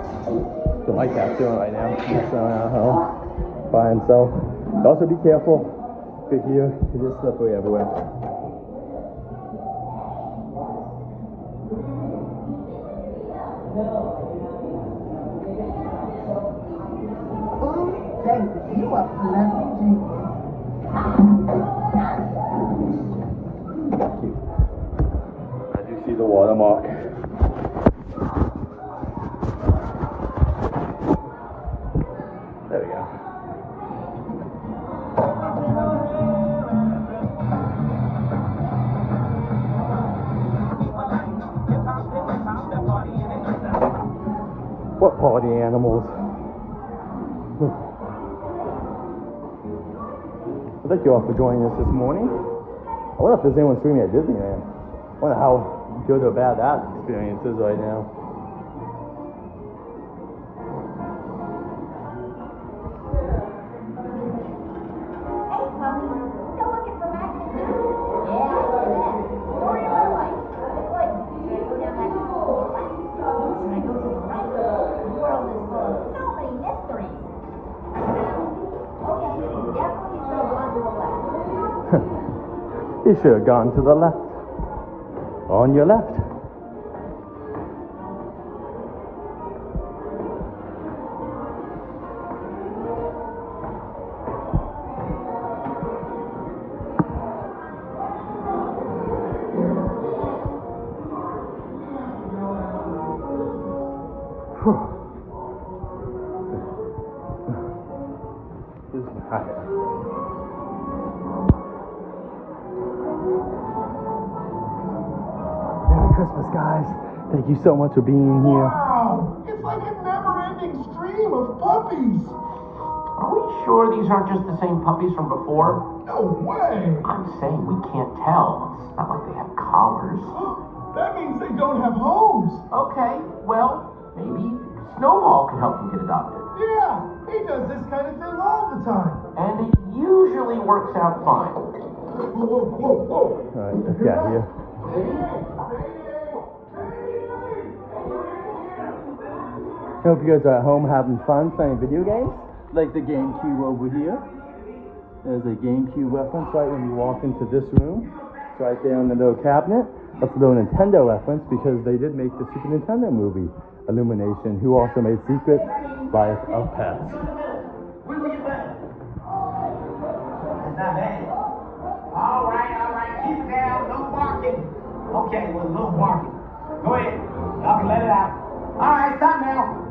So my cat's doing right now. He's at home by himself. Also be careful. If you're here, it's just slippery everywhere. You are plenty. Cute. I do see the watermark. There we go. What party animals? Thank you all for joining us this morning. I wonder if there's anyone screaming at Disneyland. I wonder how good or bad that experience is right now. You should have gone to the left. On your left. This is hot. Christmas, guys. Thank you so much for being here. Wow! It's like a never-ending stream of puppies. Are we sure these aren't just the same puppies from before? No way! I'm saying we can't tell. It's not like they have collars. That means they don't have homes. Okay, well, maybe Snowball can help them get adopted. Yeah, he does this kind of thing all the time. And it usually works out fine. All right, let's get out here. I hope you guys are at home having fun playing video games, like the GameCube over here. There's a GameCube reference right when you walk into this room. It's right there in the little cabinet. That's a little Nintendo reference because they did make the Super Nintendo movie, Illumination, who also made Secret Life of Pets. Where will you bet? That's not bad. All right, keep it down, no barking. Okay, well, no barking. Go ahead, y'all can let it out. All right, stop now.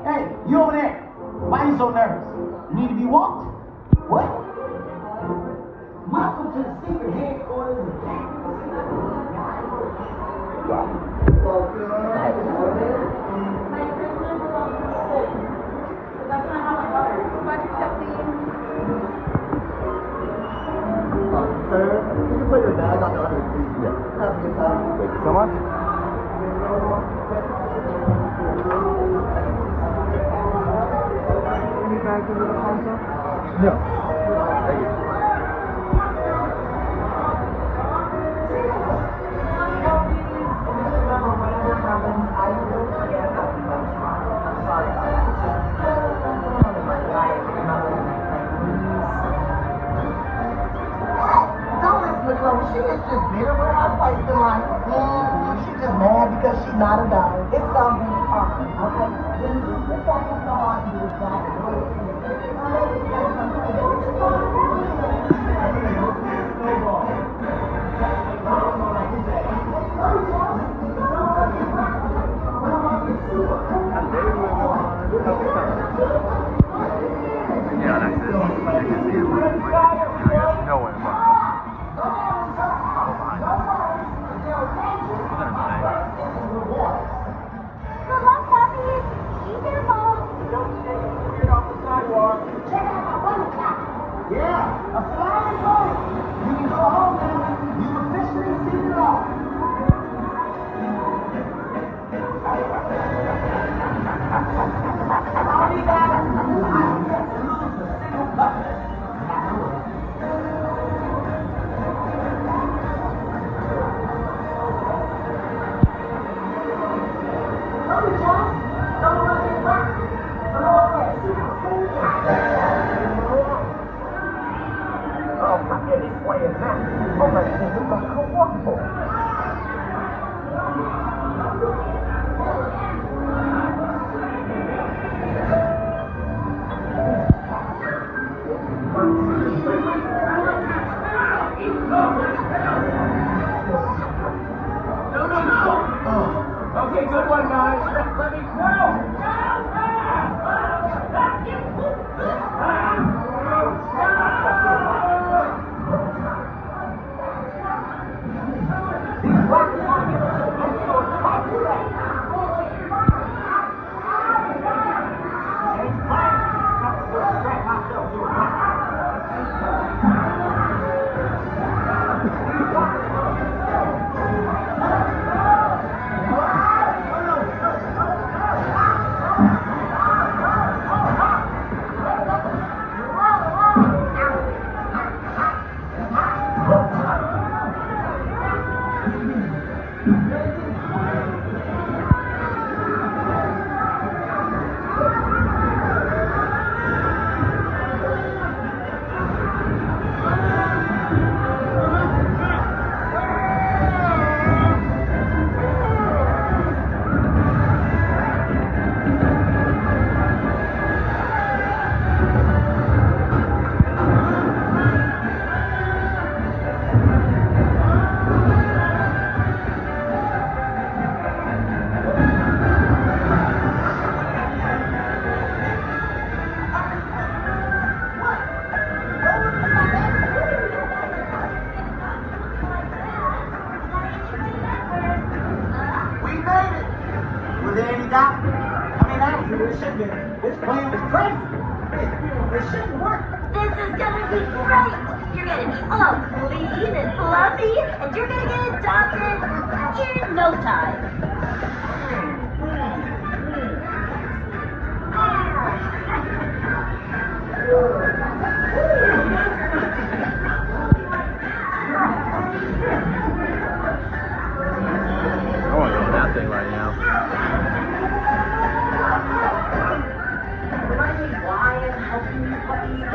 Hey, you over there. Why are you so nervous? You need to be walked? What? Welcome to the secret headquarters of Sir, you can put your bag on the other seat. Yeah. Have a good time. Thank you so much. Any bags in the console? No. Thank you. Whatever happens, I will forget about you by tomorrow. I'm sorry about that. Don't listen to Chloe. She is just bitter with her place in life. She's just mad because she's not a dog. It's gonna be fine, okay? Just sit back and go on and do exactly what it is. Yeah, that's it. You can see it. No one. Good luck, puppies. Be careful. Get off the sidewalk. Check out my bunny cat. Yeah, a flying bunny. You can go home now. You've officially seen it all. I'll be back. I have yet to lose a single puppy. Hurry, John. Some of us get boxes. Some of us get super cool cats. Oh, my goodness, way is that? Oh, my goodness, it's so wonderful. No. Okay, good one, guys. Let me go. it should be. This plan was crazy. It shouldn't work. This is gonna be great! You're gonna be all clean and fluffy, and you're gonna get adopted in no time. I want to go on that thing right now. Remind me why I'm helping you puppies.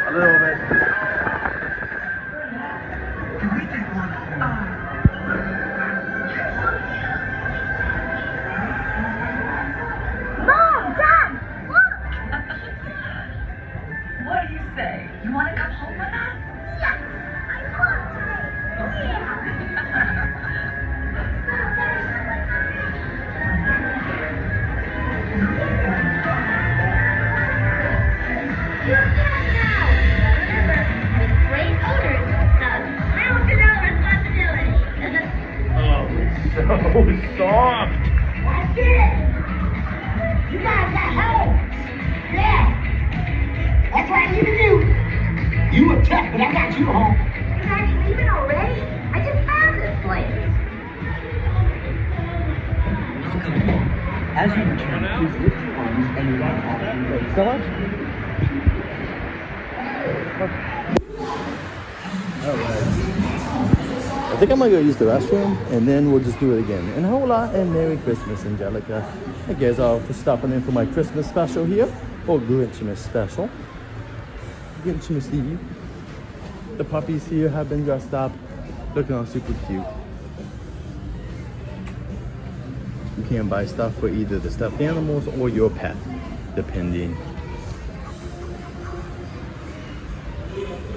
A little bit. Mom, Dad, look! What do you say? You want to come home with us? Yes, I want to. Yeah. You're back now. Remember, with great owners comes little to no responsibility. Oh, it's so soft. That's it. You guys got home. Yeah. That's what I need to do. You a tech, but I got you home. You guys leaving already? I just found this place. As you return, please lift your arms and your right hand and raise the left. Alright. I think I'm gonna go use the restroom and then we'll just do it again. And hola and Merry Christmas, Angelica. I guess I'll for stopping in for my Christmas special here. Or Grinchmas special. Grinchmas Eve. The puppies here have been dressed up. Looking all super cute. You can buy stuff for either the stuffed animals or your pet, depending.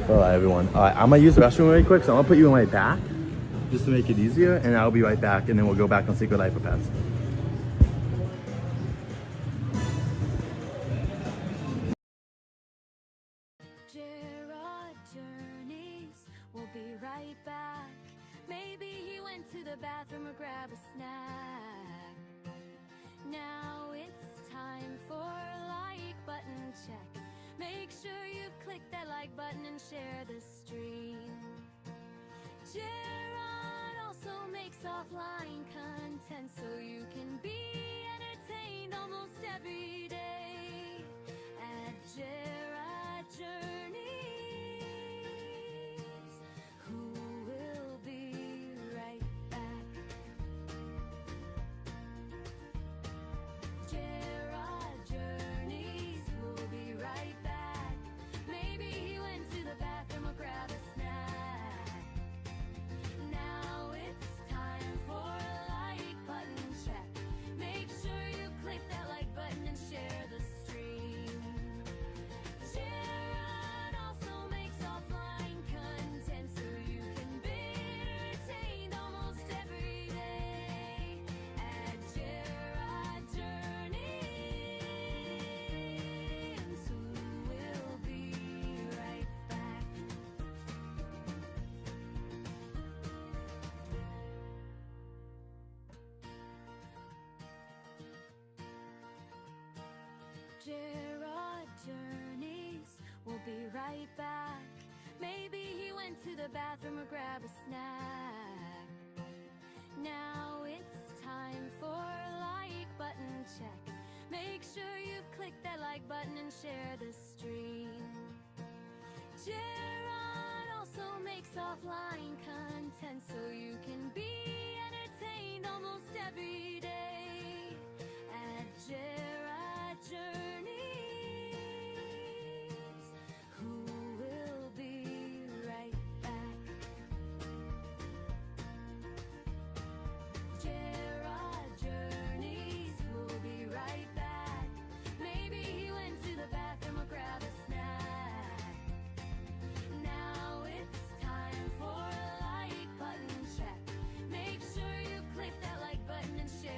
Alright everyone, alright, I'm gonna use the restroom really quick, so I'm gonna put you in my back just to make it easier, and I'll be right back, and then we'll go back on Secret Life of Pets. Gerard Journeys, we'll be right back. Maybe he went to the bathroom or grab a snack. Now it's time for like button check. Make sure you've clicked that like button and share the stream. Gerard also makes offline content so you can be entertained almost every day at Gerard Journeys, who will be right back. Gerard Journeys, who'll be right back. Maybe he went to the bathroom or grabbed a snack. Now it's time for a like button check. Make sure you click that like button and share the stream. Gerard also makes offline content so you can be entertained almost every day at Gerard Journeys, who will be right back. Gerard Journeys, we'll be right back. Maybe he went to the bathroom or grab a snack. Now it's time for a like button check. Make sure you've clicked that like button and share the stream. Gerard also makes offline content so you can be entertained almost every day at Gerard Journeys, who will be right back. Gerard Journeys, who'll be right back. Maybe he went to the bathroom or grabbed a snack. Now it's time for a like button check. Make sure you click that like button and share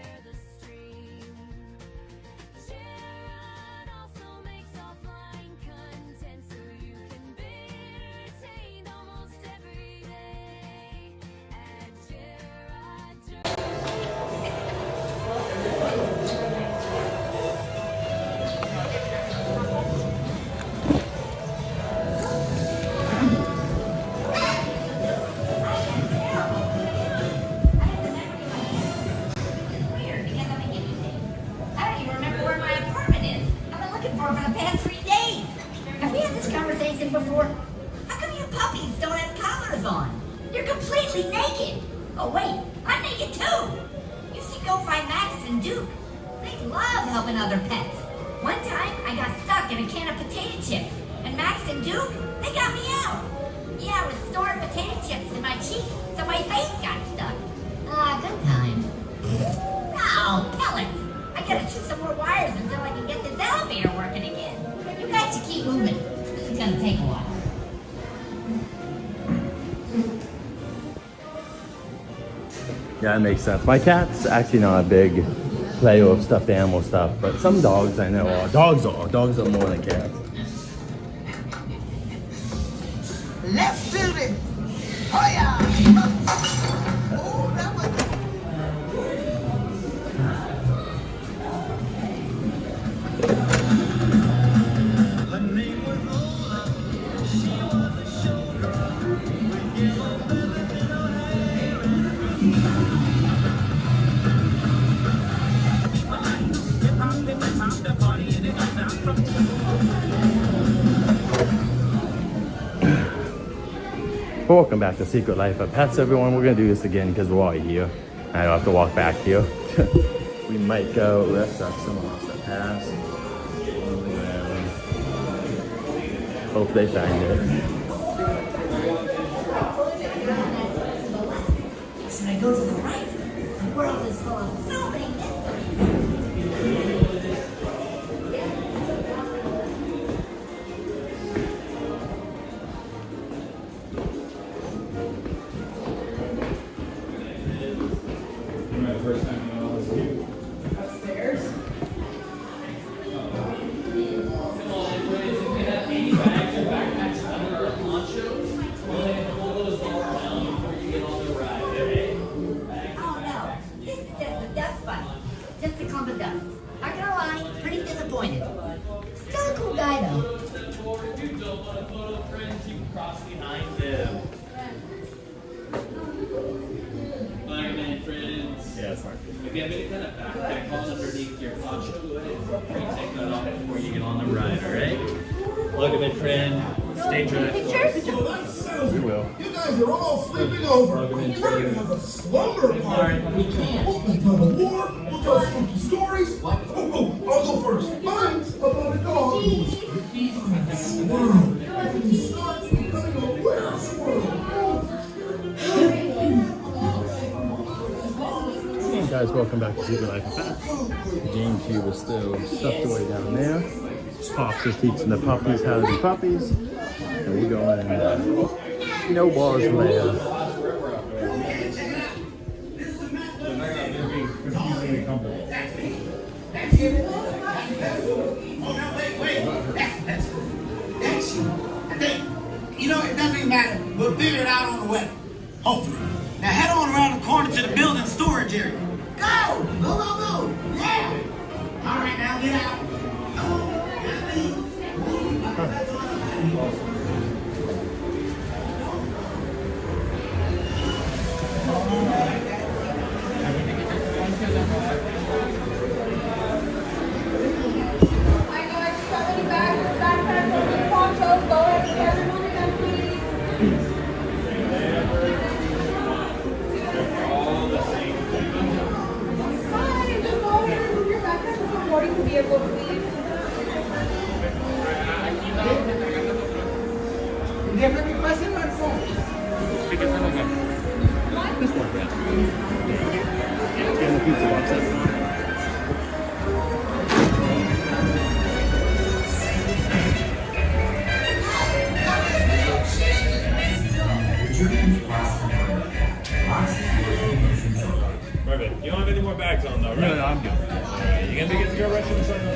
clothes on. You're completely naked. Oh wait, I'm naked too. You should go find Max and Duke. They love helping other pets. One time, I got stuck in a can of potato chips, and Max and Duke, they got me out. Yeah, I was storing potato chips in my cheek, so my face got stuck. Ah, good times. Oh, pellets! I gotta chew some more wires until I can get this elevator working again. You guys should keep moving. This is gonna take a while. Yeah, it makes sense. My cat's actually not a big player of stuffed animal stuff, but some dogs I know are. Dogs are more than cats. Let's do this. Oh yeah. Oh, that was. Welcome back to Secret Life of Pets, everyone. We're gonna do this again because we're already here. I don't have to walk back here. We might go. That's someone else that passed. Hope they find it. Should I go to the right? The world is full of so many mysteries. First time you know this view. Upstairs. Oh no, this is just a dust bunny. Just a clump of dust. Not gonna lie, pretty disappointed. Still a cool guy though. Yeah, it's fine. If you have any kind of backpack holes underneath your poncho, go ahead and take that off before you get on the ride, alright? Welcome in, friend. Stay dry. We will. You guys are all sleeping over. Ready to have a slumber party. We can't. We'll tell a war. We'll tell spooky stories. Oh, I'll go first. Mine's about a dog who was swirl. And he starts becoming a rare swirl. Hey guys, welcome back to Secret Life of Pets. The GameCube is still stuffed away down there. Pops is teaching the puppies how to be puppies. And we're going in No Bars Lair. That's you. You know, it doesn't even matter. We'll figure it out on the way. Hopefully. Now head on around the corner to the building storage area. Go! Go, go, go! Yeah! All right, now get out. Hi guys, if you have any bags or backpacks or any ponchos, go ahead and get them on them, please. Hi, just go ahead and move your backpacks before boarding the vehicle, please. Definitely passing my phone. This one, yeah. Let's get in the pizza box. Perfect. You don't have any more bags on though, right? No, I'm good. Alright, you gonna be good to go rushing or something?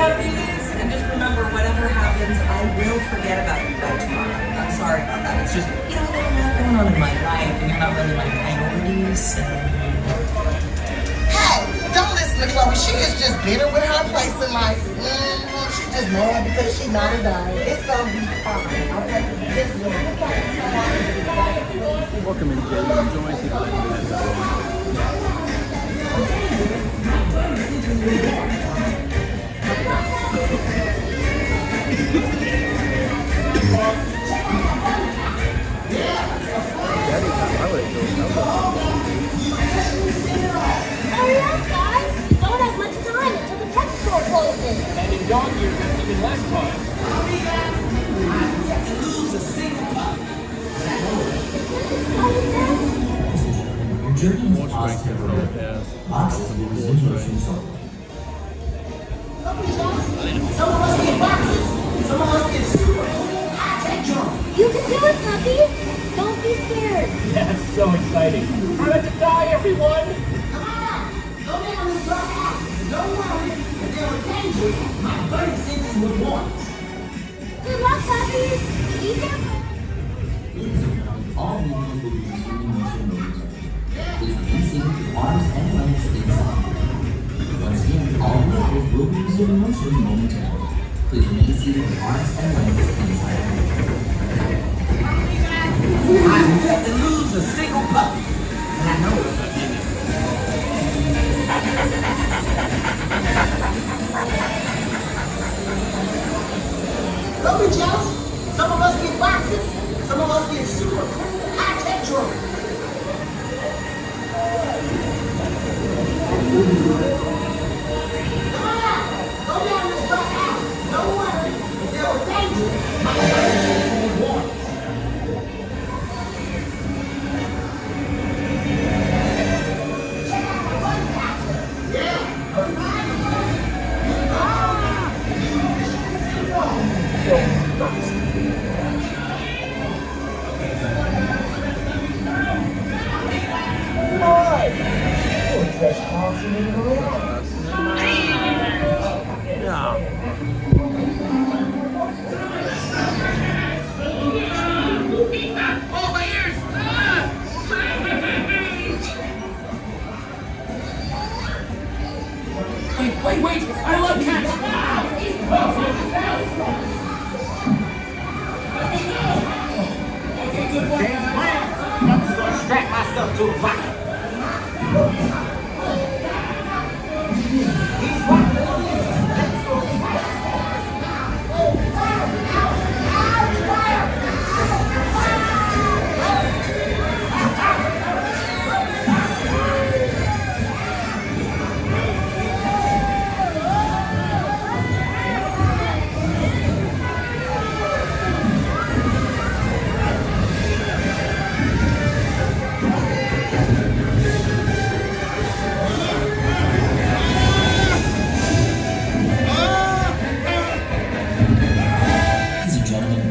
puppies. And just remember, whatever happens, I will forget about you by tomorrow. I'm sorry about that. It's just, you know, there's a lot going on in my life, and you're not really my priorities, so... Hey, don't listen to Chloe. She is just bitter with her place in life. She's just mad because she's not a dime. It's gonna be fine, okay? Just look at it. Welcome in, Gabby. Enjoy. See the Hurry up, guys! Don't have much time until the pet store closes. And in dog years, there's even less time. Your journey is positive. Boxes will resume motion shortly. Some of us get boxes. Some of us get super high-tech drones. You can do it, puppy! Don't be scared. That's so exciting. We're about to die, everyone! Come on! Go down this dark alley. Don't worry. If there were danger, my 30 senses would warn us. Good luck, puppies! Be careful! All vehicles will be resuming motion momentarily. Please remain seated with arms and legs inside. Once again, all vehicles will be resuming motion momentarily. Please remain seated with arms and legs inside. I've yet to lose a single puppy, and I know it. Go with Jones. Some of us get boxes. Some of us get super high-tech drones. Come on out. Go down this dark alley. Don't worry. If there were danger, my 30 senses would warn us. Oh, my ears! Wait! I love cats! Okay, good boy. I'm just gonna strap myself to a rocket.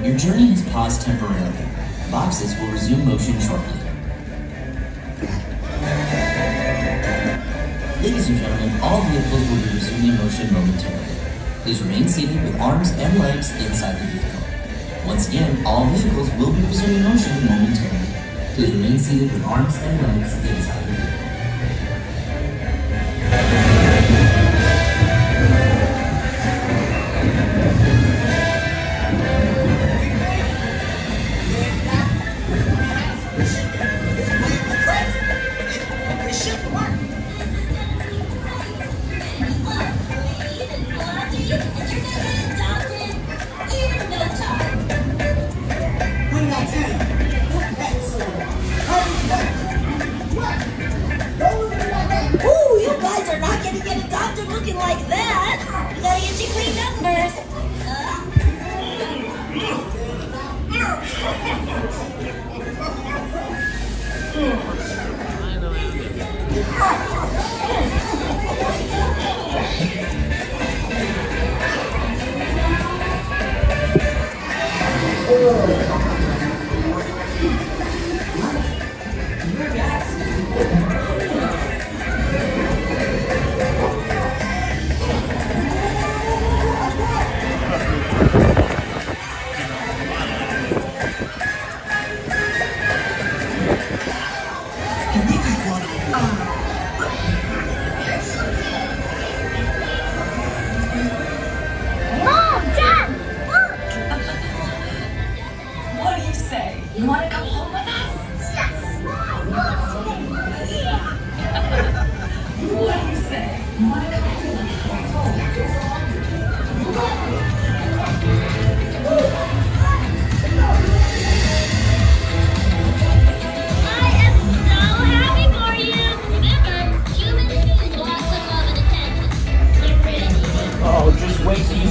Your journey has paused temporarily. Boxes will resume motion shortly. Ladies and gentlemen, all vehicles will be resuming motion momentarily. Please remain seated with arms and legs inside the vehicle. Once again, all vehicles will be resuming motion momentarily. Please remain seated with arms and legs inside the vehicle. Ooh, you guys are not gonna get adopted looking like that. You gotta get you cleaned up first.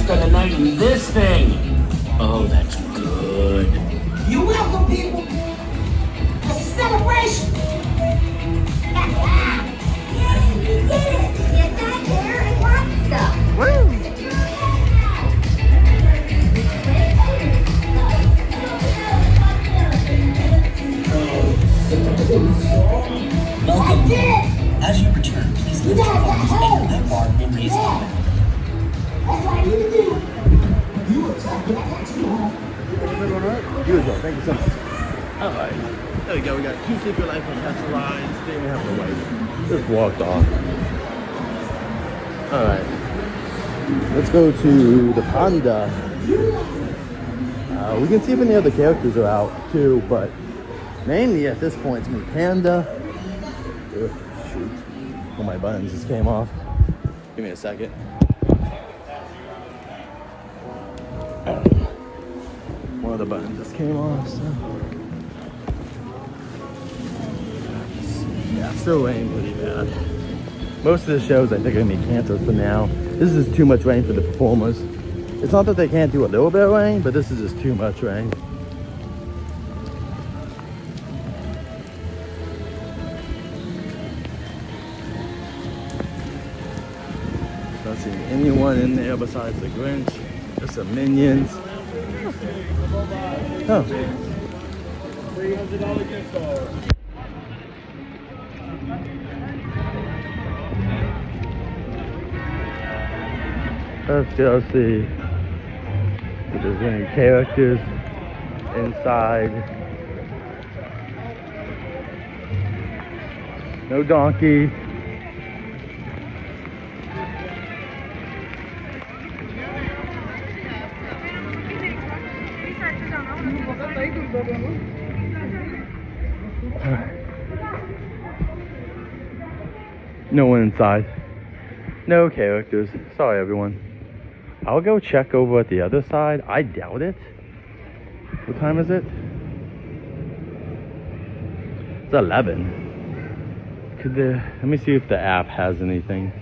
spend the night in this thing. Oh, that's good. You're welcome, people. It's a celebration. Yes, we did it! Get back here and watch stuff! Welcome. As you return, please lift your arms and your left arm will raise up. That's what I need to do. You attack it. I got you. You as well. Thank you so much. All right. There we go. We got 2 Secret Life on Pets Lines. Then we have the wait. Just walked off. All right. Let's go to the Panda. We can see if any other characters are out too, but mainly at this point it's me, Panda. Ugh, shoot. Oh, my buttons just came off. Give me a second. One of the buttons just came off, so. Yeah, still raining pretty bad. Most of the shows I think are gonna be canceled for now. This is too much rain for the performers. It's not that they can't do a little bit of rain, but this is just too much rain. Don't see anyone in there besides the Grinch. Just some minions. Oh. $300 gift card. Let's go see if there's any characters inside. No donkey. No one inside. No characters. Sorry, everyone. I'll go check over at the other side. I doubt it. What time is it? It's 11. Let me see if the app has anything.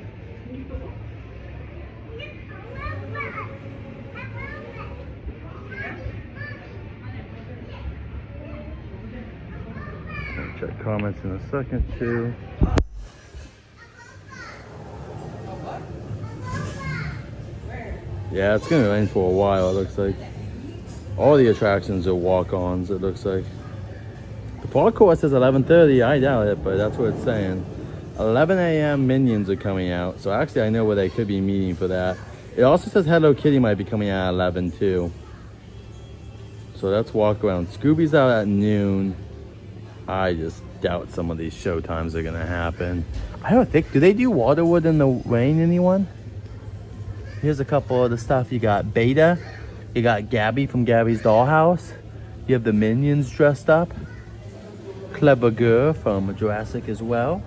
I'll check comments in a second too. Yeah, it's gonna rain for a while, it looks like. All the attractions are walk-ons, it looks like. The park course says 11:30, I doubt it, but that's what it's saying. 11 a.m. Minions are coming out, so actually I know where they could be meeting for that. It also says Hello Kitty might be coming out at 11 too. So that's walk around. Scooby's out at noon. I just doubt some of these show times are gonna happen. I don't think, do they do Waterwood in the rain, anyone? Here's a couple of the stuff. You got Beta. You got Gabby from Gabby's Dollhouse. You have the Minions dressed up. Clever Girl from Jurassic as well.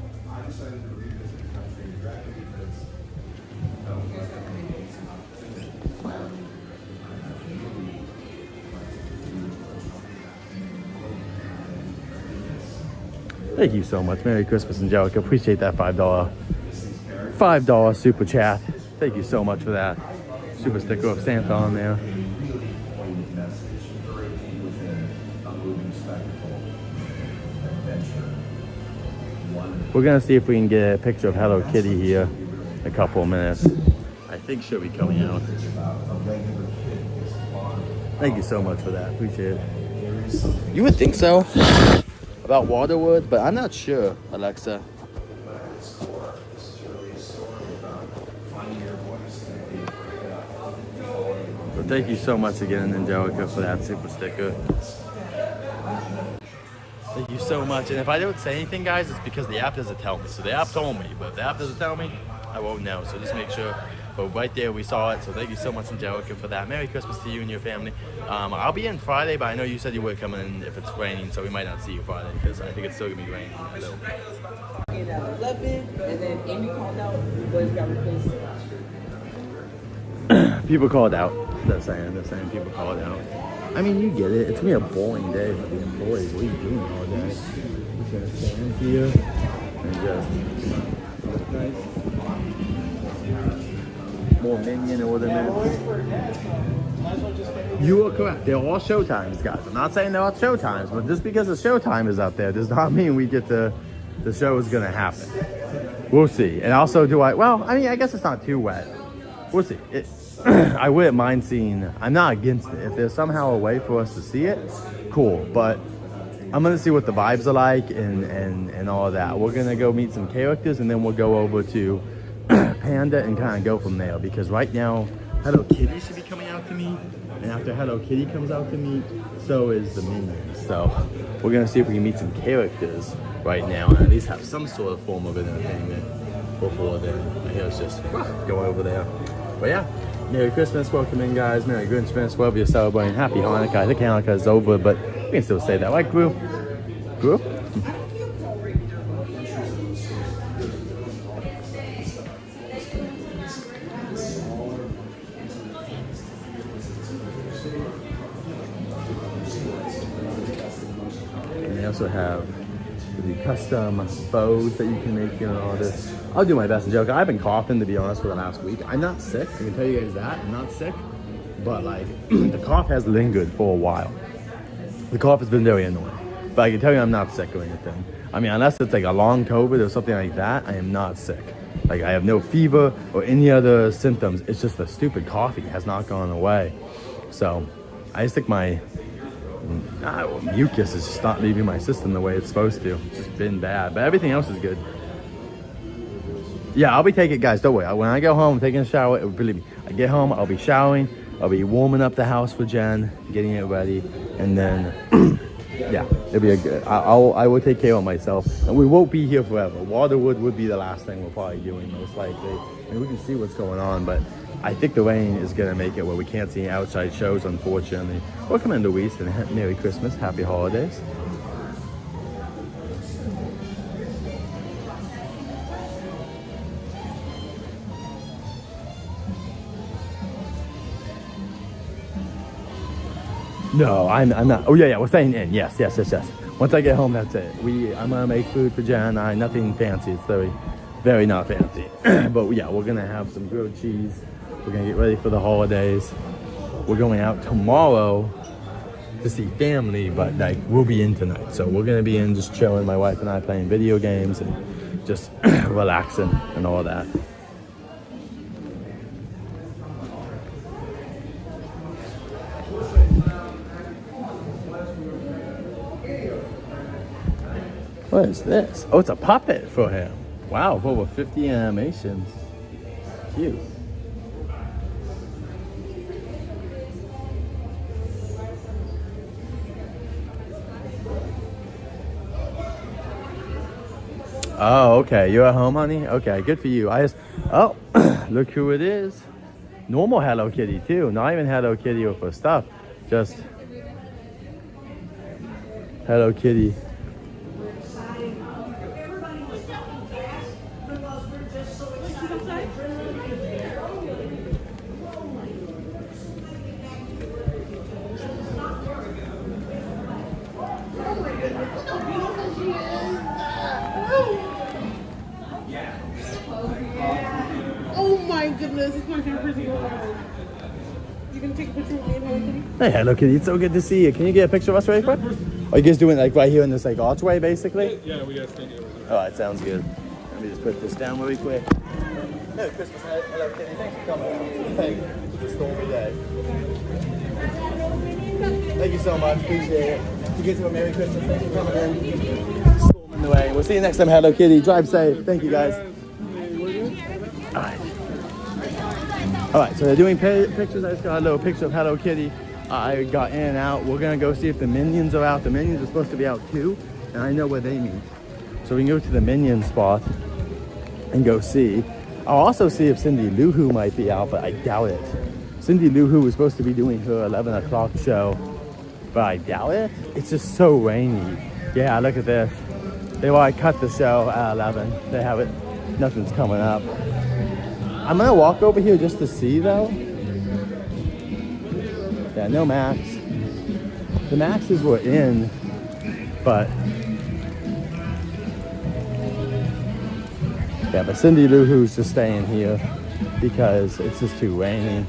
Thank you so much. Merry Christmas, Angelica. Appreciate that $5 super chat. Thank you so much for that. Super sticker of Santa on there. We're gonna see if we can get a picture of Hello Kitty here in a couple of minutes. I think she'll be coming out. Thank you so much for that. Appreciate it. You would think so about Waterwood, but I'm not sure, Alexa. So thank you so much again, Angelica, for that super sticker. Thank you so much. And if I don't say anything, guys, it's because the app doesn't tell me. So the app told me, but if the app doesn't tell me, I won't know. So just make sure. But right there, we saw it. So thank you so much, Angelica, for that. Merry Christmas to you and your family. I'll be in Friday, but I know you said you were coming in if it's raining, so we might not see you Friday because I think it's still gonna be raining a little bit. In 11, and then Amy called out. The boys got replaced. People called out. They're saying people called out. I mean, you get it. It's gonna be a boring day for the employees. What are you doing all day? Just gonna stand here and just nice. more Minion ornaments. You are correct. They're all showtimes, guys. I'm not saying they're all showtimes, but just because the showtime is out there does not mean we get the show is gonna happen. We'll see. And also, I guess it's not too wet. We'll see. I wouldn't mind seeing. I'm not against it. If there's somehow a way for us to see it, cool. But I'm gonna see what the vibes are like and all of that. We're gonna go meet some characters, and then we'll go over to Panda and kind of go from there. Because right now, Hello Kitty should be coming out to meet, and after Hello Kitty comes out to meet, so is the Minions. So we're gonna see if we can meet some characters right now, and at least have some sort of form of entertainment before then. I hear it's just go over there. But yeah, Merry Christmas, welcome in, guys. Merry Grinchmas, whatever you're celebrating. Happy Hanukkah. I think Hanukkah is over, but we can still say that, right, Gru? Gru? And they also have the custom bows that you can make and all this. I'll do my best to joke. I've been coughing, to be honest, for the last week. I'm not sick. I can tell you guys that. I'm not sick. But like, the cough has lingered for a while. The cough has been very annoying. But I can tell you I'm not sick or anything. I mean, unless it's like a long COVID or something like that, I am not sick. Like, I have no fever or any other symptoms. It's just the stupid coffee has not gone away. So I just think my mucus is just not leaving my system the way it's supposed to. It's just been bad. But everything else is good. Yeah, I'll be taking, guys, don't worry. When I go home, taking a shower, believe me, I get home, I'll be showering, I'll be warming up the house for Jen, getting it ready, and then, yeah, it'll be a good, I will take care of myself. And we won't be here forever. Waterwood would be the last thing we're probably doing, most likely. I mean, we can see what's going on, but I think the rain is going to make it where we can't see outside shows, unfortunately. Welcome in, Louise, and Merry Christmas, Happy Holidays. No, I'm not. Oh yeah, we're staying in. Yes. Once I get home, that's it. I'm gonna make food for Jen. Nothing fancy. It's very not fancy. But yeah, we're gonna have some grilled cheese. We're gonna get ready for the holidays. We're going out tomorrow to see family, but like we'll be in tonight. So we're gonna be in just chilling. My wife and I playing video games and just relaxing and all that. What is this? Oh, it's a puppet for him. Wow, for over 50 animations. Cute. Oh, okay. You're at home, honey? Okay, good for you. Oh, look who it is. Normal Hello Kitty, too. Not even Hello Kitty or for stuff. Just Hello Kitty. Oh my goodness, it's my favorite person ever. You gonna take a picture of me and Hello Kitty? Hey, Hello Kitty, it's so good to see you. Can you get a picture of us really quick? Are you guys doing like right here in this like archway, basically? Yeah, we got to stand over there. All right, sounds good. Let me just put this down really quick. Merry Christmas, Hello Kitty. Thanks for coming. Hey, it's a stormy day. Thank you so much. Appreciate it. You guys have a Merry Christmas. Thanks for coming in. Storming the way. We'll see you next time, Hello Kitty. Drive safe. Thank you, guys. All right. All right, so they're doing pictures. I just got a little picture of Hello Kitty. I got in and out. We're gonna go see if the Minions are out. The Minions are supposed to be out too, and I know where they meet. So we can go to the Minion spot and go see. I'll also see if Cindy Lou Who might be out, but I doubt it. Cindy Lou Who was supposed to be doing her 11 o'clock show, but I doubt it. It's just so rainy. Yeah, look at this. They want to cut the show at 11. They have it. Nothing's coming up. I'm gonna walk over here just to see though. Yeah, no Max. The Maxes were in, but yeah, but Cindy Lou Who's just staying here. because it's just too rainy.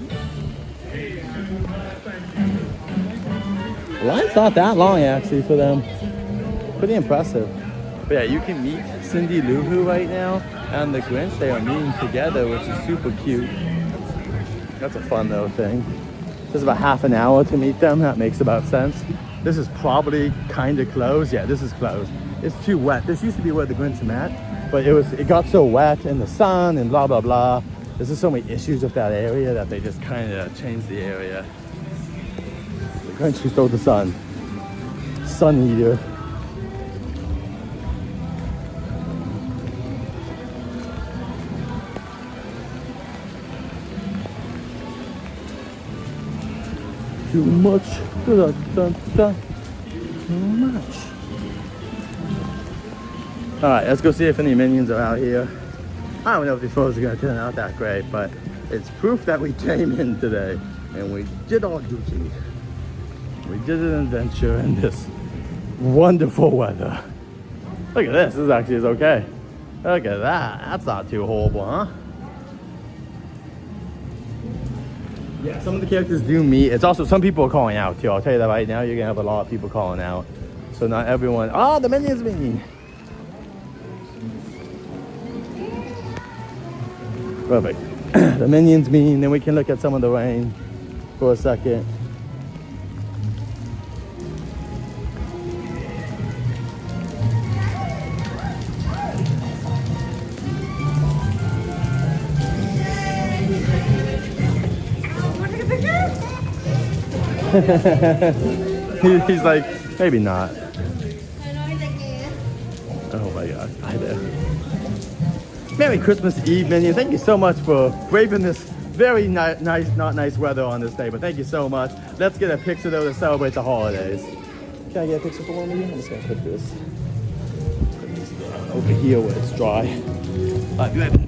The line's not that long actually for them. Pretty impressive. But yeah, you can meet Cindy Lou Who right now and the Grinch. They are meeting together, which is super cute. That's a fun little thing. There's about half an hour to meet them. That makes about sense. This is probably kind of closed. Yeah, this is closed. It's too wet. This used to be where the Grinch met, but it got so wet in the sun and blah, blah, blah. There's just so many issues with that area that they just kind of changed the area. The Grinch who stole the sun. Sun eater. Too much. Da, da, da. Too much. Alright, let's go see if any minions are out here. I don't know if these photos are going to turn out that great, but it's proof that we came in today and we did our duty. We did an adventure in this wonderful weather. Look at this. This actually is okay. Look at that. That's not too horrible, huh? Yeah, some of the characters do meet. It's also, some people are calling out too. I'll tell you that right now. You're going to have a lot of people calling out. So not everyone. Oh, the minions meeting. Perfect. The minions mean, then we can look at some of the rain for a second. He's like, maybe not. Oh my God, hi there. Merry Christmas Eve, minions. Thank you so much for braving this very not nice weather on this day, but thank you so much. Let's get a picture though to celebrate the holidays. Can I get a picture for one of you? I'm just gonna put this over here where it's dry. Good.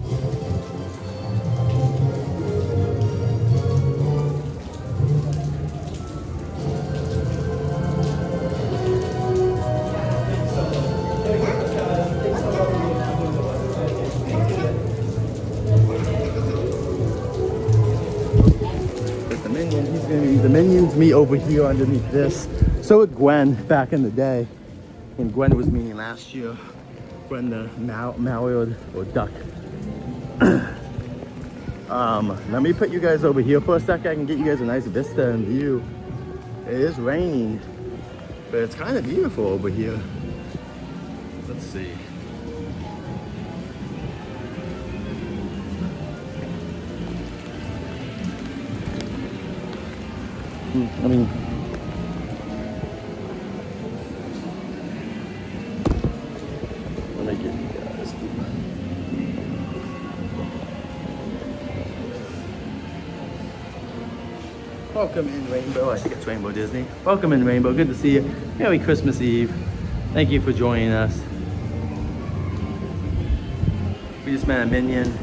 The minions meet over here underneath this. So did Gwen back in the day when Gwen was meeting last year. Gwen the mallard or duck. Let me put you guys over here for a sec. I can get you guys a nice vista and view. It is raining, but it's kind of beautiful over here. Let's see. I mean, let me get you guys. Welcome in, Rainbow. I think it's Rainbow Disney. Welcome in, Rainbow. Good to see you. Merry Christmas Eve. Thank you for joining us. We just met a minion.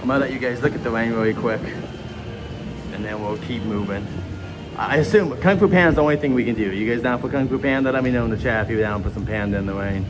I'm gonna let you guys look at the rain really quick and then we'll keep moving. I assume Kung Fu Panda is the only thing we can do. You guys down for Kung Fu Panda? Let me know in the chat if you're down for some panda in the rain.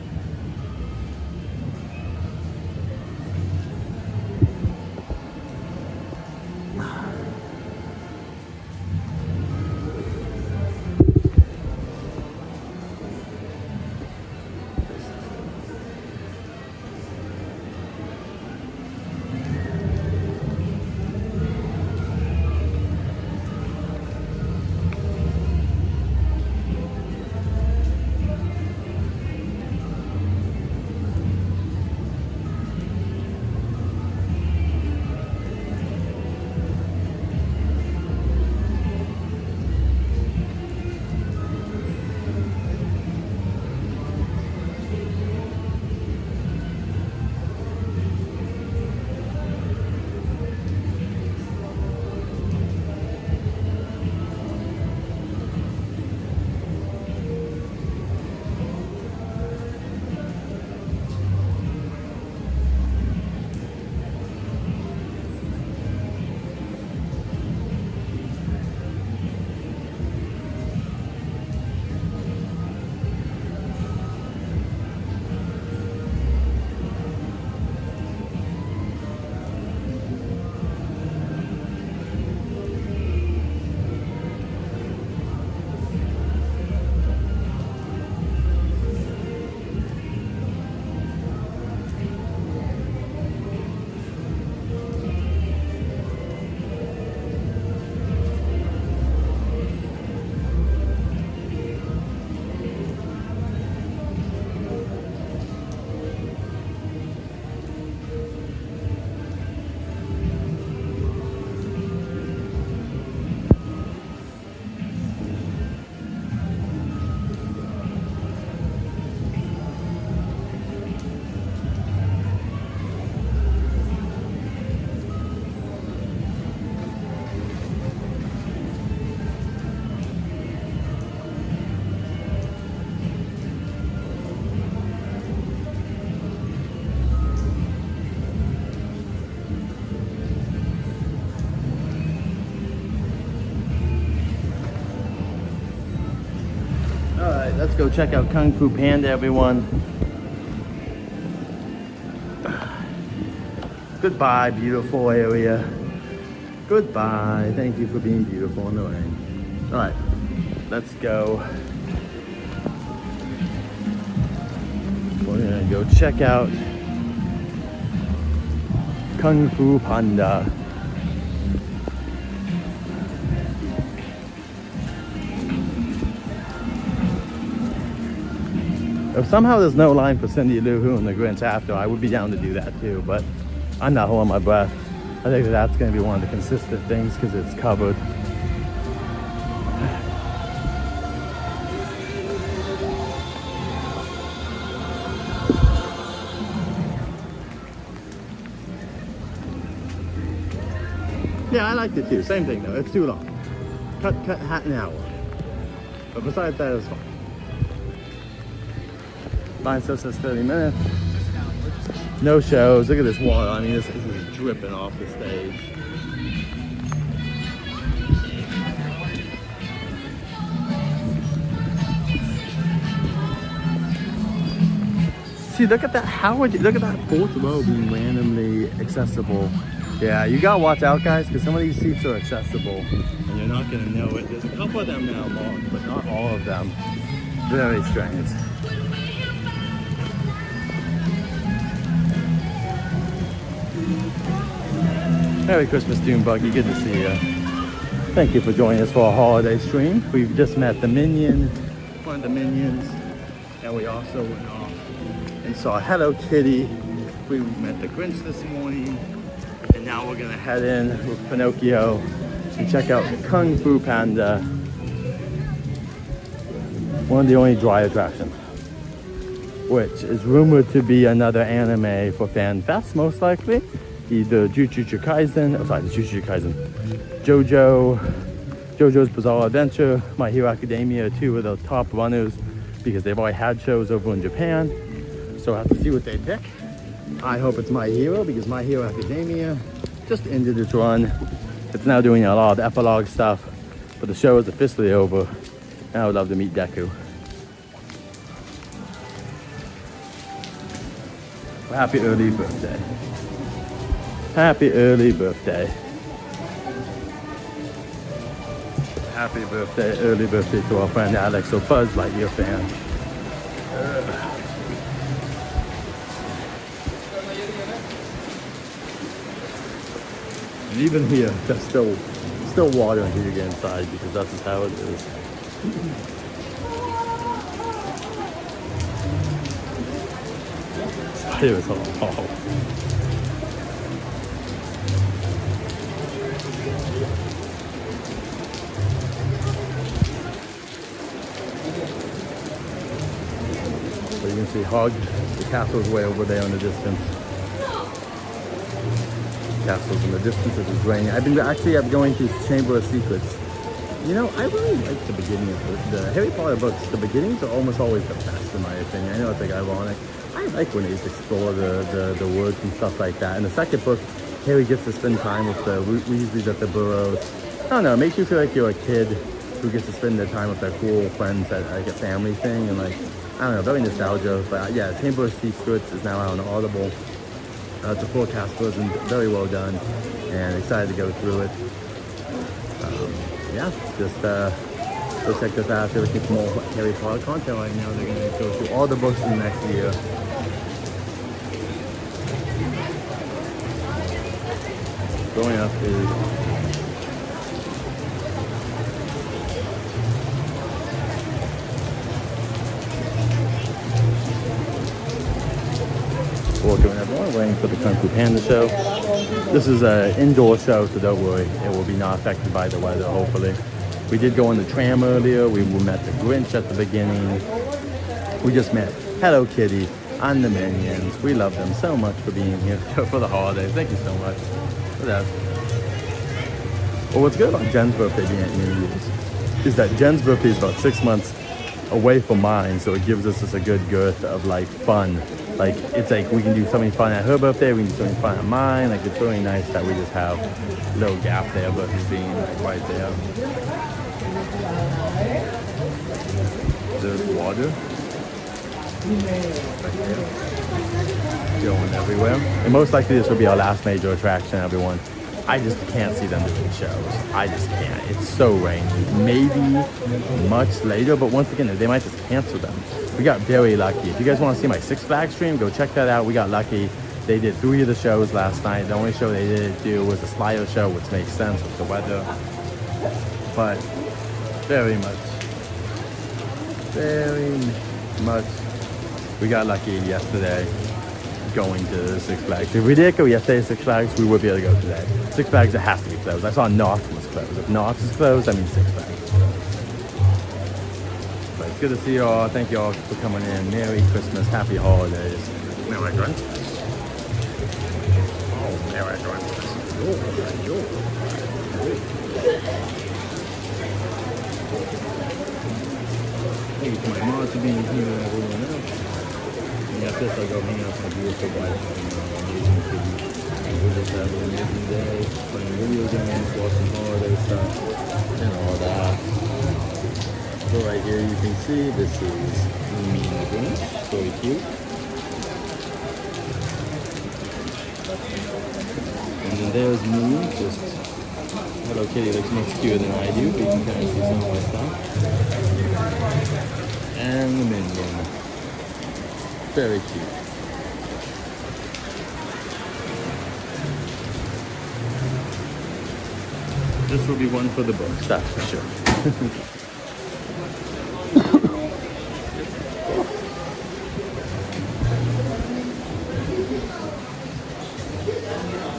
let's go check out Kung Fu Panda, everyone. Goodbye, beautiful area. Goodbye. Thank you for being beautiful in the rain. All right, let's go. We're gonna go check out Kung Fu Panda. If somehow there's no line for Cindy Lou Who and the Grinch after, I would be down to do that too, but I'm not holding my breath. I think that's going to be one of the consistent things because it's covered. Yeah, I liked it too. Same thing though. It's too long. Cut hat an hour. But besides that, it's fine. Mine still says 30 minutes. No shows. Look at this water. I mean, this is dripping off the stage. See, look at that. How would you look at that fourth row being randomly accessible? Yeah, you gotta watch out, guys, because some of these seats are accessible, and you're not gonna know it. There's a couple of them now marked, but not all of them. Very strange. Merry Christmas, Dune Buggy. Good to see you. Thank you for joining us for a holiday stream. We've just met the Minion, one of the Minions, and we also went off and saw Hello Kitty. We met the Grinch this morning, and now we're gonna head in with Pinocchio and check out Kung Fu Panda, one of the only dry attractions, which is rumored to be another anime for Fan Fest, most likely. Either Jujutsu Kaisen, JoJo's Bizarre Adventure, My Hero Academia, two of the top runners because they've already had shows over in Japan. So I have to see what they pick. I hope it's My Hero because My Hero Academia just ended its run. It's now doing a lot of epilogue stuff, but the show is officially over. And I would love to meet Deku. Well, happy early birthday. Happy early birthday. Happy birthday, early birthday to our friend Alex, so Buzz Lightyear fan. And even here, there's still water until you get inside because that's just how it is. Here is all. So you can see Hog, the castle's way over there in the distance. Castle's in the distance, it is raining. I'm going to Chamber of Secrets. You know, I really like the beginning of the Harry Potter books. The beginnings are almost always the best in my opinion. I know it's like ironic. I like when they just explore the woods and stuff like that. In the second book, Harry gets to spend time with the Weasleys at the Burrows. I don't know, it makes you feel like you're a kid who gets to spend their time with their cool friends at like a family thing, and like, I don't know, very nostalgia. But yeah, Chamber of Secrets is now out on Audible. It's a full cast version, very well done, and excited to go through it. Yeah, just go check this out if you're looking for more Harry Potter content right now. They're going to go through all the books in the next year. Going up is welcome everyone, waiting for the Kung Fu Panda show. This is an indoor show, so don't worry, it will be not affected by the weather, hopefully. We did go on the tram earlier, we met the Grinch at the beginning. We just met Hello Kitty and the Minions. We love them so much for being here for the holidays. Thank you so much for that. Well, what's good about Jen's birthday being at New Year's is that Jen's birthday is about 6 months away from mine, so it gives us just a good girth of like fun. Like, it's like we can do something fun at her birthday, we can do something fun at mine. Like, it's really nice that we just have a little gap there versus being like right there. there's water. Right there. Going everywhere. And most likely this will be our last major attraction, everyone. I just can't see them doing shows. I just can't. It's so rainy. Maybe much later, but once again, they might just cancel them. We got very lucky. If you guys want to see my Six Flags stream, go check that out. We got lucky. They did 3 of the shows last night. The only show they didn't do was the Slider show, which makes sense with the weather. But very much, we got lucky yesterday going to the Six Flags. If we did go yesterday to Six Flags, we would be able to go today. Six Flags, it has to be closed. I saw Knott's was closed. If Knott's is closed, that means Six Flags. But it's good to see you all. Thank you all for coming in. Merry Christmas, happy holidays. Merry Grinchmas. Oh, Merry Grinchmas. Thank you to my mom for being here and everyone else. And after this, I'll go hang out with my beautiful wife and amazing food. And we'll just have an amazing day, playing video games, watching holiday stuff, and all that. So right here you can see this is Grinch, very cute. And then there's me, just Hello Kitty looks much cuter than I do, but you can kind of see some of my stuff. And the minion. Very cute. This will be one for the books, that's for sure.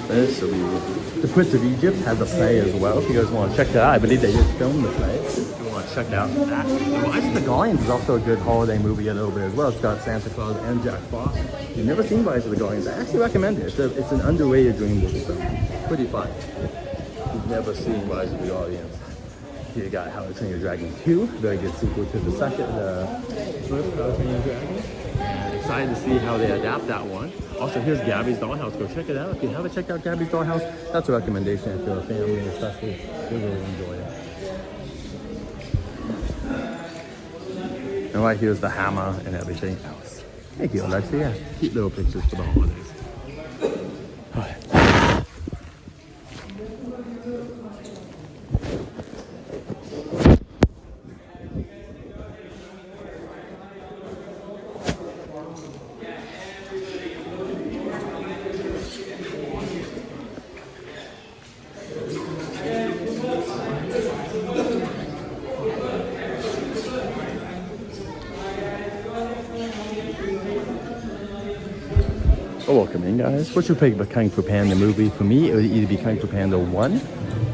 This will be the Prince of Egypt has a play as well. If you guys want to check that out, I believe they just filmed the play. If you want to check out that. Rise of the Guardians is also a good holiday movie a little bit as well. It's got Santa Claus and Jack Frost. If you've never seen Rise of the Guardians, I actually recommend it. It's an underrated dream movie, so pretty fun. If you've never seen Rise of the Guardians. You got How to Train Your Dragon 2, very good sequel to the first How to Train Your Dragon. Excited to see how they adapt that one. Also, here's Gabby's Dollhouse. Go check it out. If you haven't checked out Gabby's Dollhouse, that's a recommendation if you're a family, especially. You'll really enjoy it. And right here's the hammer and everything else. Thank you, Alexia. Yeah, cute little pictures for the holidays. Welcome in, guys. What's your pick of a Kung Fu Panda movie? For me, it would either be Kung Fu Panda 1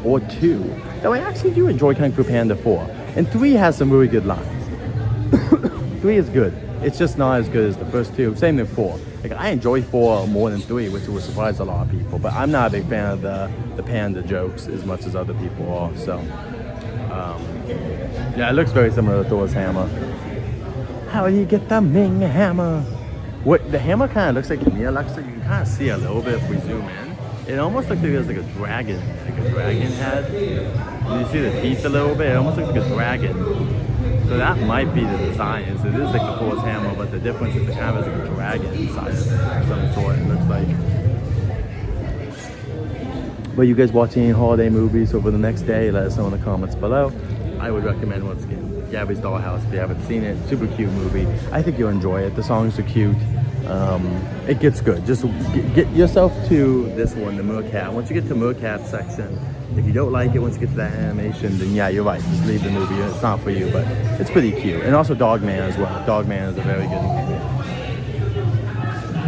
or 2. Though I actually do enjoy Kung Fu Panda 4. And 3 has some really good lines. 3 is good. It's just not as good as the first 2. Same with 4. Like, I enjoy 4 more than 3, which will surprise a lot of people. But I'm not a big fan of the panda jokes as much as other people are. So, yeah, it looks very similar to Thor's hammer. How do you get the Ming hammer? What the hammer kind of looks like to me, Alexa, you can kind of see a little bit if we zoom in. It almost looks like there's like a dragon head. Can you see the teeth a little bit? It almost looks like a dragon. So that might be the design. It is like the Thor's hammer, but the difference is it kind of has like a dragon inside of it of some sort, it looks like. But you guys watching any holiday movies over the next day, let us know in the comments below. I would recommend, once again, Gabby's Dollhouse. If you haven't seen it, super cute movie. I think you'll enjoy it. The songs are cute. It gets good. Just get yourself to this one, the Meerkat. Once you get to Meerkat section, if you don't like it, once you get to that animation, then yeah, you're right. Just leave the movie. It's not for you, but it's pretty cute. And also Dogman as well. Dogman is a very good movie.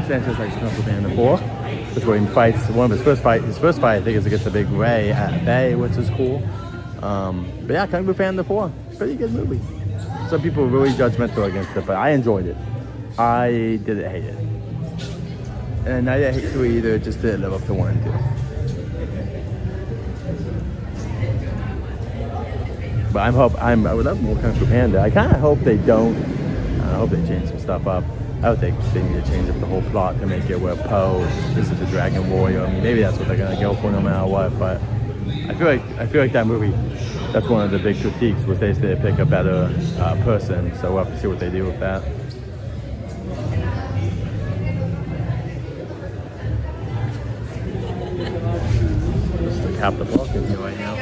Santa's like Kung Fu Panda 4. That's where he fights. One of his first fight, I think, is against the big Ray at Bay, which is cool. But yeah, Kung Fu Panda 4, pretty good movie. Some people are really judgmental against it, but I enjoyed it. I didn't hate it. And I didn't hate 3 either, it just didn't live up to 1 and 2. But I would love more Kung Fu Panda. I kind of hope they don't. I hope they change some stuff up. I would think they need to change up the whole plot to make it where Poe is the Dragon Warrior. I mean, maybe that's what they're going to go for no matter what, but I feel like that movie, that's one of the big critiques, was they say pick a better person. So we'll have to see what they do with that. Just to cap the block in here right now.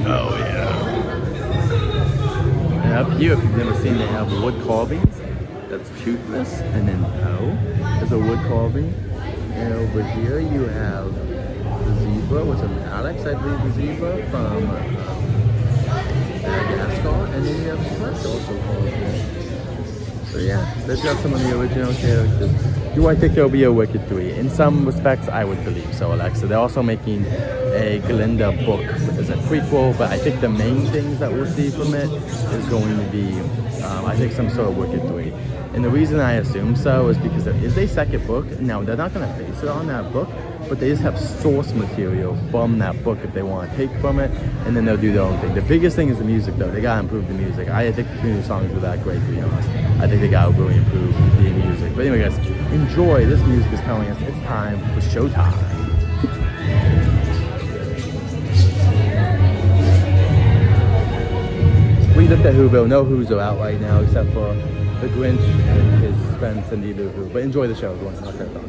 Oh yeah. And up here, if you've never seen, they have wood carvings. That's Toothless, and then there's a wood carving. And over here you have the zebra, what's it, Alex, I believe, the zebra from Madagascar, and then you have Celeste also carved in. So yeah, they've got some of the original characters. Do I think there'll be a Wicked 3? In some respects, I would believe so, Alexa. They're also making a Glinda book as a prequel, but I think the main things that we'll see from it is going to be, I think, some sort of Wicked 3. And the reason I assume so is because there is a second book. Now, they're not going to base it on that book, but they just have source material from that book if they want to take from it, and then they'll do their own thing. The biggest thing is the music, though. They got to improve the music. I think the community songs were that great, to be honest. I think they got to really improve the music. But anyway, guys, enjoy. This music is telling us it's time for showtime. We looked at Whoville. No Who's are out right now, except for the Grinch and his friend Cindy Lou Who. But enjoy the show, everyone. Not that talk.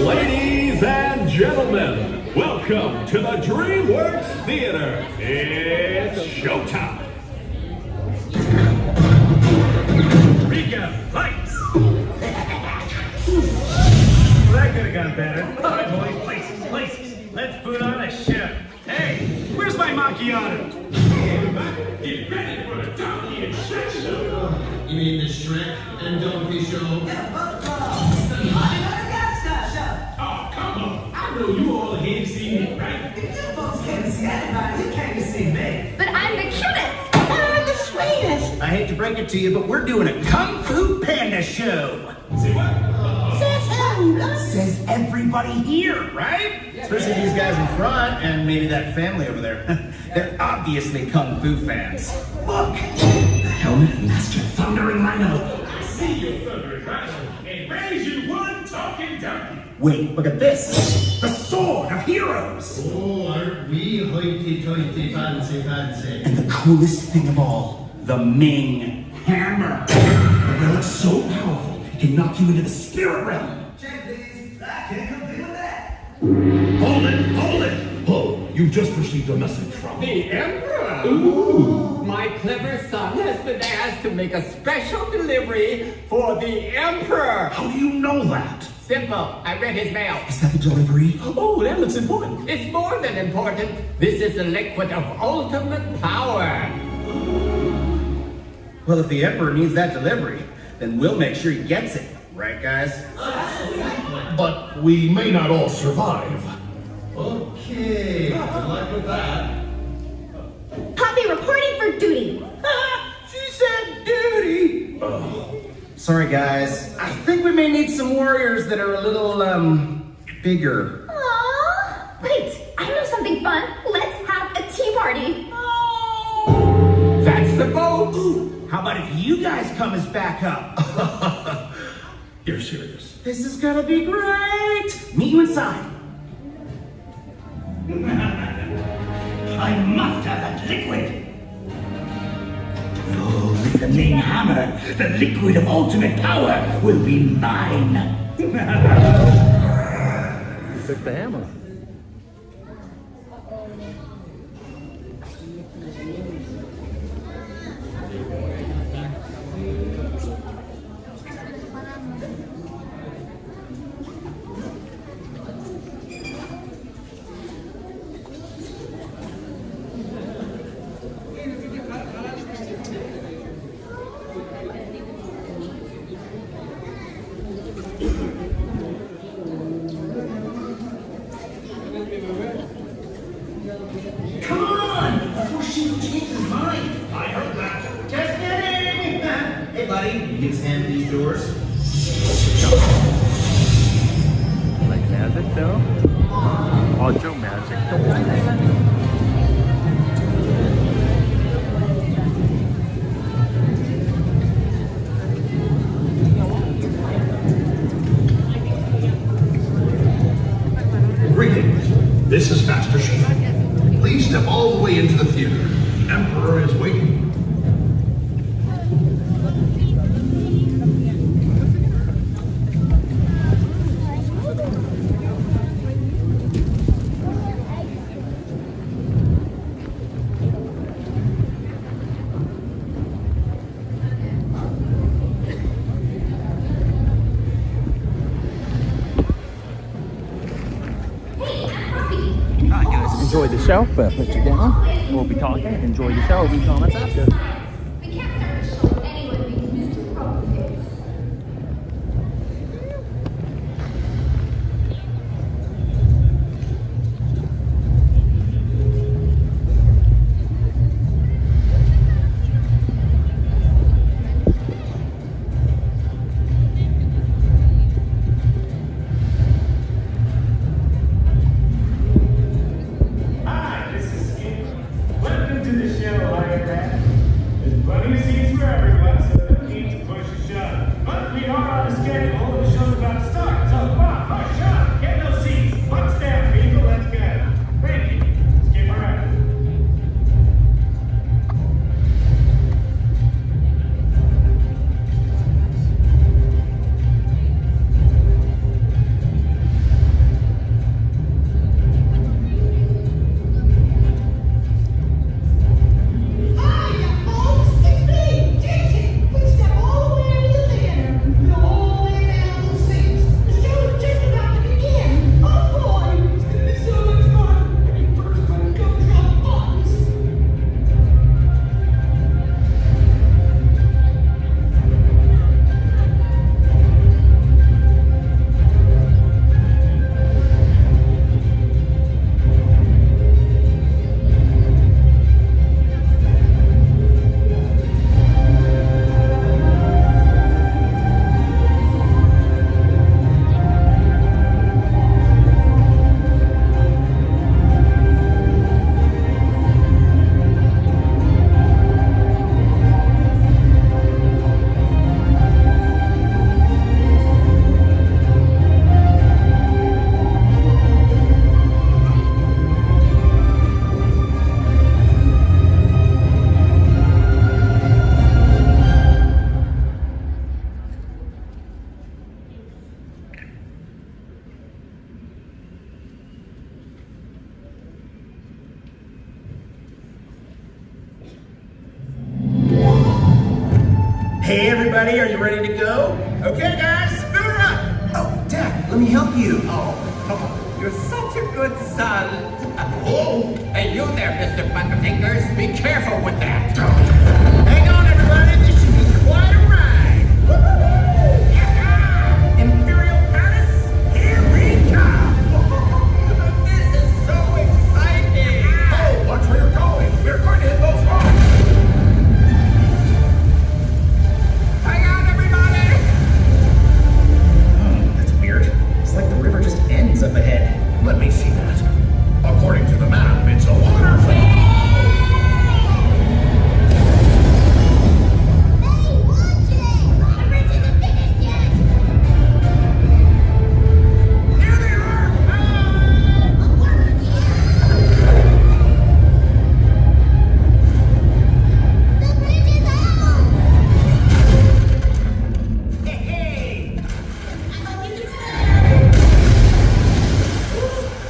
Ladies and gentlemen, welcome to the DreamWorks Theater. It's showtime. Recap, lights. Well, that could have gone better. All right, boys, places. Let's put on a show. Hey, where's my macchiato? Hey, everybody, get ready for the Donkey and Shrek show. You mean the Shrek and Donkey show? Oh, come on. I know you all here to see me, right? If you folks came to see anybody, you came to see me. But I'm the cutest! I'm the sweetest! I hate to break it to you, but we're doing a Kung Fu Panda show. See what? Says everybody here, right? Especially these guys in front and maybe that family over there. They're obviously Kung Fu fans. Look! The helmet of Master Thundering Rhino. I see you, Thundering Rhino, and raise you one talking donkey. Wait, look at this! The Sword of Heroes! Oh, aren't we hoity-toity fancy? And the coolest thing of all, the Ming Hammer. The relic's so powerful, it can knock you into the spirit realm. Check, please. I can't compete with that. Hold it! Oh, you just received a message from The Emperor! Ooh! My clever son has been asked to make a special delivery for the Emperor! How do you know that? Simple. I read his mail. Is that the delivery? Oh, that looks important. It's more than important. This is the liquid of ultimate power. Well, if the Emperor needs that delivery, then we'll make sure he gets it. Right, guys? But we may not all survive. Okay, good luck with that. Poppy reporting for duty. She said duty. Sorry, guys. I think we may need some warriors that are a little, bigger. Aww. Wait, I know something fun. Let's have a tea party. That's the boat. Ooh, how about if you guys come as backup? You're serious? This is gonna be great. Meet you inside. I must have that liquid. Oh, with the Ming Hammer, the liquid of ultimate power will be mine. You took the hammer. Come on! run before she changes his mind. I heard that. Just kidding. Hey, buddy, you get stand these doors. Like magic though? Audio magic though. Greetings. This is Master Chief. Please step all the way into the theater. The Emperor is waiting. Alright guys, enjoy the show, but put you down. We'll be talking. Enjoy the show. We'll be comments after. We can't start the show anyway because Mr. Crow is. Hi, this is Skip. Welcome to the show, Iron Man. There's plenty of seats for everyone, so no need to push a shove. But we are on a schedule, the show's about to start, so come on, push up, get those seats. Butts down, people, let's go. Thank you. Skip around. Hiya, folks. It's me, Gigi. Please step all the way into the theater. Go all the way down those seats. The show is just about to begin. Oh boy, it's gonna be so much fun. When you first go drop buttons. Hey, everybody, are you ready to go? Okay, guys, fill her up. Oh, Dad, let me help you. Oh, come on. You're such a good son. Oh, hey, you there, Mr. Butterfingers. Be careful with that. Hang on, everybody, this should be quite a ride. Woo-hoo! Imperial Palace, here we come. This is so exciting. Oh, watch where you're going. We're going to hit those rocks. Hang on, everybody. That's weird. It's like the river just ends up ahead. Let me see that. According to the map, it's a waterfall.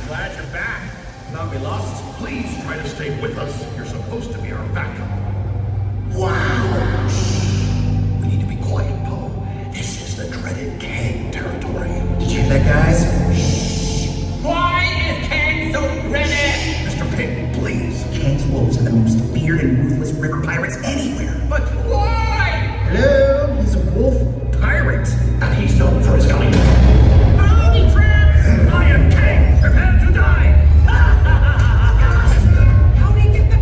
Glad you're back. Thought we lost. Please try to stay with us. You're supposed to be our backup. Wow. Shh. We need to be quiet, Poe. This is the dreaded Kang territory. Did you hear that, guys? Why is Kang so ready? Mr. Pig, please. Kang's wolves are the most feared and ruthless river pirates anywhere. But why? Hello, he's a wolf pirate. And he's known for his cunning. Booby traps! I am Kang. Prepare to die. How'd he get the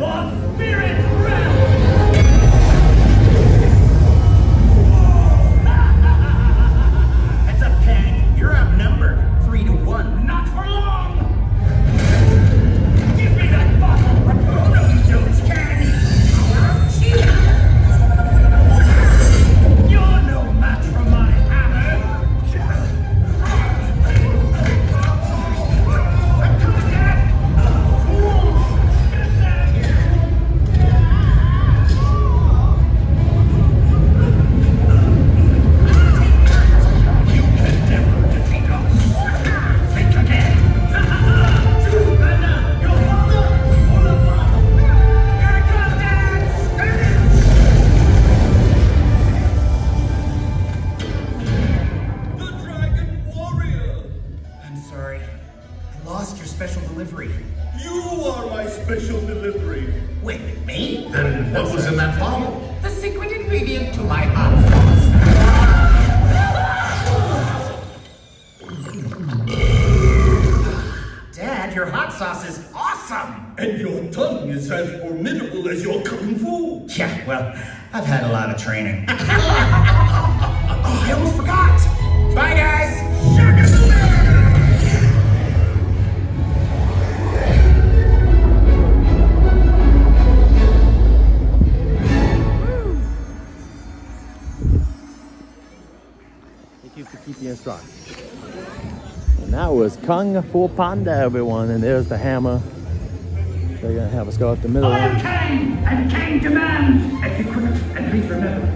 for spirit rest! That's a pen. You're outnumbered 3-1. Not for long! Give me that bottle! Oh, no, you don't, Ken! You're no match for my hammer! Special delivery. You are my special delivery. Wait, me? Then what was in that bottle? The secret ingredient to my hot sauce. Dad, your hot sauce is awesome. And your tongue is as formidable as your kung fu. Yeah, well, I've had a lot of training. Oh, I almost forgot. Bye, guys. To keep you strong. And that was Fu Panda, everyone, and there's the hammer. They're gonna have us go out the middle. I am King, and King demands execute, and please remember.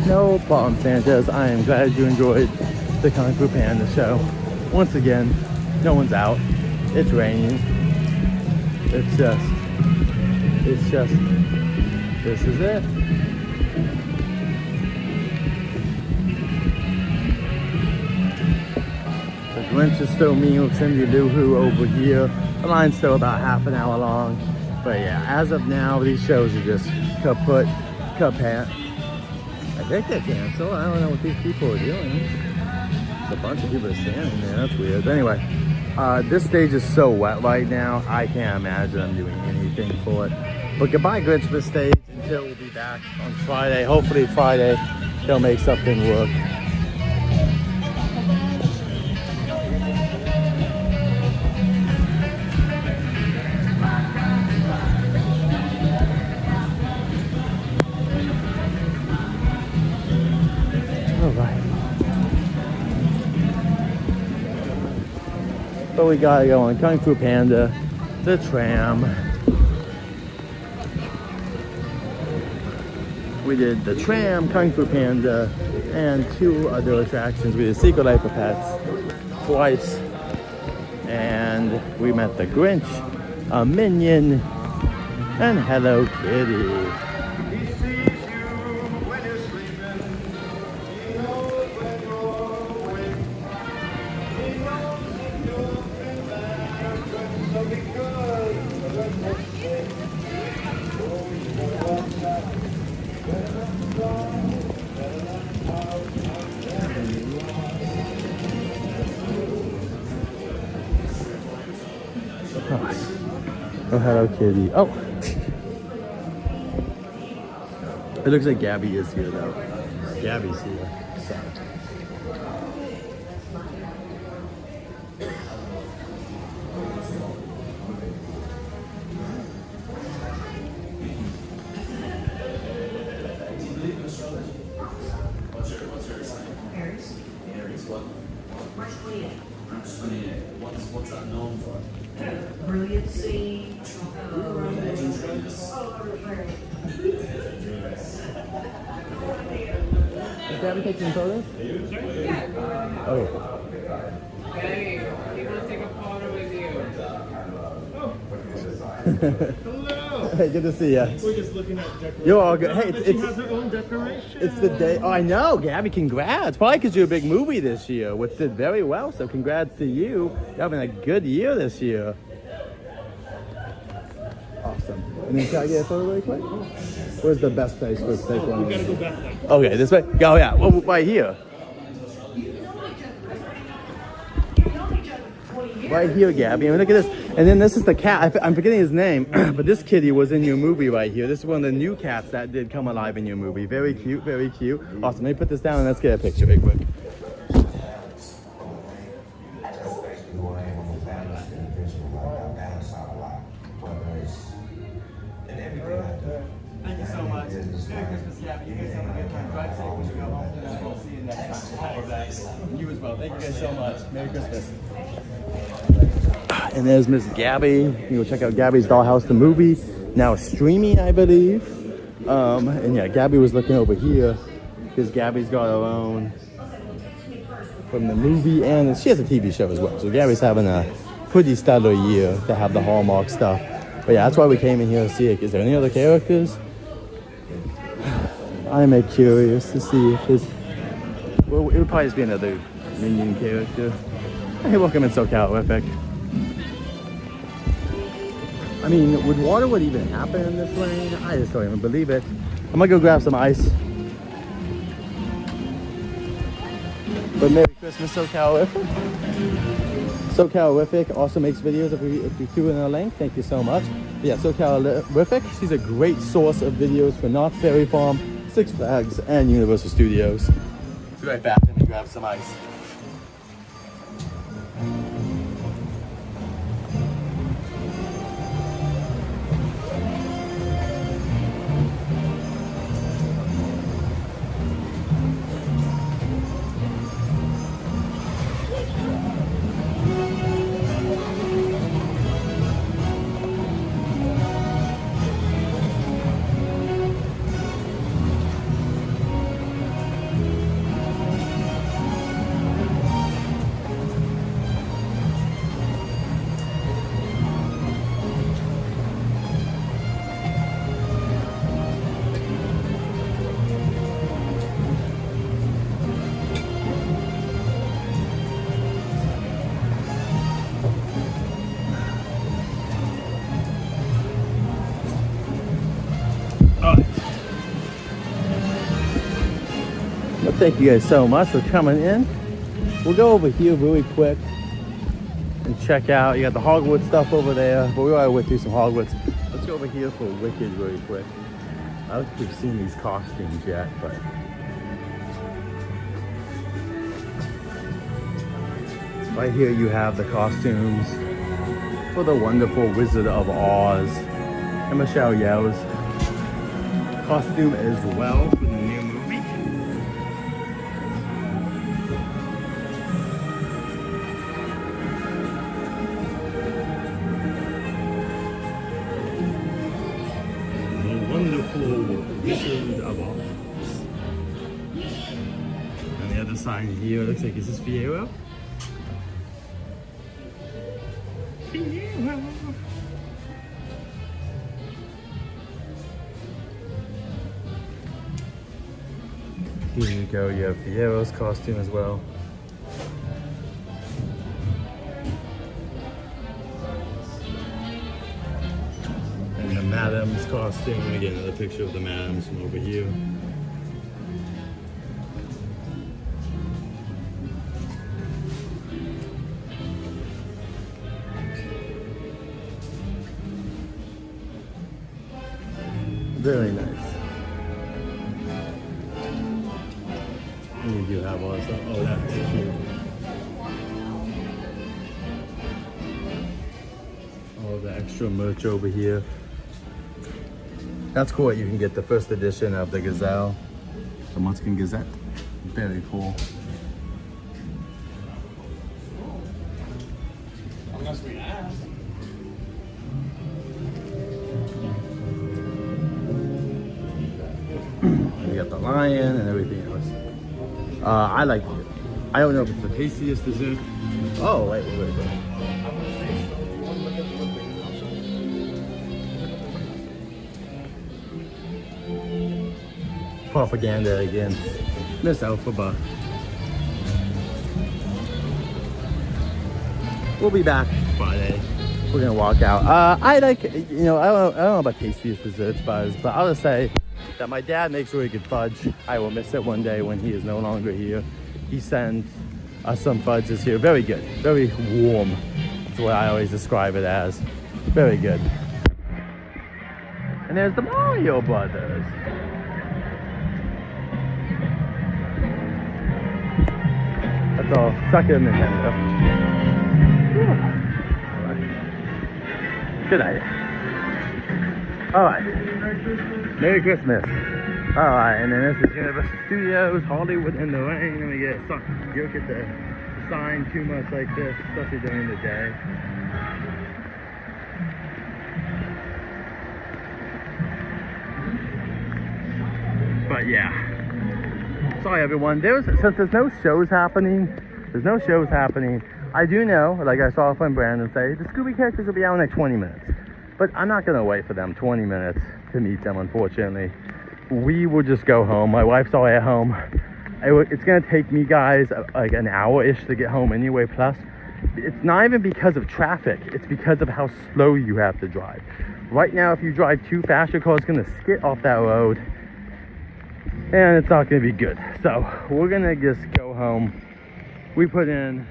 No problem, Sanchez. I am glad you enjoyed the Kung Fu Panda show. Once again, no one's out. It's raining. It's just, this is it. The Grinch is still me with Cindy Lou Who over here. The line's still about half an hour long. But yeah, as of now, these shows are just kaput. I think they canceled. I don't know what these people are doing. A bunch of people are standing there. That's weird. But anyway, this stage is so wet right now. I can't imagine I'm doing anything for it. But goodbye, Grinchmas stage. Until we'll be back on Friday. Hopefully Friday they'll make something work. But we gotta go on Kung Fu Panda, the tram. We did the tram, Kung Fu Panda, and 2 other attractions. We did Secret Life of Pets twice. And we met the Grinch, a Minion, and Hello Kitty. Oh, Hello Kitty. Oh! It looks like Gabby is here though. Gabby's here. So. What's your sign? Aries. Aries, what? March 28th. March 28th. What's that known for? Brilliancy. Is Gabby taking photos? Yeah. Okay. Gabby, he wants to take a photo with you. Hello. Hey, good to see you. We're just looking at decorations. You're all good. Hey, She has her own decoration. it's the day. Oh, I know, Gabby. Congrats. Probably because you're a big movie this year, which did very well. So congrats to you. You're having a good year this year. Awesome. And then can I get a photo really quick? Where's the best place for a steak one? We gotta go back there. Okay, this way. Oh yeah, well, right here. Right here, Gabby. I mean, look at this. And then this is the cat. I'm forgetting his name, but this kitty was in your movie right here. This is one of the new cats that did come alive in your movie. Very cute, very cute. Awesome. Let me put this down and let's get a picture real quick. Thank you so much. Merry Christmas, Gabby. You guys have a good time. Drive safe when you go home. And we'll see you next time. You as well. Thank you guys so much. Merry Christmas. And there's Miss Gabby. You can go check out Gabby's Dollhouse, the movie. Now streaming, I believe. And yeah, Gabby was looking over here because Gabby's got her own from the movie, and she has a TV show as well. So Gabby's having a pretty stellar year to have the Hallmark stuff. But yeah, that's why we came in here to see it. Is there any other characters? I'm curious to see if there's... Well, it would probably just be another Minion character. Hey, welcome in SoCal-rific. I mean, would water even happen in this rain? I just don't even believe it. I'm gonna go grab some ice. But Merry Christmas, SoCal-rific. SoCal-rific also makes videos if you threw in a link. Thank you so much. But yeah, SoCal-rific, she's a great source of videos for Knott's Berry Farm, Six Flags, and Universal Studios. Be right back. Let me grab some ice. Well, thank you guys so much for coming in. We'll go over here really quick and check out. You got the Hogwarts stuff over there, but we already went through some Hogwarts. Let's go over here for Wicked really quick. I don't think we've seen these costumes yet, but right here you have the costumes for the wonderful Wizard of Oz and Michelle Yeoh's costume as well for the new movie. The wonderful Wizard of Oz. And the other sign here looks like, is this Fiero? Fiero. Here you go, you have Fiero's costume as well. And the Madam's costume, again, another picture of the Madams from over here. Very nice. You do have all that stuff. Oh, that's cute. All the extra merch over here. That's cool. You can get the first edition of the Gazelle, the Munchkin Gazette. Very cool. Unless we ask. You got the lion and everything else. I like it. I don't know if it's the tastiest dessert. Oh, wait. propaganda against Miss Elphaba. We'll be back Friday. We're gonna walk out. I like, you know, I don't know about tastiest desserts, Buzz, but I'll just say that my dad makes really good fudge. I will miss it one day when he is no longer here. He sends us some fudge this year. Very good, very warm. That's what I always describe it as. Very good. And there's the Mario Brothers. That's all. Suck it in Nintendo. Good night. Alright. Merry Christmas. Alright, and then this is Universal Studios, Hollywood in the rain. Let me get some. You don't get the sign too much like this, especially during the day. But yeah. Sorry everyone. Since there's no shows happening, I do know, like I saw a friend Brandon say, the Scooby characters will be out in like 20 minutes. But I'm not gonna wait for them 20 minutes to meet them, unfortunately. We will just go home. My wife's already at home. It's gonna take me guys like an hour-ish to get home anyway, plus it's not even because of traffic, it's because of how slow you have to drive. Right now, if you drive too fast, your car's gonna skid off that road and it's not gonna be good. So we're gonna just go home. We put in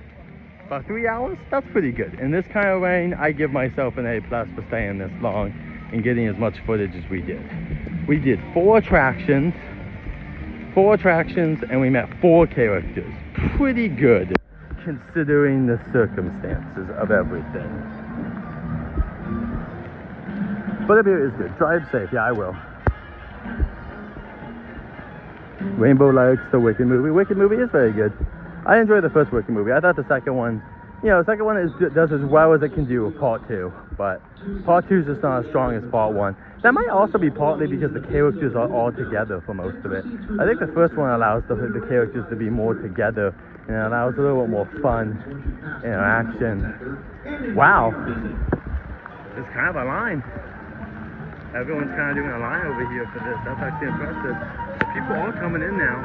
about 3 hours. That's pretty good. In this kind of rain, I give myself an A+ for staying this long and getting as much footage as we did. We did 4 attractions, and we met 4 characters. Pretty good considering the circumstances of everything. But it is good. Drive safe. Yeah, I will. Rainbow likes the Wicked movie. Wicked movie is very good. I enjoyed the first Wicked movie. I thought the second one, you know, the second one does as well as it can do with part 2. But part 2 is just not as strong as part 1. That might also be partly because the characters are all together for most of it. I think the first one allows the characters to be more together and it allows a little bit more fun interaction. Wow. It's kind of a line. Everyone's kind of doing a line over here for this. That's actually impressive. So people are coming in now.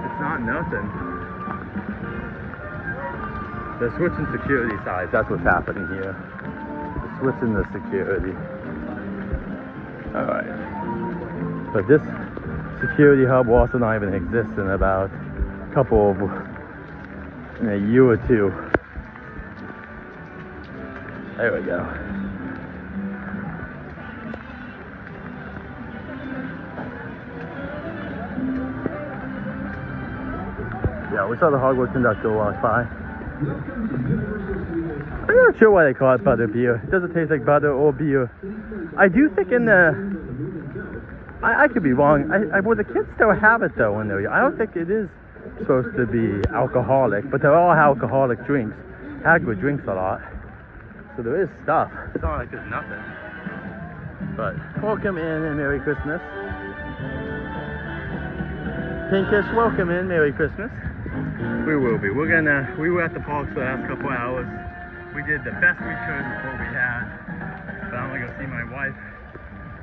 It's not nothing. They're switching security sides. That's what's happening here. They're switching the security. Alright. But this security hub will also not even exist in about in a year or 2. There we go. Yeah, we saw the Hogwarts conductor walk by. I'm not sure why they call it butter beer. It doesn't taste like butter or beer. I do think in the... I could be wrong. Well, the kids still have it though when they're... I don't think it is supposed to be alcoholic, but they're all alcoholic drinks. Hagrid drinks a lot. So there is stuff. It's not like there's nothing. But welcome in and Merry Christmas. Pinkish, welcome in, Merry Christmas. We will be. We were at the park for the last couple hours. We did the best we could with what we had. But I'm gonna go see my wife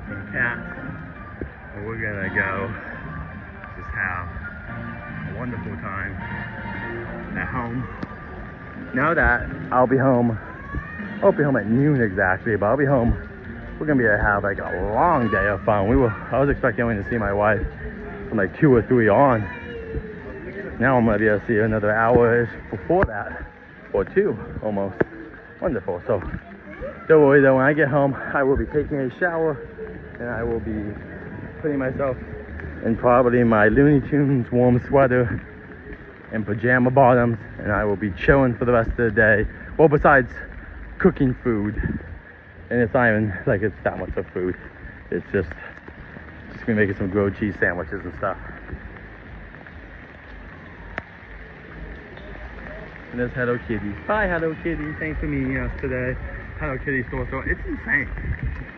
and cat. And we're gonna go just have a wonderful time at home. Now that I'll be home, I won't be home at noon exactly, but I'll be home. We're gonna be able to have like a long day of fun. I was expecting only to see my wife from like 2 or 3 on. Now I'm gonna be able to see her another hour before that, or 2 almost. Wonderful. So don't worry though, when I get home, I will be taking a shower and I will be putting myself in probably my Looney Tunes warm sweater and pajama bottoms, and I will be chilling for the rest of the day. Well, besides cooking food, and it's not even like it's that much of food. It's just gonna be making some grilled cheese sandwiches and stuff. And there's Hello Kitty. Bye, Hello Kitty. Thanks for meeting us today. Hello Kitty store. So it's insane.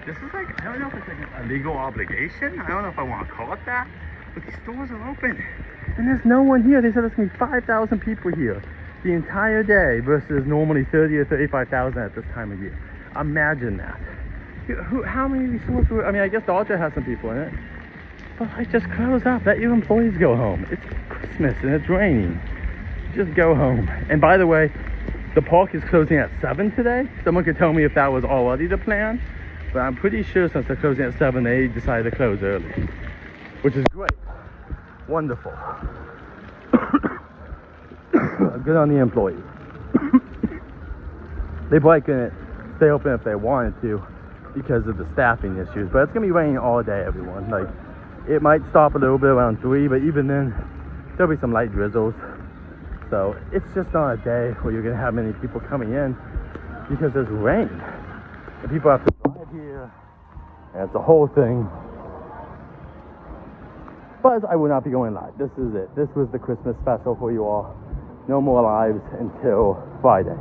This is like, I don't know if it's like a legal obligation. I don't know if I want to call it that. But these stores are open. And there's no one here. They said there's going to be 5,000 people here the entire day versus normally 30 or 35,000 at this time of year. Imagine that. How many of these stores were, I mean, I guess the Ultra has some people in it. But like, just close up. Let your employees go home. It's Christmas and it's raining. Just go home. And by the way, the park is closing at 7 today. Someone could tell me if that was already the plan. But I'm pretty sure since they're closing at 7, they decided to close early. Which is great. Wonderful. Good on the employees. They probably couldn't stay open if they wanted to because of the staffing issues. But it's going to be raining all day, everyone. Like, it might stop a little bit around 3, but even then, there'll be some light drizzles. So it's just not a day where you're going to have many people coming in because there's rain. And people have to drive here. And it's a whole thing. But I will not be going live. This is it. This was the Christmas special for you all. No more lives until Friday.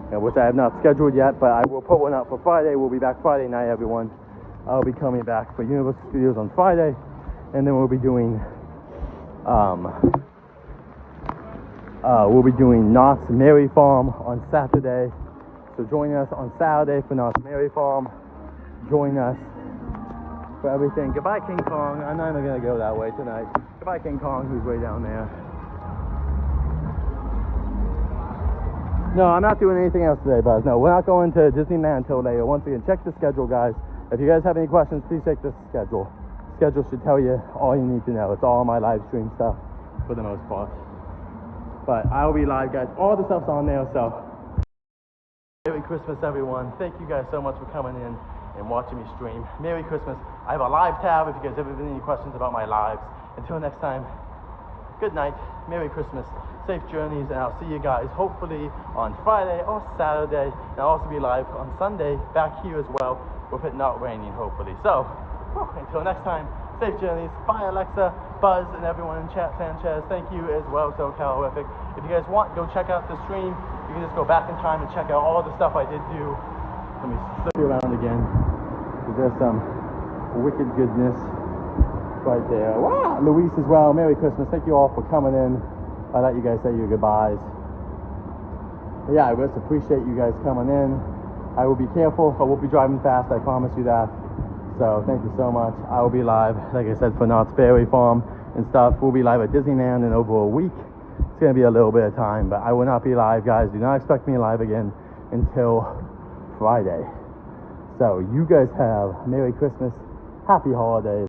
Which I have not scheduled yet, but I will put one out for Friday. We'll be back Friday night, everyone. I'll be coming back for Universal Studios on Friday. And then we'll be doing Knott's Merry Farm on Saturday. So join us on Saturday for Knott's Merry Farm. Join us for everything. Goodbye, King Kong. I'm not even gonna go that way tonight. Goodbye, King Kong, who's way down there. No, I'm not doing anything else today, Buzz. No, we're not going to Disneyland until later. Once again, check the schedule, guys. If you guys have any questions, please check the schedule. Schedule should tell you all you need to know. It's all my live stream stuff for the most part. But I will be live, guys. All the stuff's on there, so. Merry Christmas, everyone. Thank you guys so much for coming in and watching me stream. Merry Christmas. I have a live tab if you guys have any questions about my lives. Until next time, good night. Merry Christmas. Safe journeys, and I'll see you guys hopefully on Friday or Saturday. And I'll also be live on Sunday back here as well, with it not raining, hopefully. So, until next time, safe journeys. Bye, Alexa, Buzz, and everyone in chat. Sanchez, thank you as well, so calorific. If you guys want, go check out the stream. You can just go back in time and check out all the stuff I did do. Let me flip you around again, because there's some wicked goodness right there. Wow, Luis as well. Merry Christmas. Thank you all for coming in. I'll let you guys say your goodbyes. But yeah, I just appreciate you guys coming in. I will be careful. I won't be driving fast. I promise you that. So thank you so much. I will be live, like I said, for Knott's Berry Farm and stuff. We'll be live at Disneyland in over a week. It's going to be a little bit of time, but I will not be live, guys. Do not expect me live again until Friday. So you guys have Merry Christmas, Happy Holidays.